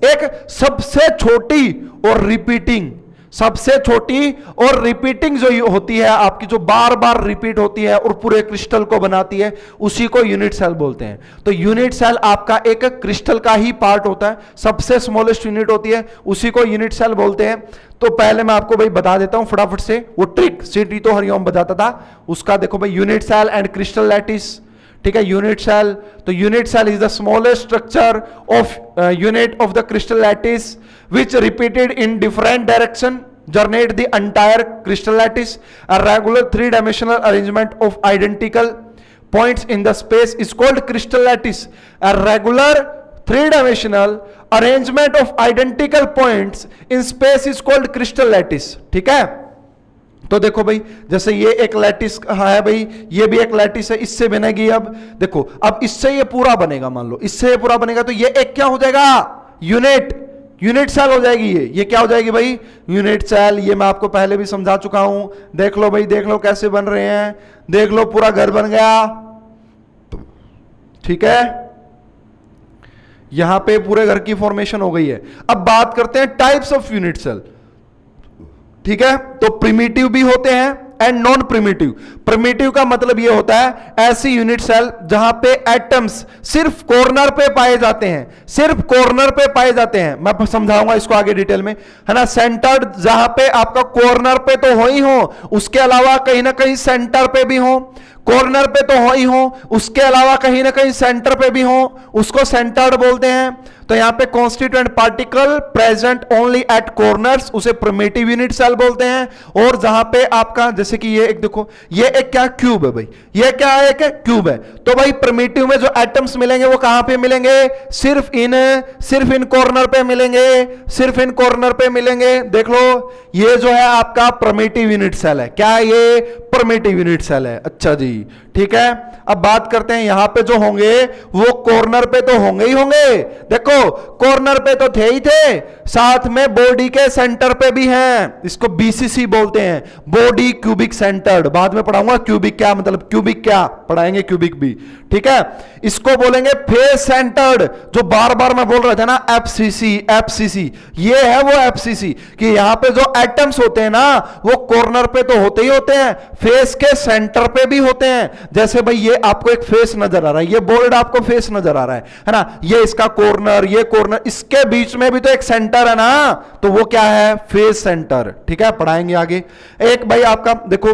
एक सबसे छोटी और रिपीटिंग, सबसे छोटी और रिपीटिंग जो होती है आपकी, जो बार बार रिपीट होती है और पूरे क्रिस्टल को बनाती है, उसी को यूनिट सेल बोलते हैं। तो यूनिट सेल आपका एक क्रिस्टल का ही पार्ट होता है, सबसे स्मॉलेस्ट यूनिट होती है, उसी को यूनिट सेल बोलते हैं। तो पहले मैं आपको भाई बता देता हूं फटाफट से वो ट्रिक, सीटी तो हरिओम बताता था उसका। देखो भाई, unit cell and crystal lattice, ठीक है। यूनिट सेल, तो unit cell is the smallest structure of unit of the crystal lattice which repeated in different direction generate the entire crystal lattice. A regular 3-dimensional arrangement of identical points in the space is called crystal lattice. A regular 3-dimensional arrangement of identical points in space is called crystal lattice, ठीक है। तो देखो भाई, जैसे ये एक lattice है भाई, ये भी एक लैटिस है, इससे बनेगी। अब देखो, अब इससे ये पूरा बनेगा, मान लो इससे ये पूरा बनेगा, तो ये एक क्या हो जाएगा, यूनिट सेल हो जाएगी। ये क्या हो जाएगी भाई, यूनिट सेल। ये मैं आपको पहले भी समझा चुका हूं, देख लो भाई, देख लो कैसे बन रहे हैं, देख लो पूरा घर बन गया, ठीक है। यहां पे पूरे घर की फॉर्मेशन हो गई है। अब बात करते हैं टाइप्स ऑफ यूनिट सेल, ठीक है। तो प्रिमिटिव भी होते हैं एंड नॉन प्रिमिटिव। प्रिमिटिव का मतलब यह होता है ऐसी यूनिट सेल जहां पे एटम्स सिर्फ कॉर्नर पे पाए जाते हैं, सिर्फ कॉर्नर पे पाए जाते हैं। मैं समझाऊंगा इसको आगे डिटेल में, है ना। सेंटर्ड, जहां पे आपका कॉर्नर पे तो हो ही हो, उसके अलावा कहीं ना कहीं सेंटर पे भी हो। कॉर्नर पे तो हो ही हो, उसके अलावा कहीं ना कहीं सेंटर पे भी हो, उसको सेंटर्ड बोलते हैं। तो यहां पे constituent particle present only at corners, उसे प्रिमिटिव यूनिट सेल बोलते हैं। और जहां पे आपका जैसे कि ये एक देखो, ये एक क्या क्यूब है भाई, ये क्या है, एक क्यूब है। तो भाई प्रिमिटिव में जो एटम्स मिलेंगे वो कहां पे मिलेंगे, सिर्फ इन कॉर्नर पे मिलेंगे, सिर्फ इन कॉर्नर पे मिलेंगे। देख लो ये जो है आपका प्रिमिटिव यूनिट सेल है। क्या है ये, प्रिमिटिव यूनिट सेल है। अच्छा जी, ठीक है। अब बात करते हैं यहां पे जो होंगे वो कॉर्नर पे तो होंगे ही होंगे। देखो कॉर्नर पे तो थे ही थे, साथ में बॉडी के सेंटर पे भी हैं, इसको बीसीसी बोलते हैं, बॉडी क्यूबिक सेंटर्ड। बाद में पढ़ाऊंगा क्यूबिक क्या मतलब, क्यूबिक क्या पढ़ाएंगे, क्यूबिक भी, ठीक है। इसको बोलेंगे फेस सेंटर्ड, जो बार बार मैं बोल रहा था ना एफसीसी, एफसीसी, ये है वो एफसीसी कि यहां पे जो एटम्स होते हैं ना वो कॉर्नर पे तो होते ही होते हैं, फेस के सेंटर पे भी होते हैं। जैसे भाई ये आपको एक फेस नजर आ रहा है, ये बोर्ड आपको फेस नजर आ रहा है ना, ये इसका कॉर्नर, ये कॉर्नर, इसके बीच में भी तो एक सेंटर है ना, तो वो क्या है, फेस सेंटर, ठीक है। पढ़ाएंगे आगे। एक भाई आपका देखो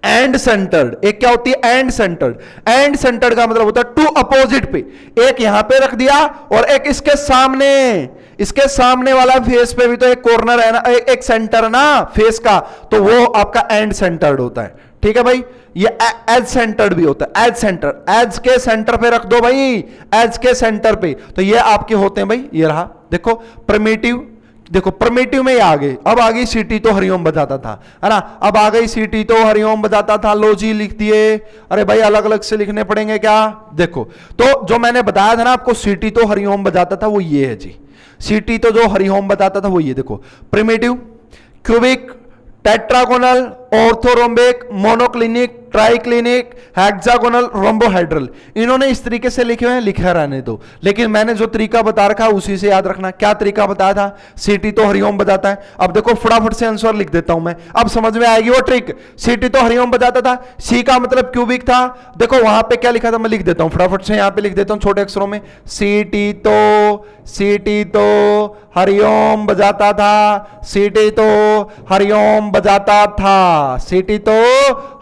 एंड सेंटर्ड, एक क्या होती है एंड सेंटर्ड। एंड सेंटर्ड का मतलब होता है टू अपोजिट पे, एक यहां पे रख दिया और एक इसके सामने, इसके सामने वाला फेस पे भी तो एक कॉर्नर है ना, एक सेंटर है ना फेस का, तो वो आपका एंड सेंटर्ड होता है, ठीक है भाई। ये एज सेंटर्ड भी होता है, एज सेंटर, एज के सेंटर पे रख दो भाई, एज के सेंटर पे, तो ये आपके होते हैं भाई। ये रहा देखो प्रिमिटिव, देखो प्रिमिटिव में आ गए। अब आ गई सीटी तो हरिओम बजाता था, है ना, अब आ गई सीटी तो हरिओम बजाता था, लो जी लिख दिए। अरे भाई अलग अलग से लिखने पड़ेंगे क्या, देखो तो जो मैंने बताया था ना आपको सीटी तो हरिओम बजाता था वो ये है जी, सीटी तो जो हरिओम बताता था वो ये देखो, primitive, cubic, tetragonal, orthorhombic, monoclinic, triclinic, hexagonal, rhombohedral. इन्होंने इस तरीके से लिखे हुए हैं, लिखा रहने दो, लेकिन मैंने जो तरीका बता रखा उसी से याद रखना। क्या तरीका बताया था, सीटी तो हरिओम बजाता है। अब देखो फटाफट से आंसर लिख देता हूं मैं, अब समझ में आएगी वो ट्रिक। सीटी तो हरिओम बजाता था, सी का मतलब क्यूबिक था। देखो वहां पे क्या लिखा था, मैं लिख देता हूं फटाफट से, यहां पे लिख देता हूं छोटे अक्षरों में, सीटी तो हरिओम बजाता था, सीटी तो हरिओम बजाता था, सीटी तो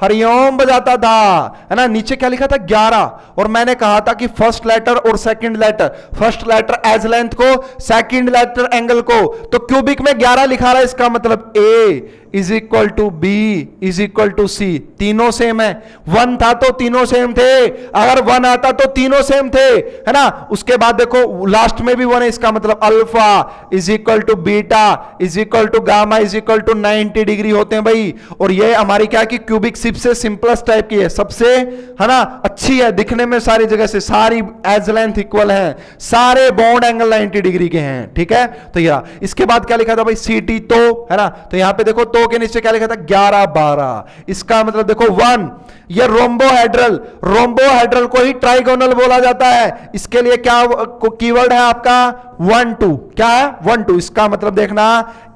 हरिओम बजाता था, है ना। नीचे क्या लिखा था 11, और मैंने कहा था कि फर्स्ट लेटर और second letter, first letter edge length को, सेकंड लेटर एंगल को, तो क्यूबिक में 11 लिखा रहा है, इसका मतलब A is equal to B is equal to C, तीनों सेम है। 1 था तो तीनों सेम थे, अगर 1 आता तो तीनों सेम थे, है ना। उसके बाद देखो लास्ट में भी 1 है, इसका मतलब alpha is equal to beta is equal to gamma is equal to 90 degree होते हैं भाई। और ये हमारी क्या कि क्यूबिक सबसे सिंपलेस्ट टाइप की है, सबसे, है ना, अच्छी है दिखने में, सारी जगह से सारी एज लेंथ इक्वल है, सारे बॉन्ड एंगल 90 डिग्री के हैं, ठीक है। तो ये इसके बाद क्या लिखा था भाई, सीटी तो, है ना, तो यहां पे देखो तो के नीचे क्या लिखा था 11 12, इसका मतलब देखो 1। ये रोम्बोहेड्रल, रोम्बोहेड्रल को ही ट्राइगोनल बोला जाता है। इसके लिए क्या कीवर्ड है आपका 1 2, क्या है 1 2, इसका मतलब देखना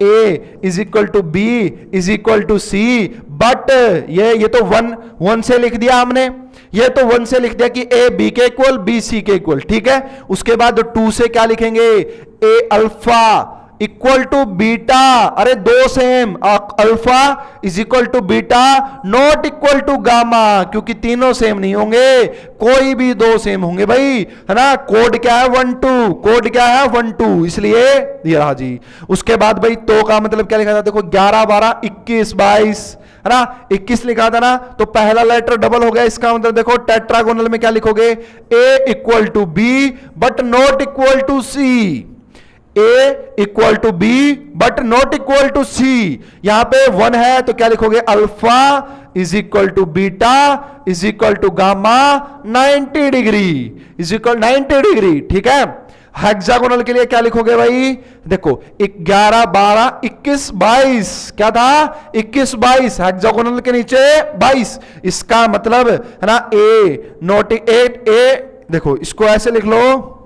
A is equal to B is equal to C, but ये तो 1 से लिख दिया हमने, ये तो 1 से लिख दिया कि ए बी के इक्वल बी सी के इक्वल, ठीक है। उसके बाद 2 से क्या लिखेंगे, A alpha equal to beta, अरे 2 same, alpha is equal to beta not equal to gamma, क्योंकि तीनों सेम नहीं होंगे, कोई भी 2 सेम होंगे भाई, है ना। कोड क्या है 1 2, कोड क्या है 1 2, इसलिए ये रहा जी। उसके बाद भाई तो का मतलब क्या लिखा था, देखो 11 12 21 22, है ना, 21 लिखा था ना, तो पहला लेटर डबल हो गया, इसका मतलब देखो टेट्रागोनल में क्या लिखोगे, A equal to B but not equal to C, A equal to B but not equal to C. यहां पे 1 है तो क्या लिखोगे, alpha is equal to beta is equal to gamma 90 degree is equal 90 degree, ठीक है। Hexagonal के लिए क्या लिखोगे भाई, देखो 11 12 21 22, क्या था 21 22, हेक्सागोनल के नीचे 22, इसका मतलब है ना ए नॉट 8 ए, देखो इसको ऐसे लिख लो,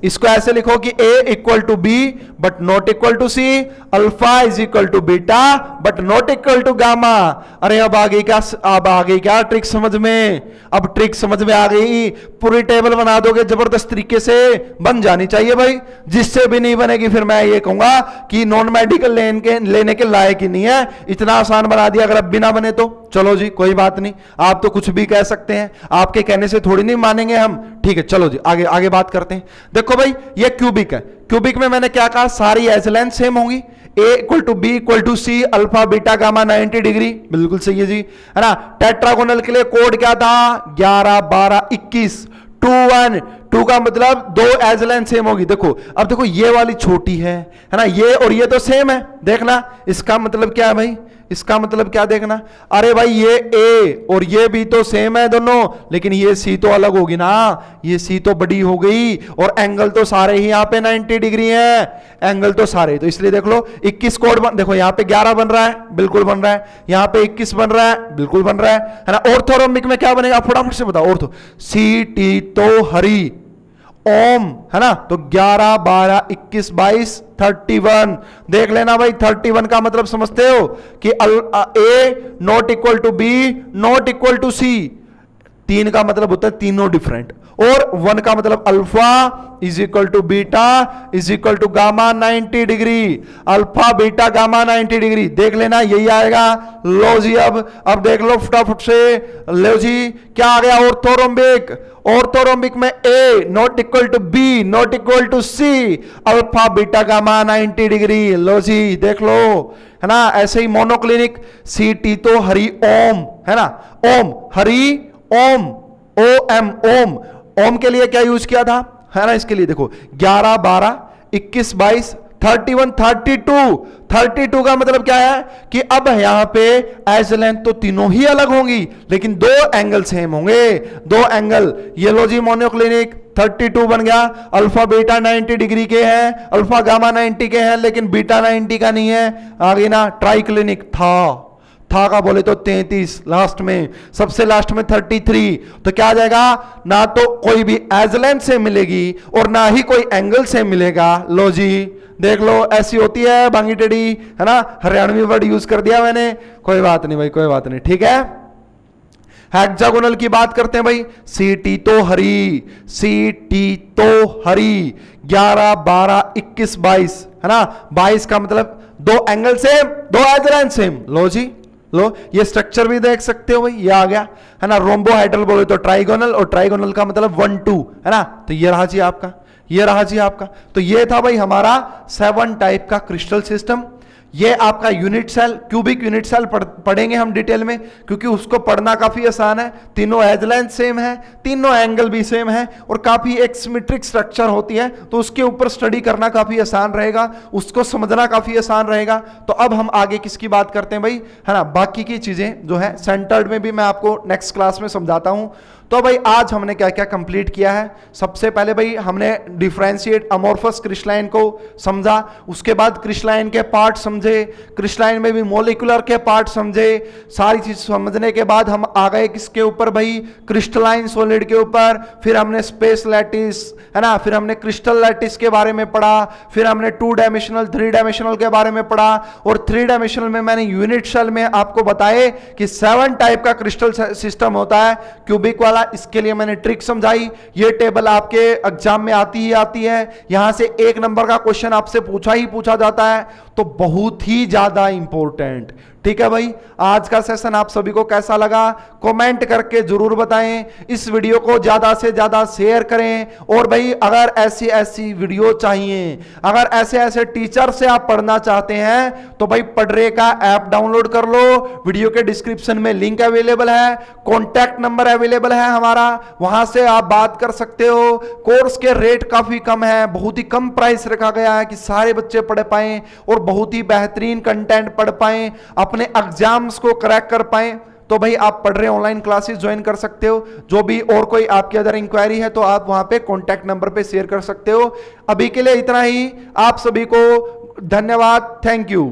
इसको ऐसे लिखो कि A equal to B but not equal to C, alpha is equal to beta but not equal to gamma. अरे अब आ गई क्या, अब आ गई क्या ट्रिक समझ में? अब ट्रिक समझ में आ गई। पूरी टेबल बना दोगे जबरदस्त तरीके से, बन जानी चाहिए भाई। जिससे भी नहीं बनेगी फिर मैं ये कहूंगा कि नॉन मेडिकल लेने के लायक ही नहीं है। इतना आसान बना दिया, अगर अब भी ना बने तो चलो जी कोई बात नहीं, आप तो कुछ भी कह सकते हैं, आपके कहने से थोड़ी नहीं मानेंगे हम। ठीक है चलो जी आगे आगे बात करते हैं। देखो भाई ये क्यूबिक है, क्यूबिक में मैंने क्या कहा, सारी एज लेंथ सेम होंगी। A equal to B equal to C, alpha beta gamma 90 degree, बिल्कुल सही है जी, है ना। टेट्रागोनल के लिए कोड क्या था, 11 12 21 2 1, 2 का मतलब दो एज लेंथ सेम होगी। देखो अब देखो ये वाली छोटी है ना, ये और ये तो सेम है, देखना इसका मतलब क्या है भाई, इसका मतलब क्या देखना, अरे भाई ये A और ये B तो सेम है दोनों, लेकिन ये C तो अलग होगी ना, ये C तो बड़ी हो गई, और एंगल तो सारे ही यहाँ पे 90 डिग्री है, एंगल तो सारे, तो इसलिए देख लो 21 कोड देखो यहाँ पे 11 बन रहा है, बिल्कुल बन रहा है, यहाँ पे 21 बन रहा है, बिल्कुल बन रहा है ना। ऑर्थोरोम्बिक में क्या बनेगा, फटाफट से बताओ। ऑर्थो CT तो हरी, ओम है ना, तो 11 12 21 22 31, देख लेना भाई। 31 का मतलब समझते हो कि A not equal to B not equal to C, 3 का मतलब होता है तीनों डिफरेंट, और 1 का मतलब alpha is equal to beta is equal to gamma 90 degree, alpha beta gamma 90 degree, देख लेना यही आएगा। लो जी अब देख लो फटाफट से, लो जी क्या आ गया, ऑर्थोरोम्बिक। ऑर्थोरोम्बिक में A not equal to B not equal to C, alpha beta gamma 90 degree, लो जी देख लो, है ना। ऐसे ही मोनोक्लिनिक CT तो हरि ओम, है ना, ओम हरि ओम, OM ओम, ओम के लिए क्या यूज किया था, है ना, इसके लिए देखो 11 12 21 22 31 32 का मतलब क्या है कि अब यहां पे एज लेंथ तो तीनों ही अलग होंगी, लेकिन दो एंगल सेम होंगे, दो एंगल। ये लो जी मोनोक्लिनिक 32 बन गया, अल्फा बीटा 90 डिग्री के हैं, अल्फा गामा 90 के हैं, लेकिन बीटा 90 का नहीं है। आगे ना ट्राइक्लिनिक था का बोले तो 33, लास्ट में सबसे लास्ट में 33, तो क्या आ जाएगा, ना तो कोई भी एज लेंथ से मिलेगी और ना ही कोई एंगल से मिलेगा। लो जी देख लो, ऐसी होती है बांगी टेढ़ी, है ना, हरियाणवी वर्ड यूज कर दिया मैंने, कोई बात नहीं भाई, कोई बात नहीं, ठीक है। हेक्सागोनल की बात करते हैं भाई, CT तो हरी 11 12 21 22, है ना, 22 का मतलब दो एंगल सेम, दो एज लेंथ सेम। लो जी लो, ये स्ट्रक्चर भी देख सकते हो भाई, ये आ गया, है ना। रोम्बोहाइड्रल बोले तो ट्राइगोनल, और ट्राइगोनल का मतलब 1 2, है ना, तो ये रहा जी आपका, ये रहा जी आपका। तो ये था भाई हमारा 7 टाइप का क्रिस्टल सिस्टम। ये आपका unit cell, cubic unit cell पढ़ेंगे हम डिटेल में, क्योंकि उसको पढ़ना काफी आसान है, तीनों एज लेंथ सेम है, तीनों एंगल भी सेम है, और काफी एक सिमेट्रिक स्ट्रक्चर होती है, तो उसके ऊपर स्टडी करना काफी आसान रहेगा, उसको समझना काफी आसान रहेगा। तो अब हम आगे किसकी बात करते हैं भाई, है ना, बाकी की चीजें जो है सेंटर्ड में भी मैं आपको नेक्स्ट क्लास में समझाता हूं। तो भाई आज हमने क्या क्या कंप्लीट किया है, सबसे पहले भाई हमने डिफरेंशिएट अमोर्फस क्रिस्टलाइन को समझा, उसके बाद क्रिस्टलाइन के पार्ट समझे, क्रिस्टलाइन में भी मोलिकुलर के पार्ट समझे। सारी चीज समझने के बाद हम आ गए किसके ऊपर भाई, क्रिस्टलाइन सॉलिड के ऊपर। फिर हमने स्पेस लैटिस, है ना, फिर हमने क्रिस्टल लैटिस के बारे में पढ़ा, फिर हमने 2 डायमेंशनल 3 डायमेंशनल के बारे में पढ़ा, और 3 डायमेंशनल में मैंने यूनिट सेल में आपको बताए कि 7 टाइप का क्रिस्टल सिस्टम होता है। क्यूबिक वाला, इसके लिए मैंने ट्रिक समझाई। ये टेबल आपके एग्जाम में आती ही आती है, यहां से 1 नंबर का क्वेश्चन आपसे पूछा ही पूछा जाता है, तो बहुत ही ज्यादा इंपॉर्टेंट। ठीक है भाई, आज का सेशन आप सभी को कैसा लगा कमेंट करके जरूर बताएं, इस वीडियो को ज्यादा से ज्यादा शेयर करें, और भाई अगर ऐसी ऐसी वीडियो चाहिए, अगर ऐसे ऐसे टीचर से आप पढ़ना चाहते हैं, तो भाई पढ़रे का ऐप डाउनलोड कर लो, वीडियो के डिस्क्रिप्शन में लिंक अवेलेबल है, कॉन्टैक्ट नंबर अवेलेबल है हमारा, वहां से आप बात कर सकते हो। कोर्स के रेट काफी कम है, बहुत ही कम प्राइस रखा गया है कि सारे बच्चे पढ़ पाएं और बहुत ही बेहतरीन कंटेंट पढ़ पाएं, अपने एग्जाम्स को क्रैक कर पाएं। तो भाई आप पढ़ रहे ऑनलाइन क्लासेस ज्वाइन कर सकते हो, जो भी और कोई आपकी अदर इंक्वायरी है तो आप वहां पे कॉन्टैक्ट नंबर पे शेयर कर सकते हो। अभी के लिए इतना ही, आप सभी को धन्यवाद, थैंक यू।